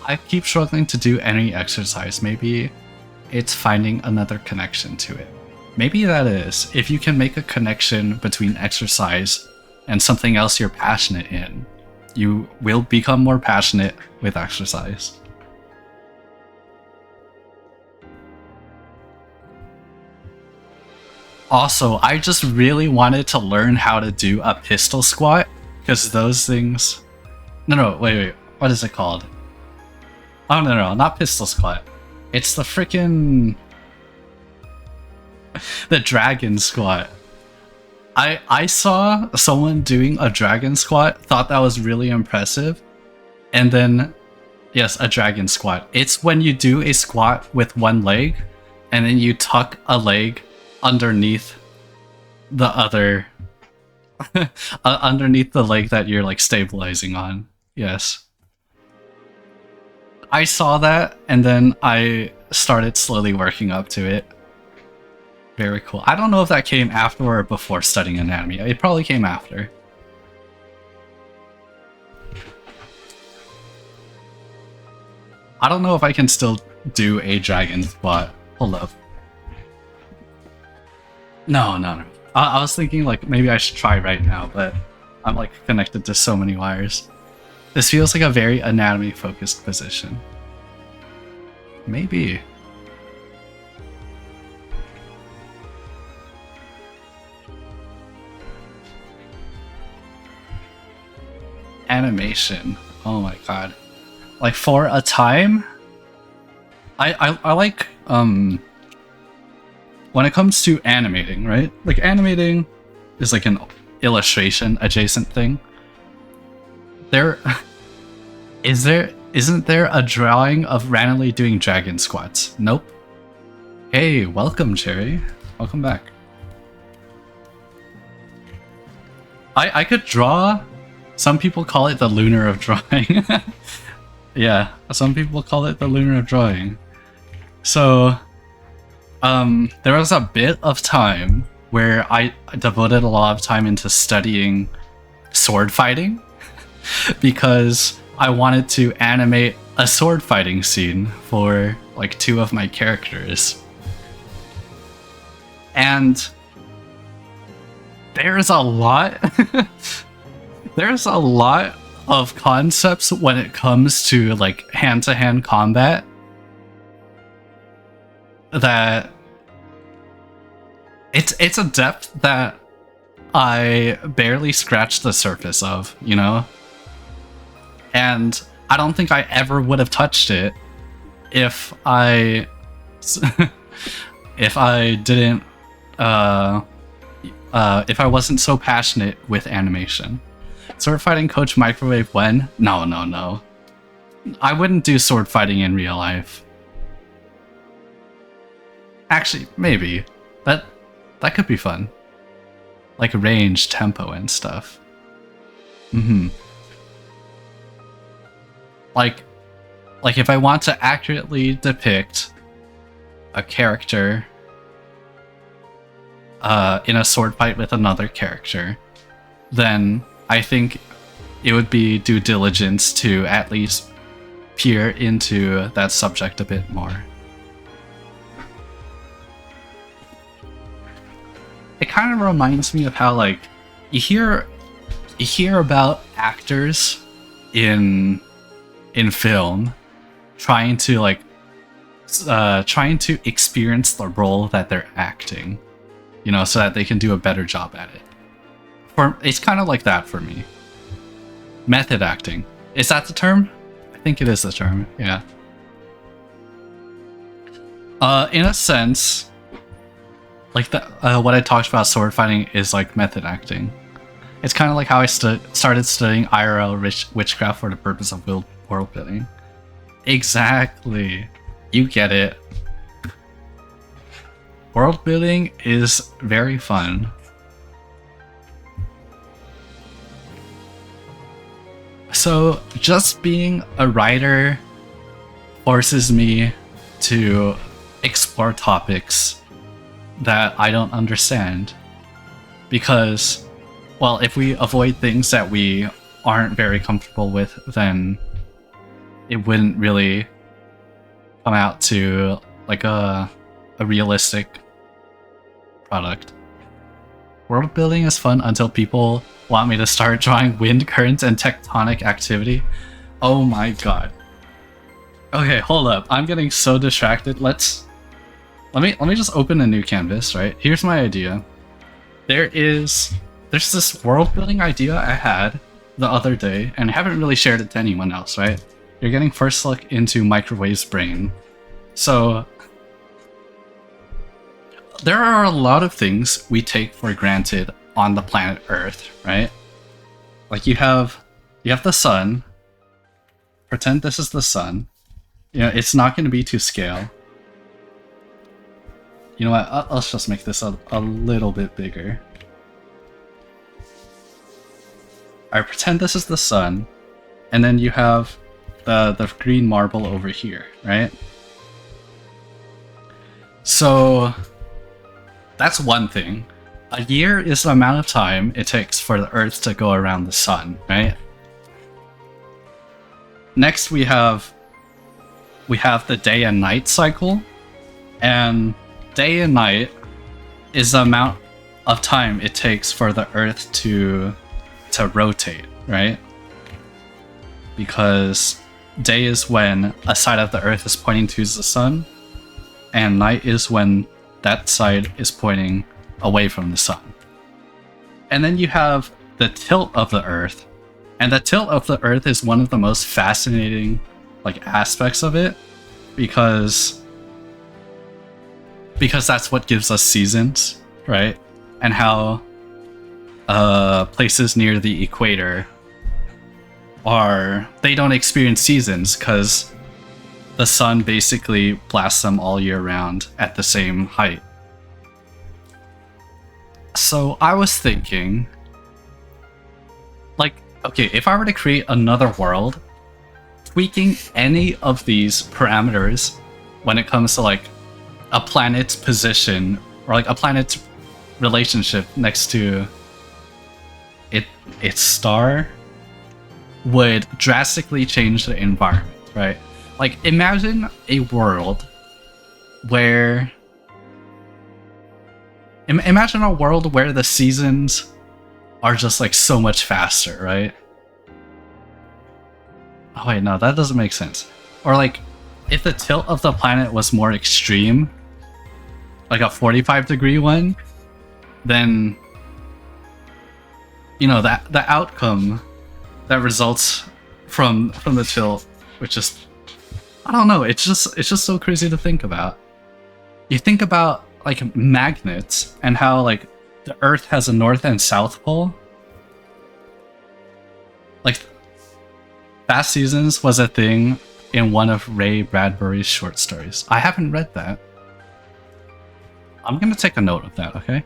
I keep struggling to do any exercise. Maybe it's finding another connection to it. Maybe that is, if you can make a connection between exercise and something else you're passionate in, you will become more passionate with exercise. Also, I just really wanted to learn how to do a pistol squat, because those things... No, wait, what is it called? Oh, no, not pistol squat. It's the frickin'... the dragon squat. I saw someone doing a dragon squat, thought that was really impressive, and then, yes, a dragon squat. It's when you do a squat with one leg, and then you tuck a leg underneath the other, underneath the leg that you're like stabilizing on. Yes. I saw that, and then I started slowly working up to it. Very cool. I don't know if that came after or before studying anatomy. It probably came after. I don't know if I can still do a dragon squat. Hold up. No. I was thinking like maybe I should try right now, but I'm like connected to so many wires. This feels like a very anatomy focused position. Maybe. Animation. Oh my god. Like for a time, I like when it comes to animating, right? Like animating is like an illustration adjacent thing. Isn't there a drawing of randomly doing dragon squats? Nope. Hey, welcome Cherry. Welcome back. I could draw. Some people call it the lunar of drawing. Yeah, some people call it the lunar of drawing. So, there was a bit of time where I devoted a lot of time into studying sword fighting because I wanted to animate a sword fighting scene for like 2 of my characters. And there's a lot there's a lot of concepts when it comes to like hand-to-hand combat that it's a depth that I barely scratched the surface of, you know? And I don't think I ever would have touched it if I if I didn't if I wasn't so passionate with animation. Sword fighting coach microwave when? No. I wouldn't do sword fighting in real life. Actually, maybe. That could be fun. Like range, tempo, and stuff. Like if I want to accurately depict a character in a sword fight with another character, then I think it would be due diligence to at least peer into that subject a bit more. It kind of reminds me of how, like, you hear about actors in film trying to experience the role that they're acting, you know, so that they can do a better job at it. It's kind of like that for me. Method acting. Is that the term? I think it is the term, yeah. In a sense, like what I talked about sword fighting is like method acting. It's kind of like how I started studying IRL witchcraft for the purpose of world building. Exactly. You get it. World building is very fun. So just being a writer forces me to explore topics that I don't understand. Because, well, if we avoid things that we aren't very comfortable with, then it wouldn't really come out to like a realistic product. World building is fun until people want me to start drawing wind currents and tectonic activity. Oh my god. Okay, hold up. I'm getting so distracted. Let me just open a new canvas, right? Here's my idea. There's this world building idea I had the other day, and I haven't really shared it to anyone else, right? You're getting first look into Microwave's brain. So there are a lot of things we take for granted on the planet Earth, right? Like you have the sun. Pretend this is the sun. You know, it's not going to be to scale. You know what? Let's just make this a little bit bigger. Alright, pretend this is the sun, and then you have the green marble over here, right? So that's one thing. A year is the amount of time it takes for the Earth to go around the sun, right? Next we have the day and night cycle, and day and night is the amount of time it takes for the Earth to rotate, right? Because day is when a side of the Earth is pointing to the sun, and night is when that side is pointing away from the sun. And then you have the tilt of the Earth, and the tilt of the Earth is one of the most fascinating like aspects of it, because that's what gives us seasons, right? And how places near the equator they don't experience seasons because the sun basically blasts them all year round at the same height. So I was thinking, like, okay, if I were to create another world, tweaking any of these parameters when it comes to like a planet's position or like a planet's relationship next to its star would drastically change the environment, right? Like, imagine a world where the seasons are just like so much faster, right? Oh wait, no, that doesn't make sense. Or like, if the tilt of the planet was more extreme, like a 45-degree one, then you know, that the outcome that results from the tilt, which is, I don't know, it's just so crazy to think about. You think about like magnets and how like the Earth has a north and south pole. Like Fast Seasons was a thing in one of Ray Bradbury's short stories. I haven't read that. I'm gonna take a note of that, okay?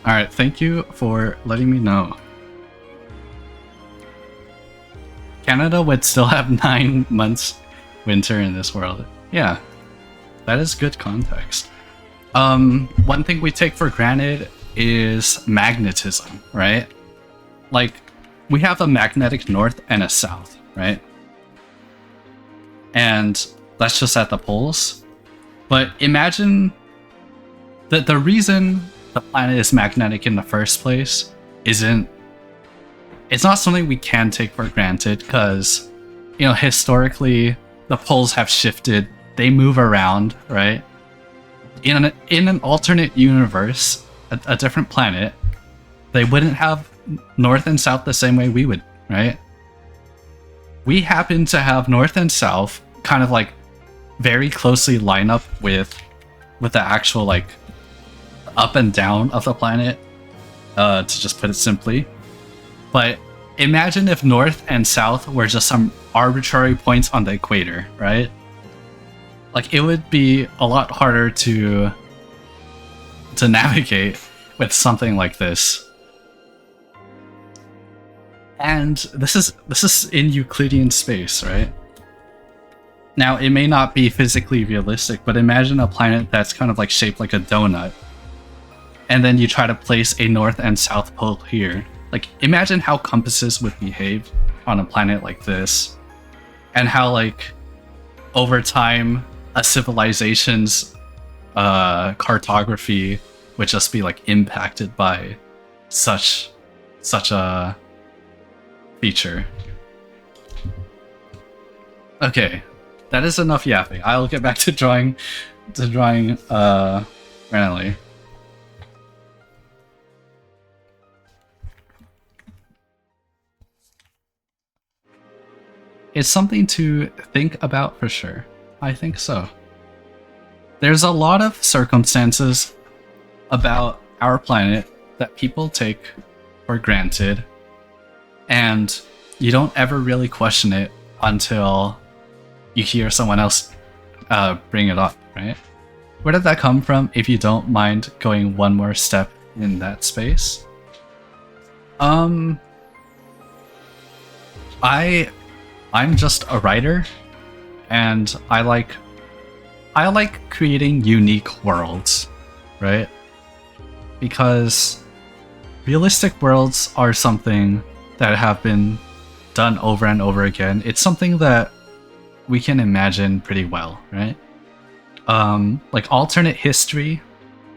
Alright, thank you for letting me know. Canada would still have 9 months winter in this world. Yeah, that is good context. One thing we take for granted is magnetism, right? Like, we have a magnetic north and a south, right? And that's just at the poles. But imagine that the reason the planet is magnetic in the first place it's not something we can take for granted, because, you know, historically the poles have shifted, they move around, right? In an alternate universe, a different planet, they wouldn't have north and south the same way we would, right? We happen to have north and south kind of like very closely line up with the actual like up and down of the planet, to just put it simply. But imagine if north and south were just some arbitrary points on the equator, right? Like, it would be a lot harder to navigate with something like this. And this is in Euclidean space, right? Now, it may not be physically realistic, but imagine a planet that's kind of like shaped like a donut, and then you try to place a north and south pole here. Like, imagine how compasses would behave on a planet like this, and how, like, over time, a civilization's cartography would just be like impacted by such a feature. Okay, that is enough yapping. I'll get back to drawing randomly. It's something to think about for sure. I think so. There's a lot of circumstances about our planet that people take for granted, and you don't ever really question it until you hear someone else bring it up, right? Where did that come from, if you don't mind going one more step in that space? I'm just a writer, and I like creating unique worlds, right? Because realistic worlds are something that have been done over and over again. It's something that we can imagine pretty well, right? Like, alternate history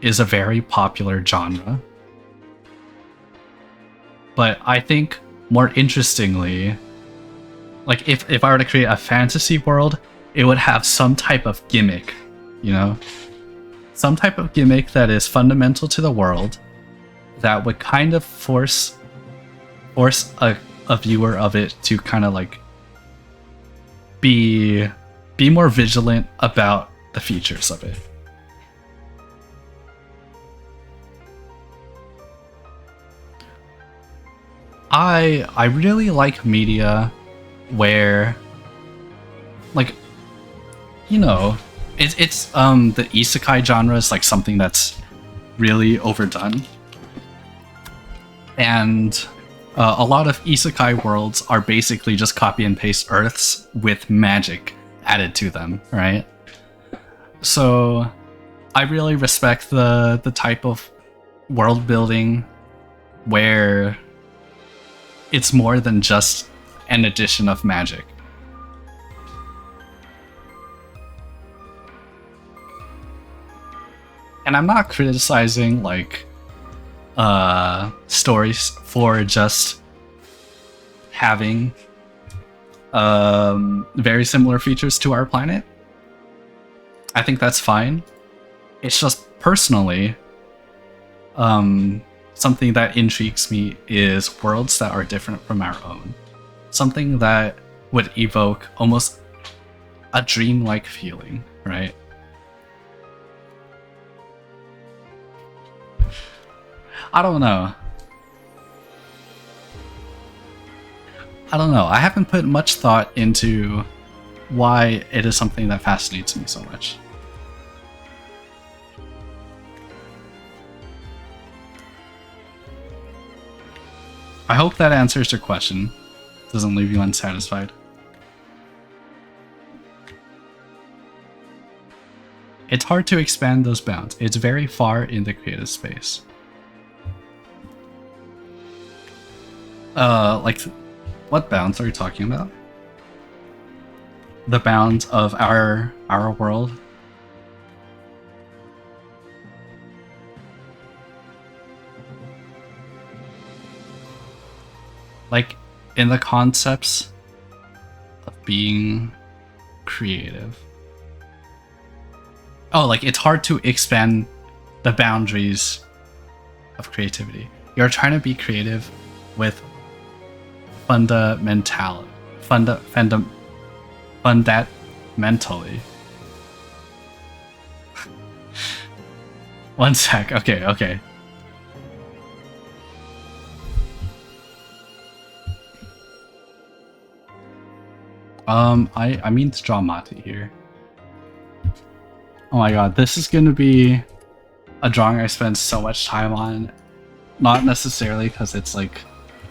is a very popular genre. But I think more interestingly, like, if I were to create a fantasy world, it would have some type of gimmick, you know? Some type of gimmick that is fundamental to the world that would kind of force a viewer of it to kind of like be more vigilant about the features of it. I really like media where, like, you know, it's the isekai genre is like something that's really overdone, and a lot of isekai worlds are basically just copy and paste Earths with magic added to them, right? So I really respect the type of world building where it's more than just an addition of magic. And I'm not criticizing like stories for just having very similar features to our planet. I think that's fine. It's just personally, something that intrigues me is worlds that are different from our own. Something that would evoke almost a dreamlike feeling, right? I don't know. I haven't put much thought into why it is something that fascinates me so much. I hope that answers your question. Doesn't leave you unsatisfied. It's hard to expand those bounds. It's very far in the creative space. Like, what bounds are you talking about? The bounds of our world? Like, in the concepts of being creative. Oh, like, it's hard to expand the boundaries of creativity. You're trying to be creative with fundamentally. One sec, okay. I mean to draw Mati here. Oh my god, this is gonna be a drawing I spend so much time on. Not necessarily because it's like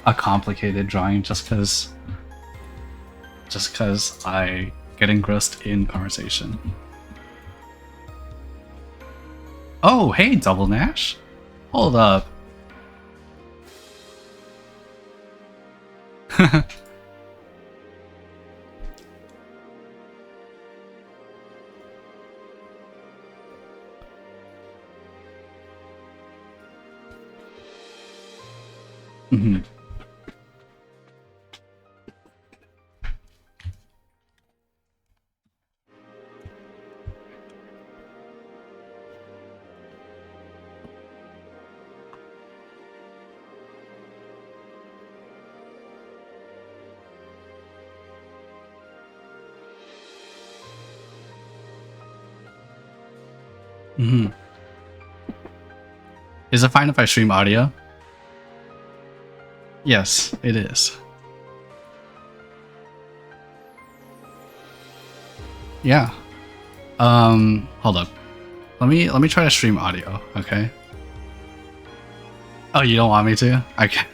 a complicated drawing, just because I get engrossed in conversation. Oh, hey, Double Nash. Hold up. Mm-hmm. Mm-hmm. Is it fine if I stream audio? Yes, it is. Yeah. Hold up. Let me try to stream audio, okay? Oh, you don't want me to? I can.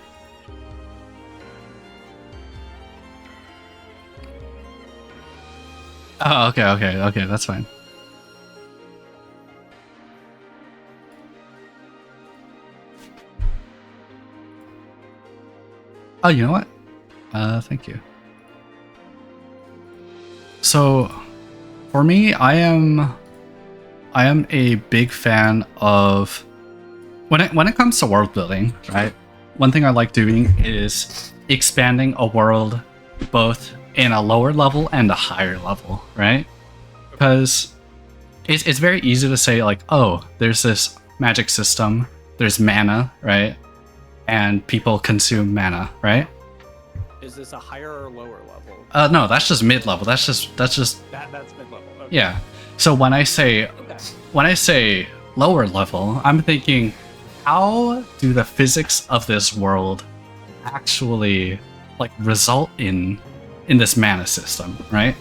Oh, okay, that's fine. Oh, you know what? Thank you. So, for me, I am a big fan of when it comes to world building, right? One thing I like doing is expanding a world both in a lower level and a higher level, right? Because it's very easy to say like, oh, there's this magic system, there's mana, right? And people consume mana, right? Is this a higher or lower level? No, that's just mid-level. That's just that's mid-level. Okay. Yeah. So when I say lower level, I'm thinking, how do the physics of this world actually like result in this mana system, right?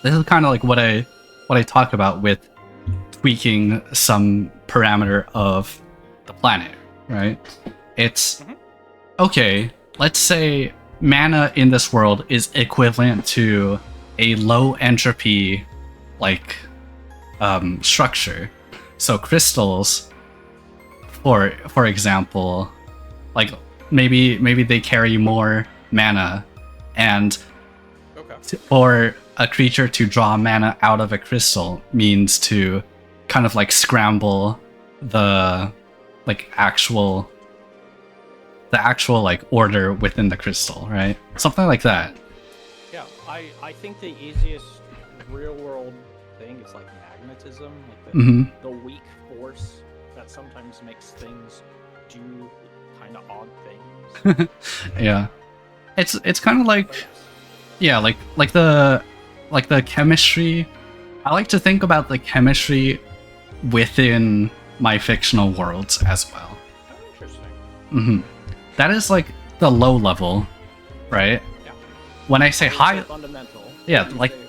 This is kind of like what I talk about with tweaking some parameter of the planet, right? It's okay, let's say mana in this world is equivalent to a low entropy like structure. So crystals, for example, like maybe they carry more mana, and for a creature to draw mana out of a crystal means to kind of like scramble the actual like order within the crystal, right? Something like that. Yeah, I think the easiest real world thing is like magnetism, like Mm-hmm. the weak force that sometimes makes things do kind of odd things. Yeah. It's kind of like, But yes. yeah, like the chemistry. I like to think about the chemistry within my fictional worlds as well. Oh, interesting. Mm-hmm. That is like the low level, right? Yeah. When I say high, Fundamental. yeah, You like say-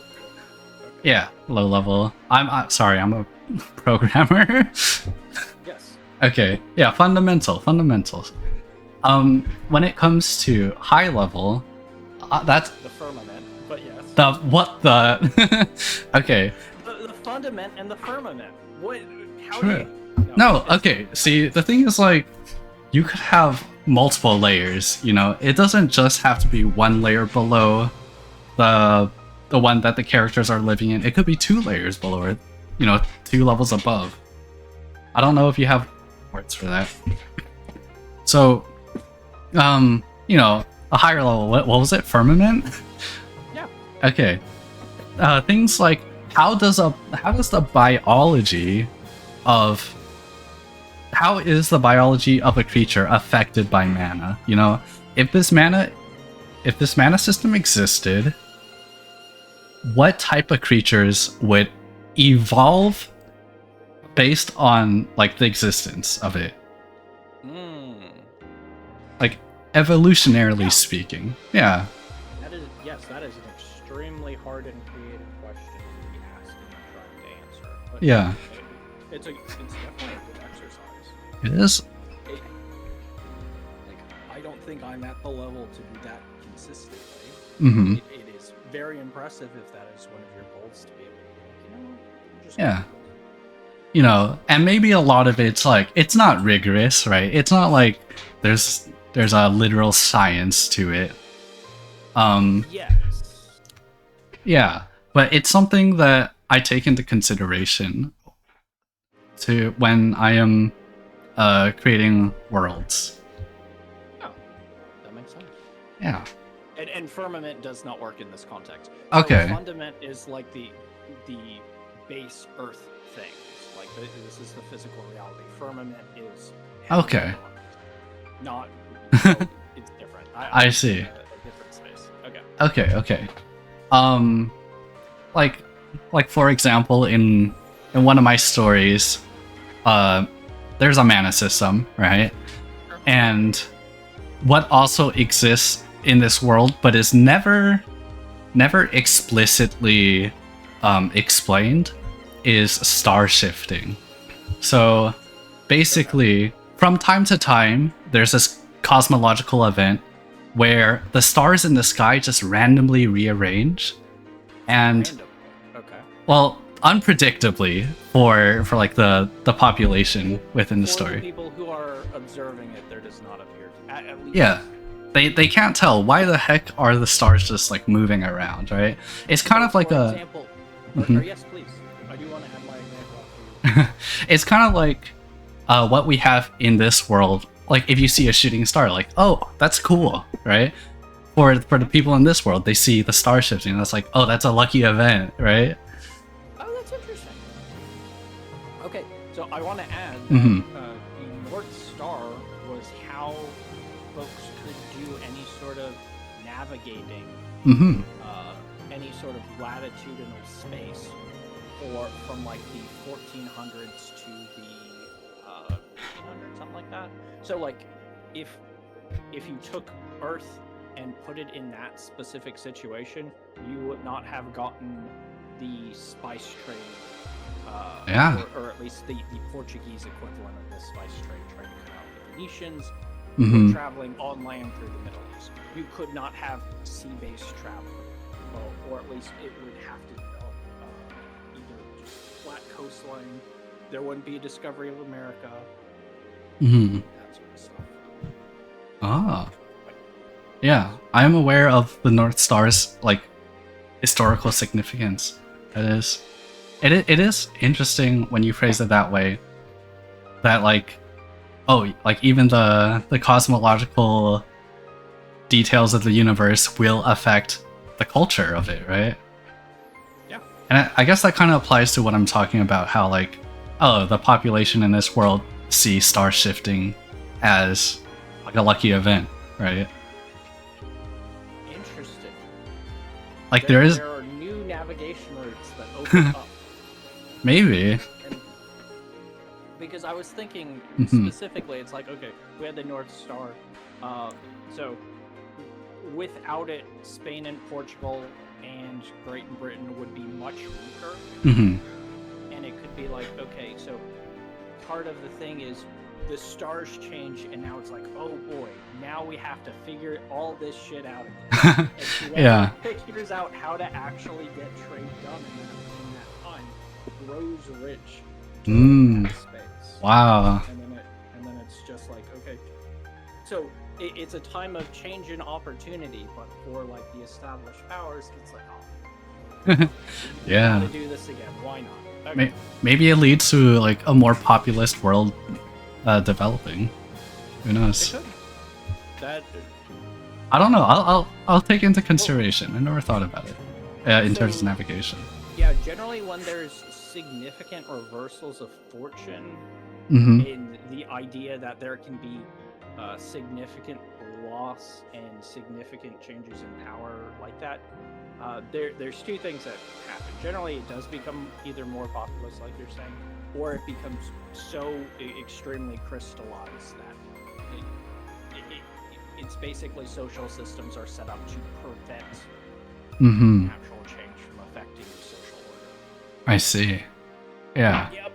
yeah, low level. I'm sorry, I'm a programmer. Yes. Okay, yeah, fundamentals. When it comes to high level, that's The firmament, but yes. the what the. Okay, The fundament and the firmament. What? How True. do you... no, it's- okay. See, the thing is, like, you could have multiple layers. You know, it doesn't just have to be one layer below the one that the characters are living in. It could be 2 layers below it. You know, 2 levels above. I don't know if you have words for that. So, you know, a higher level. What was it? Firmament. Yeah. Okay. Things like how does the biology of how is the biology of a creature affected by mana? You know, if this mana system existed, what type of creatures would evolve based on like the existence of it? Like evolutionarily speaking. Yeah. That is, yes, that is an extremely hard and creative question to be asking and trying to answer. But Yeah. It's definitely a good exercise. It is. Like, I don't think I'm at the level to do that consistently. Mm-hmm. It is very impressive if that is one of your goals to be able to be like, you know, I'm just Yeah. You know, and maybe a lot of it's like it's not rigorous, right? It's not like there's a literal science to it. Yes. Yeah, but it's something that I take into consideration to when I am creating worlds. Oh, that makes sense. Yeah. And firmament does not work in this context. Okay. So fundament is like the base earth things. Like this is the physical reality. Firmament is Okay. Not. It's different. I see. A different space. Okay. Okay. Like for example, in one of my stories, there's a mana system, right? And what also exists in this world, but is never explicitly explained, is star shifting. So basically, from time to time, there's this cosmological event where the stars in the sky just randomly rearrange, and Random. Okay. well, unpredictably for like the population within the For story. people who are observing it, there does not appear at least. Yeah. They can't tell why the heck are the stars just like moving around, right? It's kind of like For a example, Mhm. or yes, please. I do want to have my example after you. it's kind of like what we have in this world. Like if you see a shooting star, like, oh, that's cool, right? For the people in this world, they see the star shifting. That's like, oh, that's a lucky event, right? Oh, that's interesting. Okay, so I want to add that Mhm. the North Star was how folks could do any sort of navigating, Mm-hmm. any sort of latitudinal space, or from like the 1400s to the 1800s, something like that. So like, if you took Earth and put it in that specific situation, you would not have gotten the spice trade, Yeah. or at least the Portuguese equivalent of the spice trade trying to cut out the Venetians Mm-hmm. traveling on land through the Middle East. You could not have sea-based travel, or at least it would have to develop either just flat coastline. There wouldn't be a discovery of America, Mm-hmm. that sort of stuff. Ah. Yeah, I am aware of the North Star's like historical significance. It is interesting when you phrase it that way. That like, oh, like even the cosmological details of the universe will affect the culture of it, right? Yeah. And I guess that kind of applies to what I'm talking about, how like, oh, the population in this world see star shifting as like a lucky event, right? Interesting. Like there are new navigation routes that open up. Maybe. And because I was thinking specifically, it's like, okay, we had the North Star. So without it, Spain and Portugal and Great Britain would be much weaker. And it could be like, okay, so part of the thing is the stars change, and now it's like, oh boy, now we have to figure all this shit out again. And Yeah. figures out how to actually get trade done in that time, grows rich during that space. Wow. And then it's just like, okay, so it's a time of change and opportunity, but for like the established powers, it's like, oh, yeah. to do this again, why not? Okay. Maybe it leads to like a more populist world developing. Who knows? I don't know. I'll take into consideration. I never thought about it in terms of navigation. Yeah, generally when there's significant reversals of fortune, in the idea that there can be significant loss and significant changes in power like that, there's two things that happen. Generally, it does become either more populous, like you're saying, or it becomes so extremely crystallized that it's basically social systems are set up to prevent natural change from affecting the social order. I see. Yeah. Yep.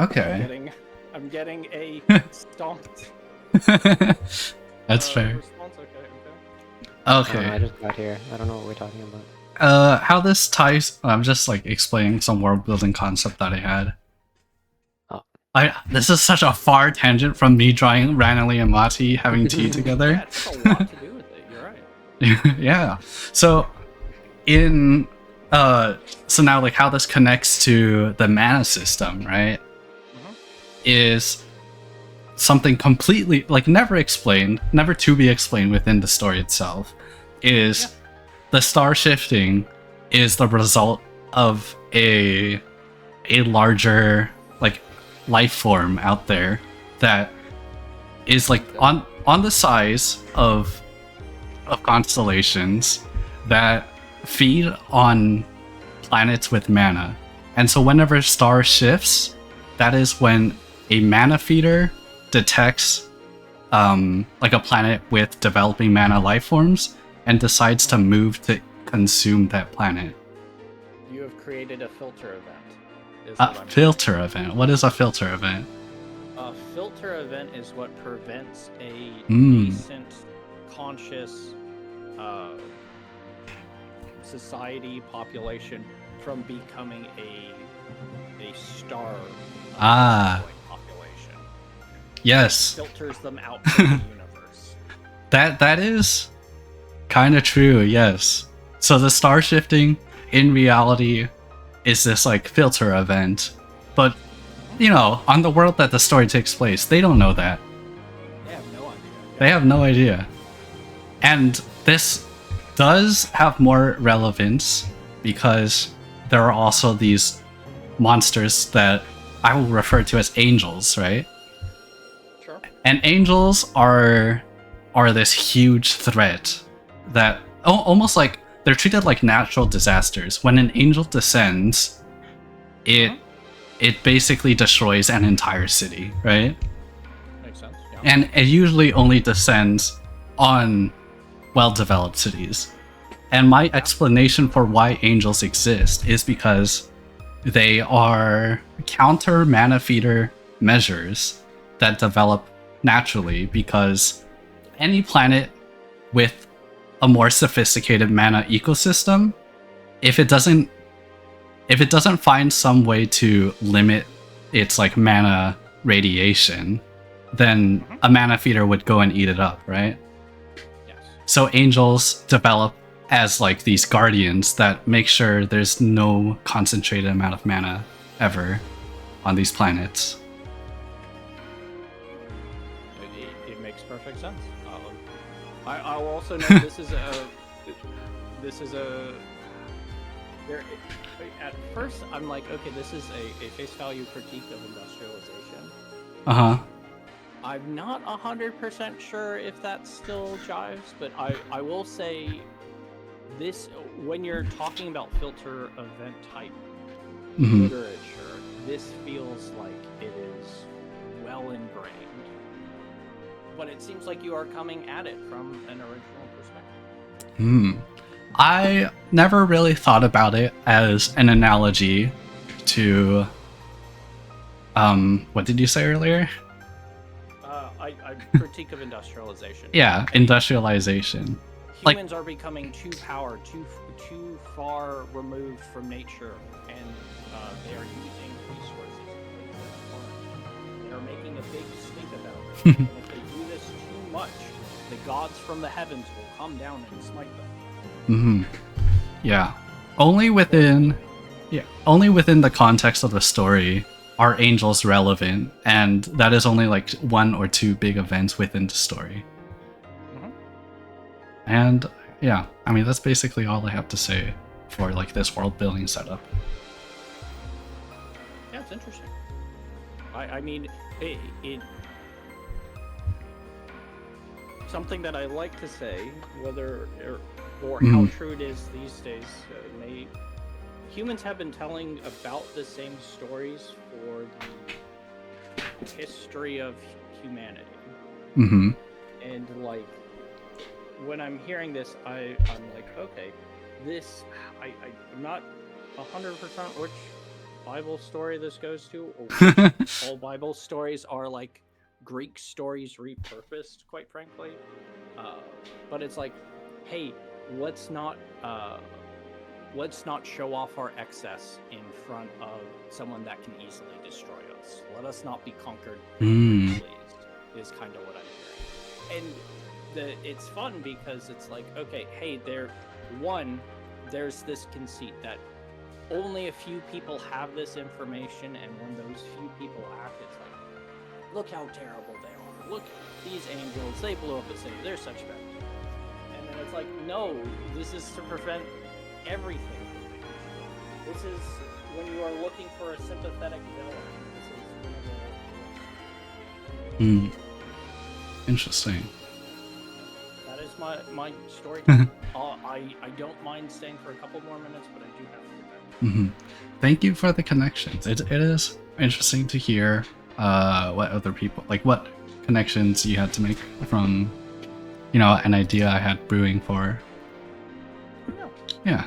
Okay. I'm getting a stomped. That's fair. Response? Okay. I just got here. I don't know what we're talking about. How this ties? I'm just like explaining some world building concept that I had. Oh. This is such a far tangent from me drawing Ranelli and Mati having tea together. Yeah, it's got a lot to do with it. You're right. Yeah. So so now like how this connects to the mana system, right? Is something completely like never explained, never to be explained within the story itself. Is the star shifting is the result of a larger like life form out there that is like on the size of constellations that feed on planets with mana. And so whenever star shifts, that is when a mana feeder detects like a planet with developing mana life forms and decides to move to consume that planet. You have created a filter event. A filter event? What is a filter event? A filter event is what prevents a decent, conscious society population from becoming a star population. Yes. It filters them out from the universe. That is kind of true, yes. So the star shifting in reality is this like filter event, but you know, on the world that the story takes place, they don't know that. They have no idea. They have no idea. And this does have more relevance because there are also these monsters that I will refer to as angels, right? Sure. And angels are this huge threat that almost like they're treated like natural disasters. When an angel descends, it basically destroys an entire city, right? Makes sense. Yeah. And it usually only descends on well-developed cities. And my explanation for why angels exist is because they are counter mana feeder measures that develop naturally, because any planet with a more sophisticated mana ecosystem, if it doesn't find some way to limit its like mana radiation, then a mana feeder would go and eat it up, right? Yes. So angels develop as like these guardians that make sure there's no concentrated amount of mana ever on these planets. It makes perfect sense. I'll also note this is a At first, I'm like, okay, this is a face value critique of industrialization. Uh-huh. I'm not 100% sure if that still jives, but I will say this, when you're talking about filter event type literature, this feels like it is well ingrained. But it seems like you are coming at it from an original perspective. I never really thought about it as an analogy to what did you say earlier? I critique of industrialization. Yeah, industrialization. Humans are becoming too too far removed from nature, and they are using resources in ways that aren't. They are making a big stink about it. And if they do this too much, the gods from the heavens will come down and smite them. Yeah. Only within the context of the story are angels relevant, and that is only like one or two big events within the story. And yeah, I mean, that's basically all I have to say for like this world building setup. Yeah, it's interesting. I mean, it something that I like to say, whether or how true it is these days, humans have been telling about the same stories for the history of humanity. And like, when I'm hearing this, I'm like, okay, this, I'm not 100% which Bible story this goes to, or all Bible stories are like Greek stories repurposed, quite frankly. But it's like, hey, let's not show off our excess in front of someone that can easily destroy us. Let us not be conquered, please, is kind of what I'm hearing. And it's fun because it's like, okay, hey, there's this conceit that only a few people have this information, and when those few people act, it's like, look how terrible they are. Look, these angels, they blew up a city. They're such bad people. And then it's like, no, this is to prevent everything. This is when you are looking for a sympathetic villain. This is one of the... Interesting. That is my story. I don't mind staying for a couple more minutes, but I do have to go back. Thank you for the connections. It is interesting to hear what other people, like what connections you had to make from, you know, an idea I had brewing for. Yeah.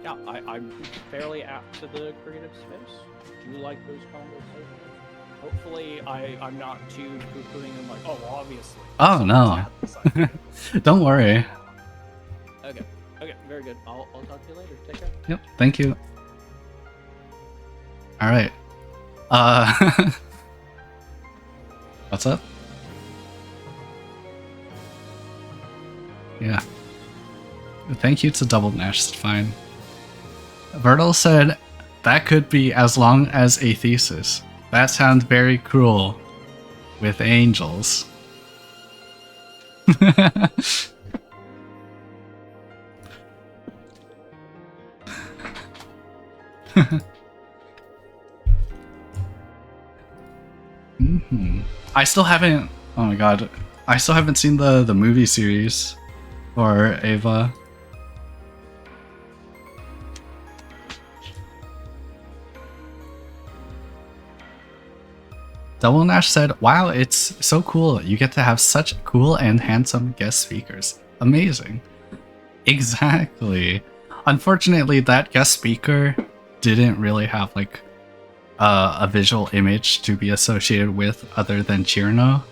Yeah, I'm fairly apt to the creative space. Do you like those conversations? Hopefully I'm not too poo-pooing them like, oh, well, obviously. Oh, no. Don't worry. Okay, very good. I'll talk to you later. Take care. Yep, thank you. Alright. What's up? Yeah. Thank you to Double Nash, it's fine. Vertal said, that could be as long as a thesis. That sounds very cruel. With angels. I still haven't... Oh my god. I still haven't seen the movie series for Ava. Double Nash said, wow, it's so cool. You get to have such cool and handsome guest speakers. Amazing. Exactly. Unfortunately, that guest speaker didn't really have like a visual image to be associated with other than Chirno.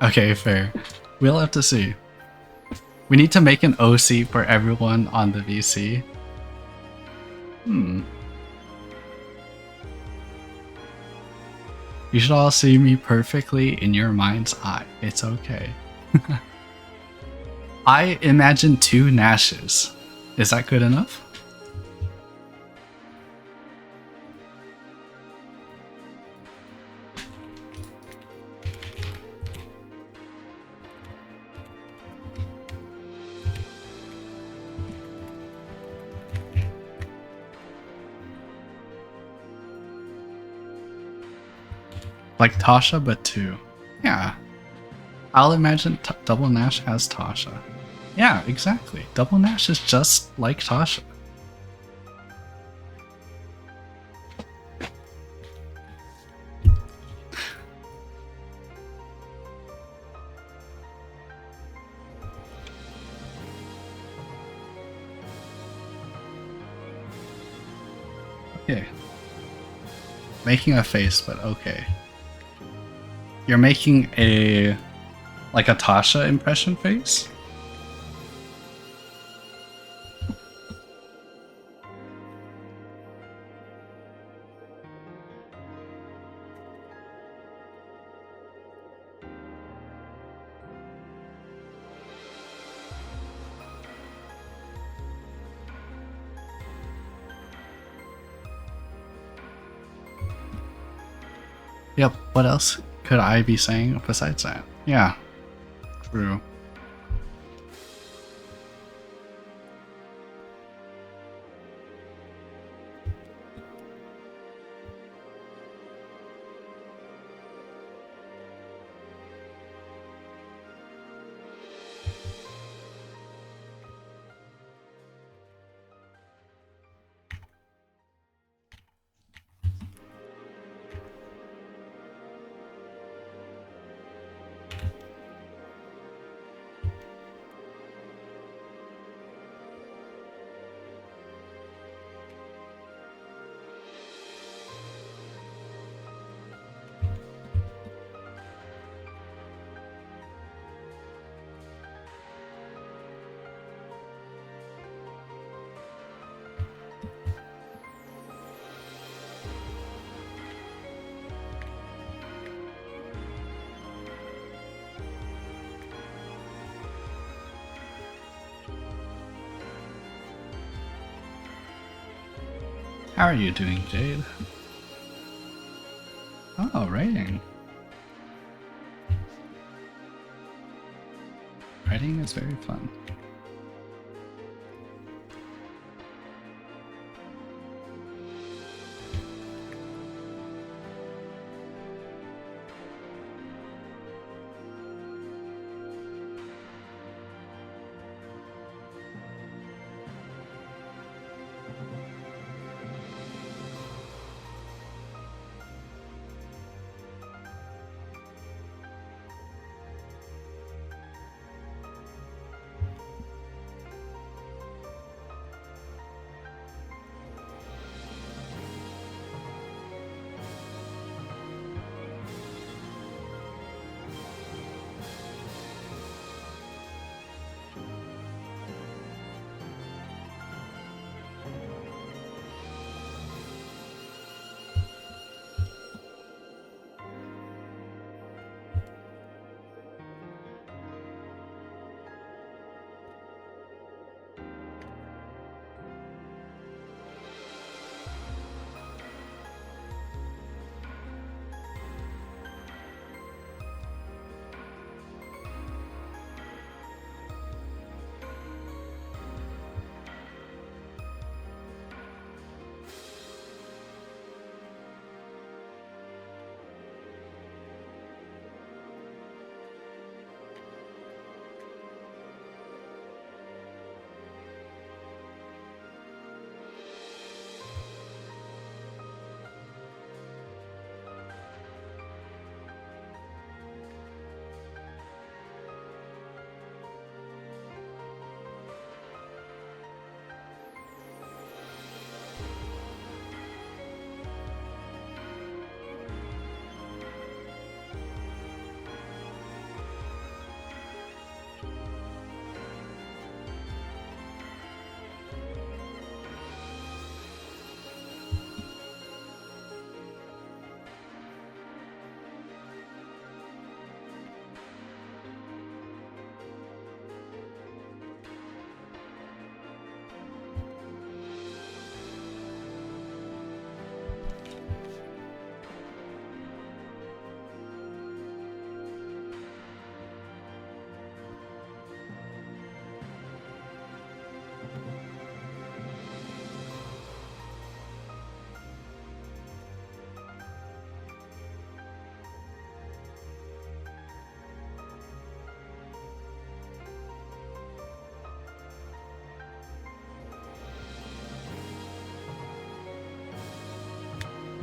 Okay, fair. We'll have to see. We need to make an OC for everyone on the VC. You should all see me perfectly in your mind's eye. It's okay. I imagine 2 Nashes. Is that good enough? Like Tasha, but 2. Yeah. I'll imagine Double Nash as Tasha. Yeah, exactly. Double Nash is just like Tasha. Okay. Making a face, but okay. You're making a like a Tasha impression face? Yep, what else could I be saying besides that? Yeah, true. How are you doing, Jade? Oh, writing. Writing is very fun.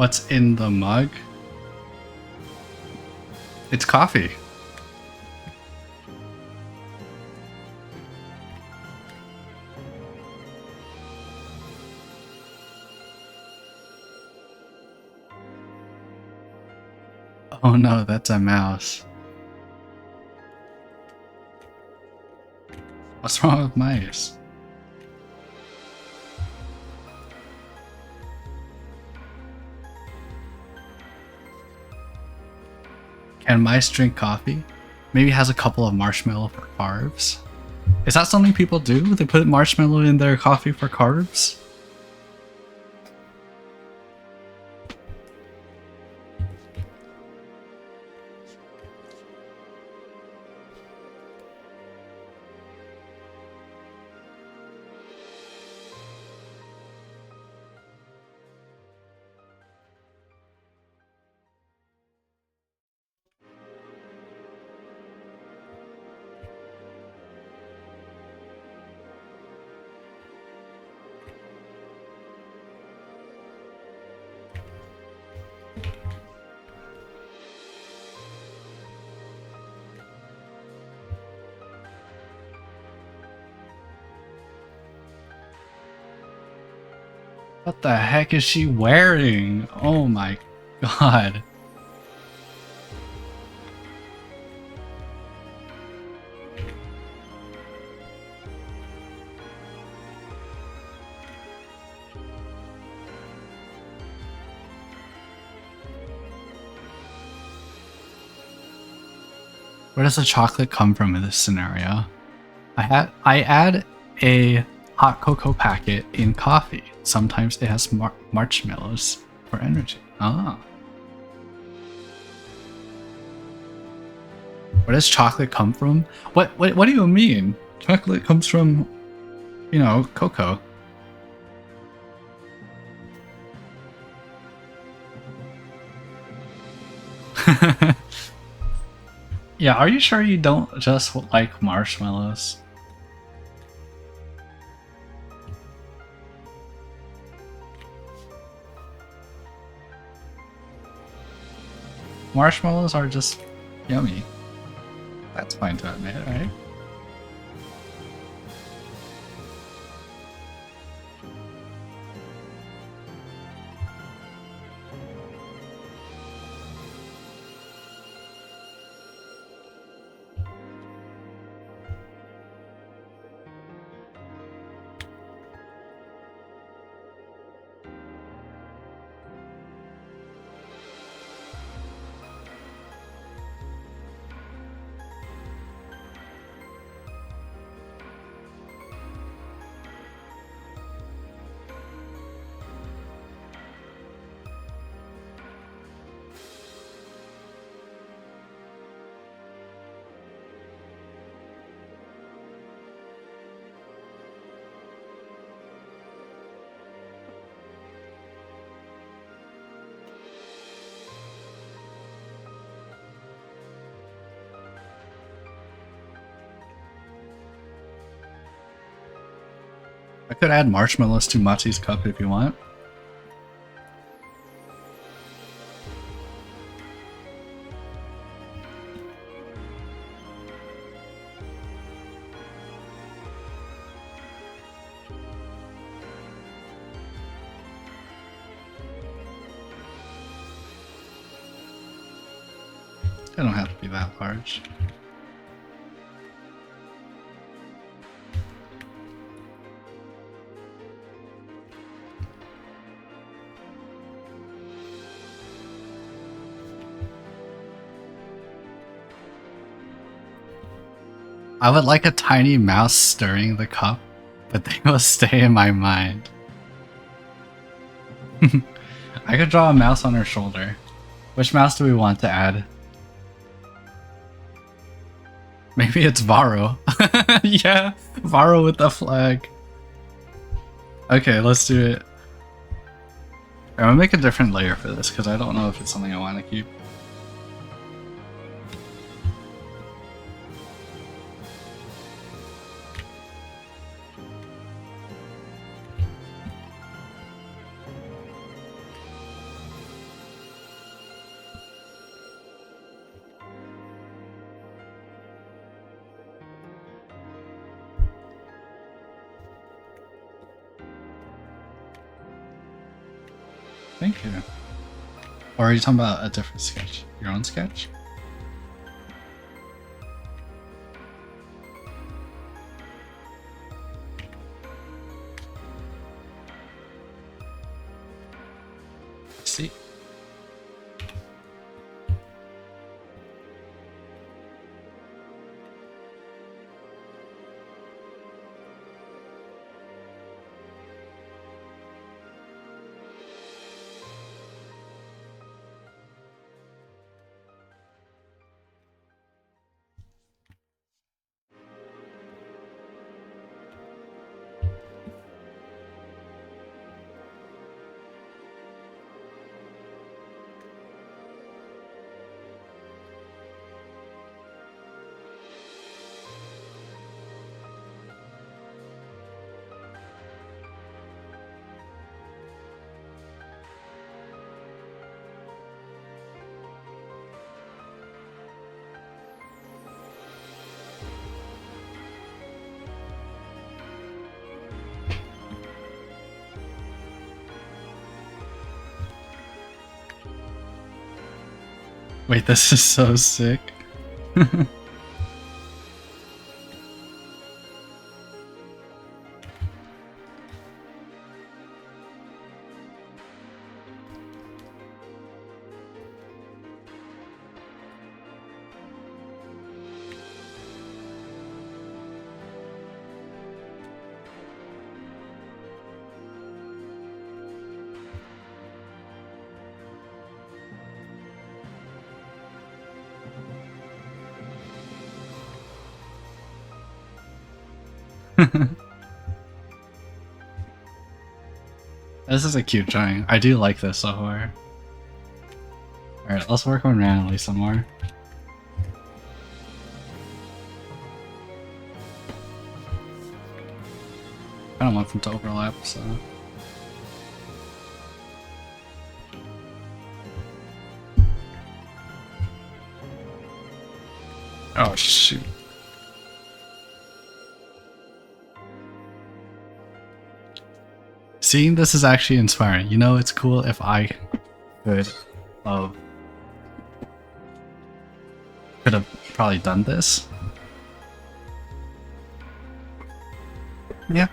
What's in the mug? It's coffee. Oh no, that's a mouse. What's wrong with mice? Can mice drink coffee? Maybe it has a couple of marshmallow for carbs. Is that something people do? They put marshmallow in their coffee for carbs? What the heck is she wearing? Oh my god. Where does the chocolate come from in this scenario? I add a hot cocoa packet in coffee. Sometimes it has marshmallows for energy. Ah. Where does chocolate come from? What do you mean? Chocolate comes from, you know, cocoa. Yeah, are you sure you don't just like marshmallows? Marshmallows are just yummy. That's fine to admit, right? I could add marshmallows to Machi's cup if you want. They don't have to be that large. I would like a tiny mouse stirring the cup, but they will stay in my mind. I could draw a mouse on her shoulder. Which mouse do we want to add? Maybe it's Varro. Yeah, Varro with the flag. Okay, let's do it. I'm gonna make a different layer for this because I don't know if it's something I want to keep. Thank you. Or are you talking about a different sketch? Your own sketch? See. Wait, this is so sick. This is a cute drawing. I do like this so far. Alright, let's work on randomly some more. I don't want them to overlap, so... Oh shoot. Seeing this is actually inspiring. You know, it's cool if I could have probably done this. Yeah.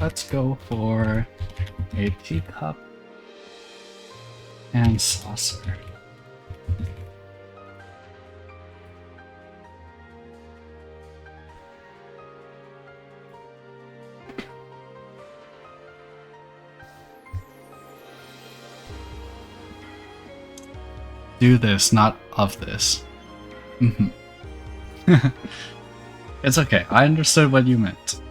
Let's go for a teacup and saucer. Do this, not of this. It's okay, I understood what you meant.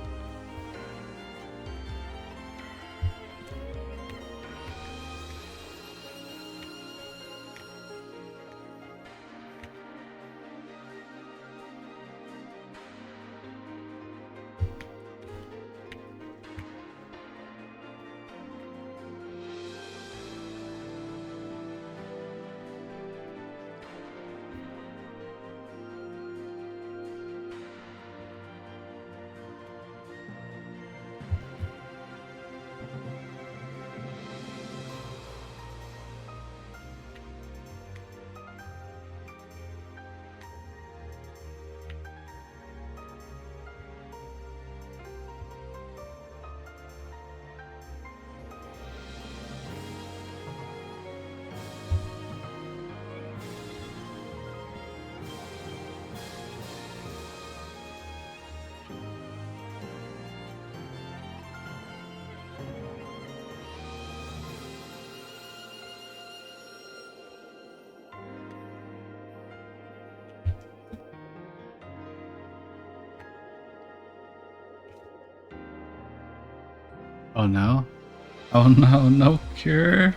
Oh no. Oh no, no cure.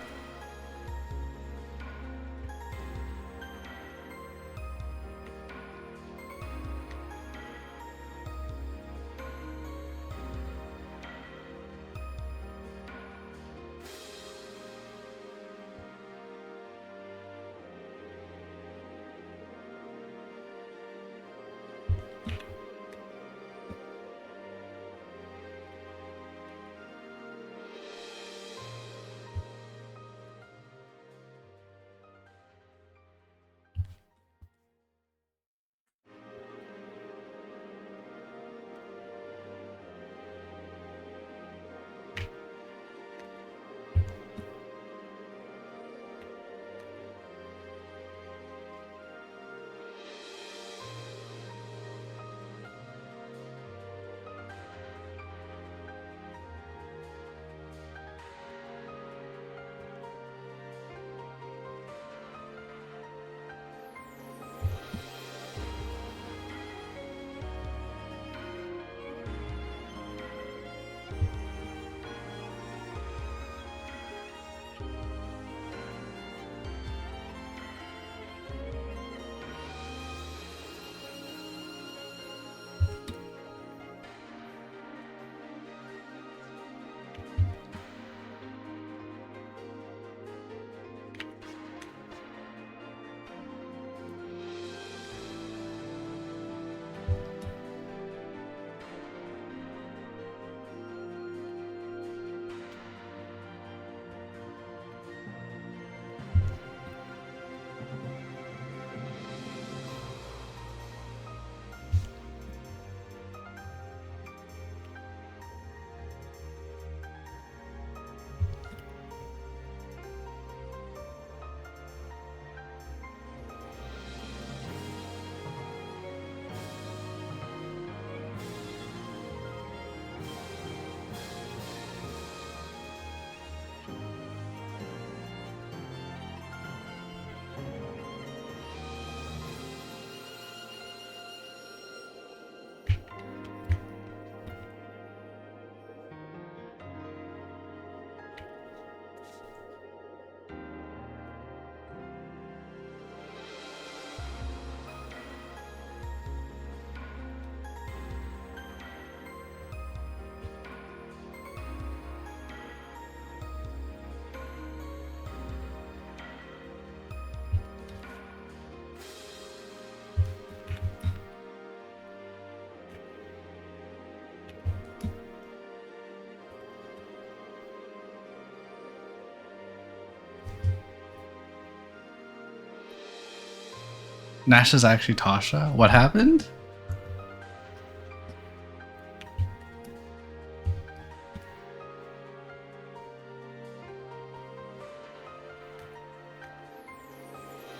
Nash is actually Tasha? What happened?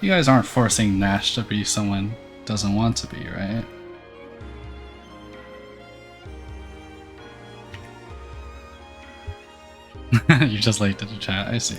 You guys aren't forcing Nash to be someone doesn't want to be, right? You just late to the chat, I see.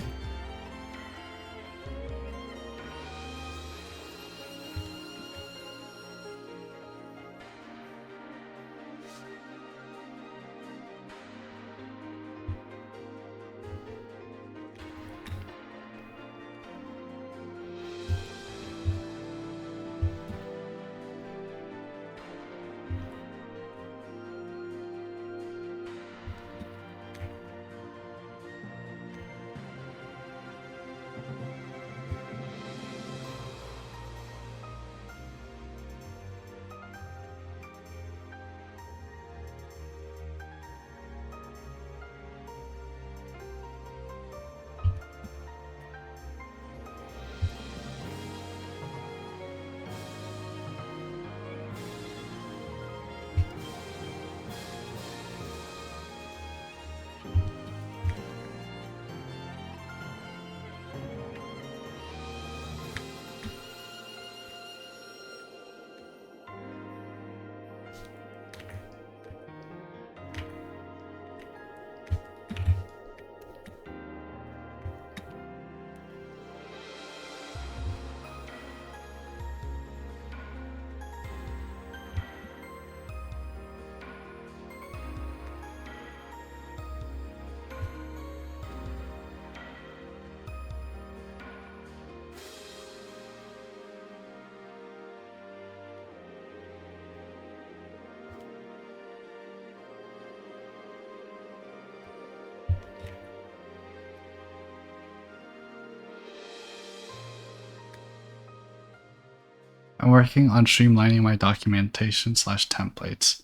I'm working on streamlining my documentation / templates.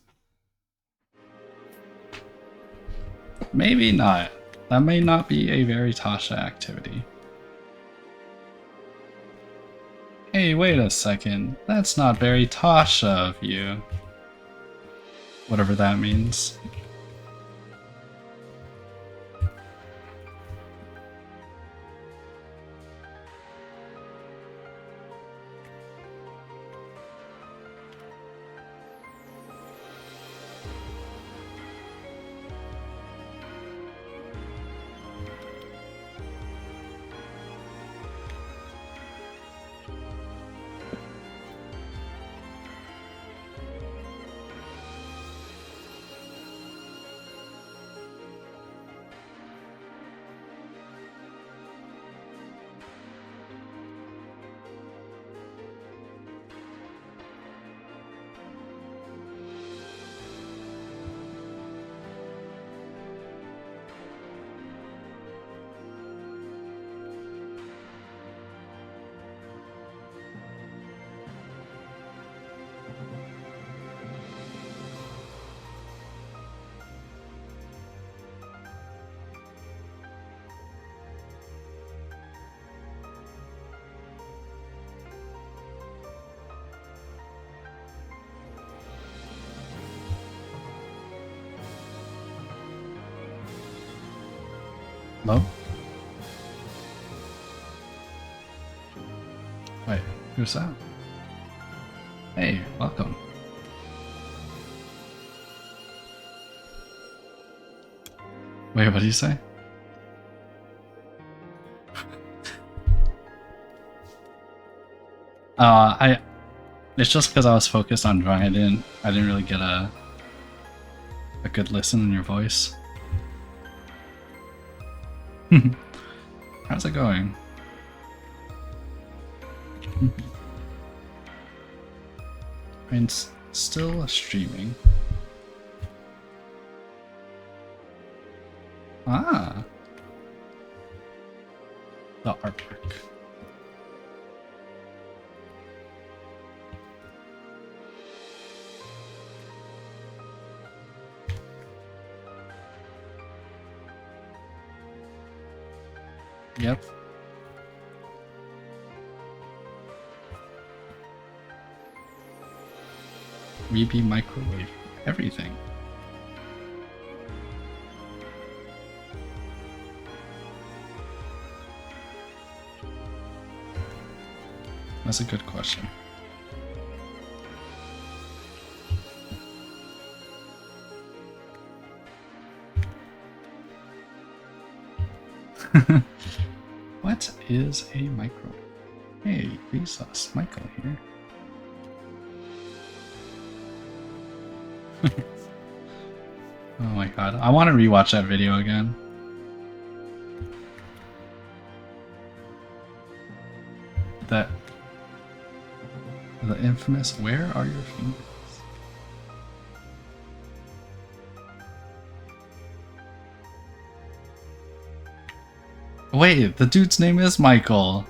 Maybe not. That may not be a very Tasha activity. Hey, wait a second. That's not very Tasha of you. Whatever that means. Hello? Wait, who's that? Hey, welcome. Wait, what did you say? It's just because I was focused on drawing. I didn't really get a good listen in your voice. How's it going? I'm still streaming. Ah, the artwork. Yep. We be microwave everything. That's a good question. What is a microwave? Hey, Resus, Michael here. Oh my god, I want to rewatch that video again. The infamous, where are your fingers? Wait, the dude's name is Michael.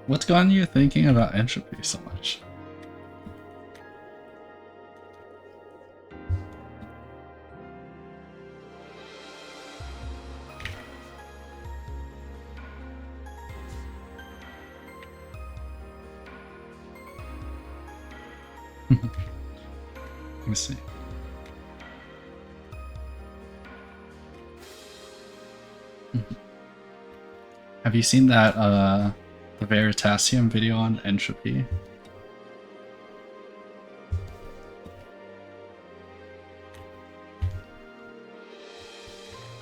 What's gotten you thinking about entropy so much? Let me see. Have you seen that the Veritasium video on entropy?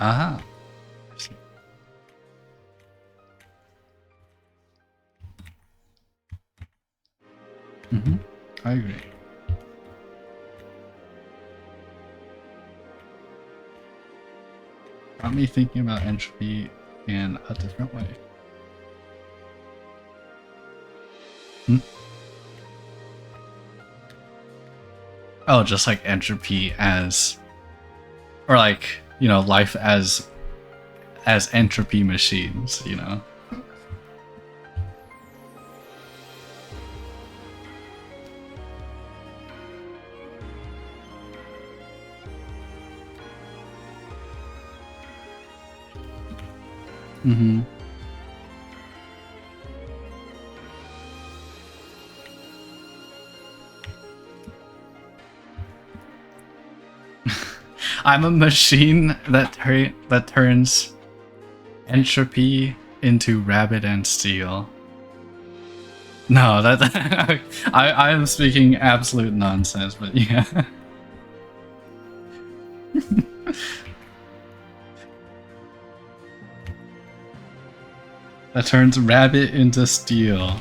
Aha. I agree. Got me thinking about entropy in a different way. Oh, just like entropy as, or like, you know, life as entropy machines, you know? I'm a machine that turns entropy into Rabbit&Steel. No, that I am speaking absolute nonsense, but yeah. That turns rabbit into steel.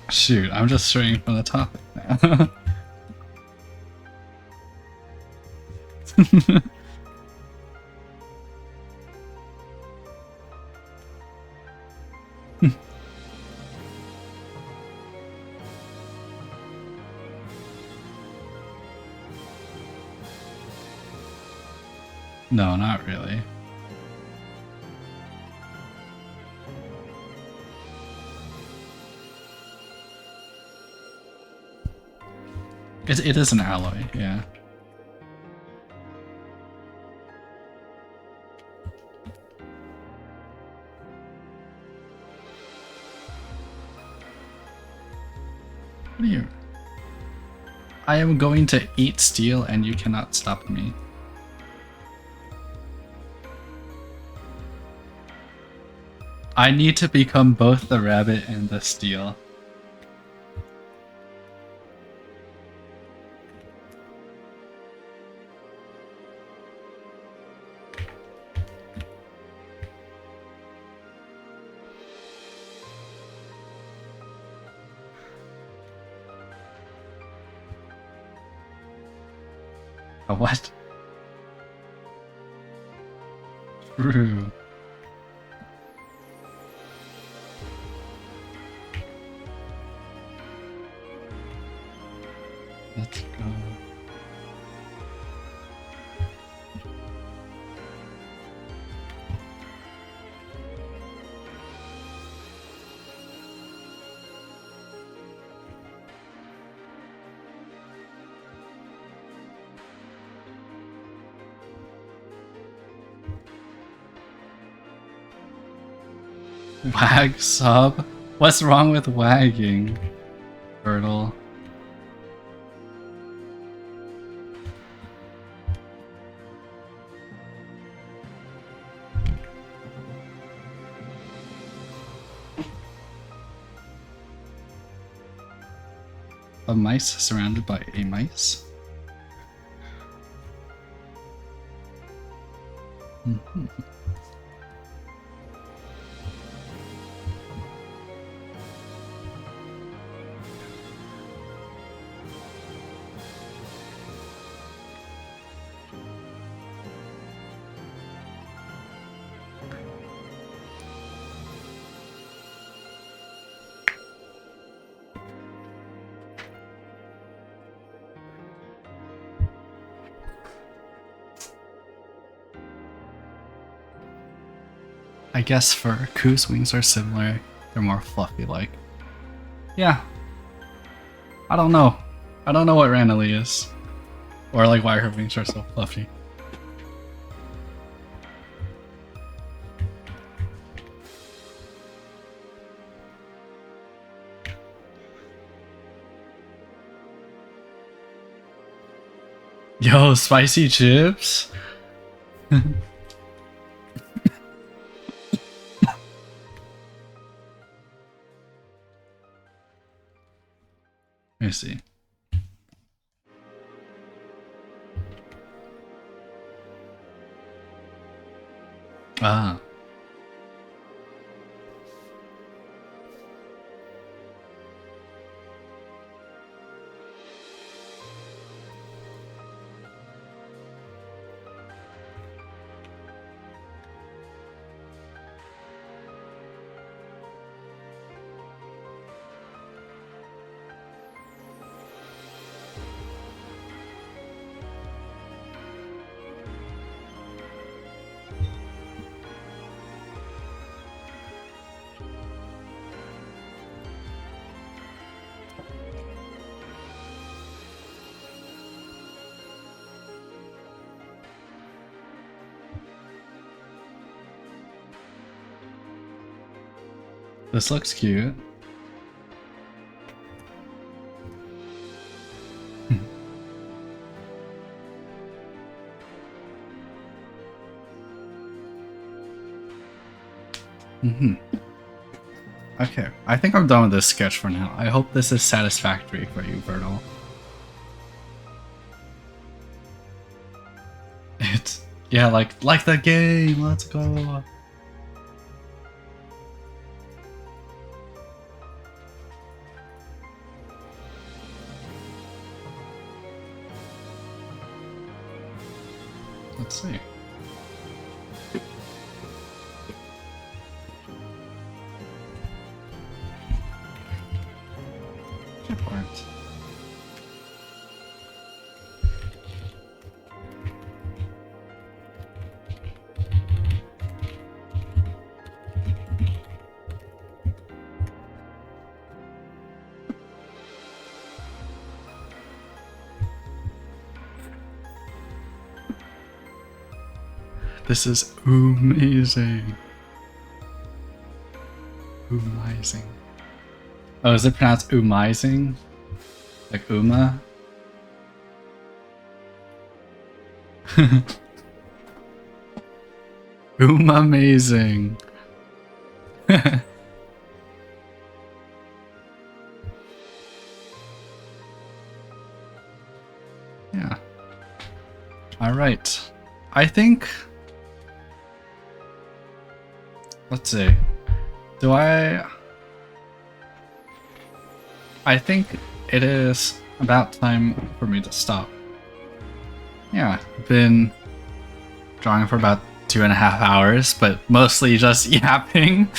Shoot, I'm just straying from the topic now. No, not really. It is an alloy, yeah. What are you? I am going to eat steel and you cannot stop me. I need to become both the rabbit and the steel. A what? True. Let's go. Wag sub? What's wrong with wagging? Turtle. A mice surrounded by a mice. I guess for Ku's wings are similar. They're more fluffy like. Yeah. I don't know. I don't know what Randomly is. Or like why her wings are so fluffy. Yo, spicy chips? Let me see. Ah. This looks cute. Okay, I think I'm done with this sketch for now. I hope this is satisfactory for you, Bertle. It's yeah, like the game. Let's go. Let's see. Part. This is amazing. Amazing. Oh, is it pronounced umizing? Like Uma? Amazing. Yeah. Alright. I think... Let's see. Do I think it is about time for me to stop. Yeah, I've been drawing for about 2.5 hours, but mostly just yapping.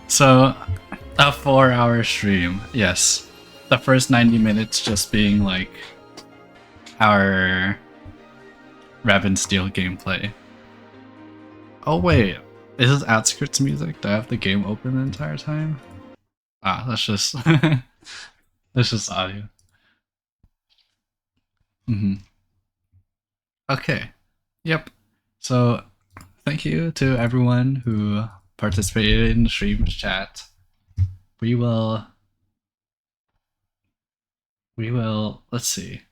So a 4-hour stream, yes. The first 90 minutes just being like our Rabbit&Steel gameplay. Oh wait, is this Outskirts music? Do I have the game open the entire time? Ah, that's just that's just audio. Okay. Yep. So thank you to everyone who participated in the stream chat. We will, let's see.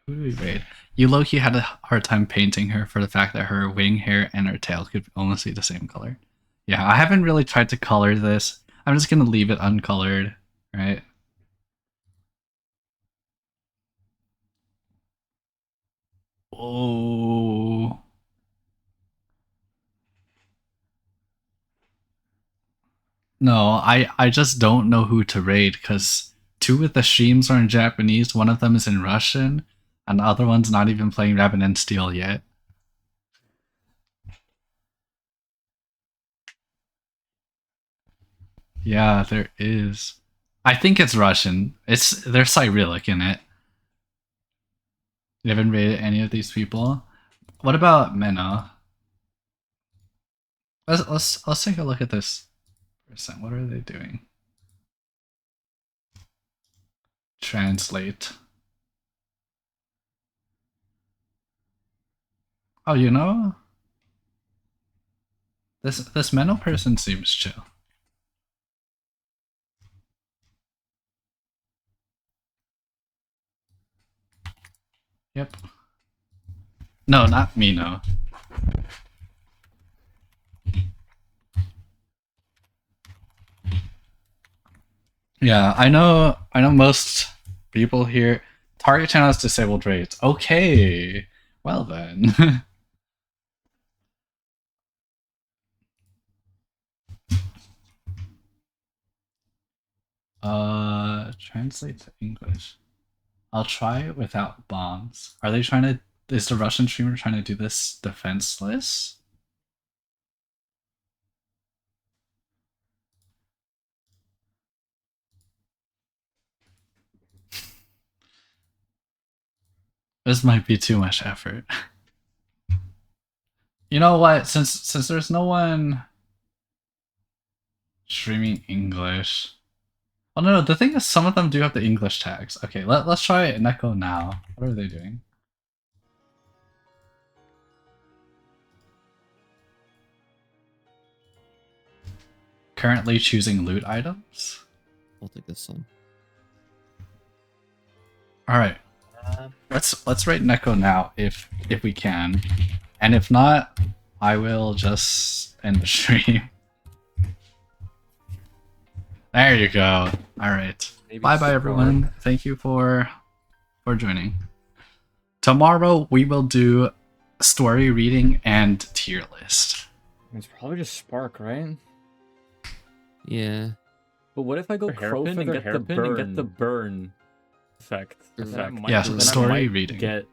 Who do we raid? You low-key had a hard time painting her for the fact that her wing hair and her tail could almost be the same color. Yeah, I haven't really tried to color this. I'm just gonna leave it uncolored, right? Oh. No, I just don't know who to raid because 2 of the streams are in Japanese, one of them is in Russian, and the other one's not even playing Rabbit&Steel yet. Yeah, there is. I think it's Russian. There's Cyrillic in it. You haven't rated any of these people? What about Mena? Let's take a look at this percent. What are they doing? Translate. Oh, you know? This Mena person seems chill. Yep. No, not Mino. Yeah, I know most people here. Target channel has disabled rates. Okay. Well then. Translate to English. I'll try it without bombs. Are they trying to... Is the Russian streamer trying to do this defenseless? This might be too much effort. You know what? Since there's no one streaming English... Oh no, the thing is some of them do have the English tags. Okay, let's try Neko now. What are they doing? Currently choosing loot items? I'll take this one. Alright. Let's rate Neko now if we can. And if not, I will just end the stream. There you go. Alright. Bye bye everyone. Thank you for joining. Tomorrow we will do story reading and tier list. It's probably just Spark, right? Yeah. But what if I go Crowfin and get the burn effect? Yeah, story reading. Get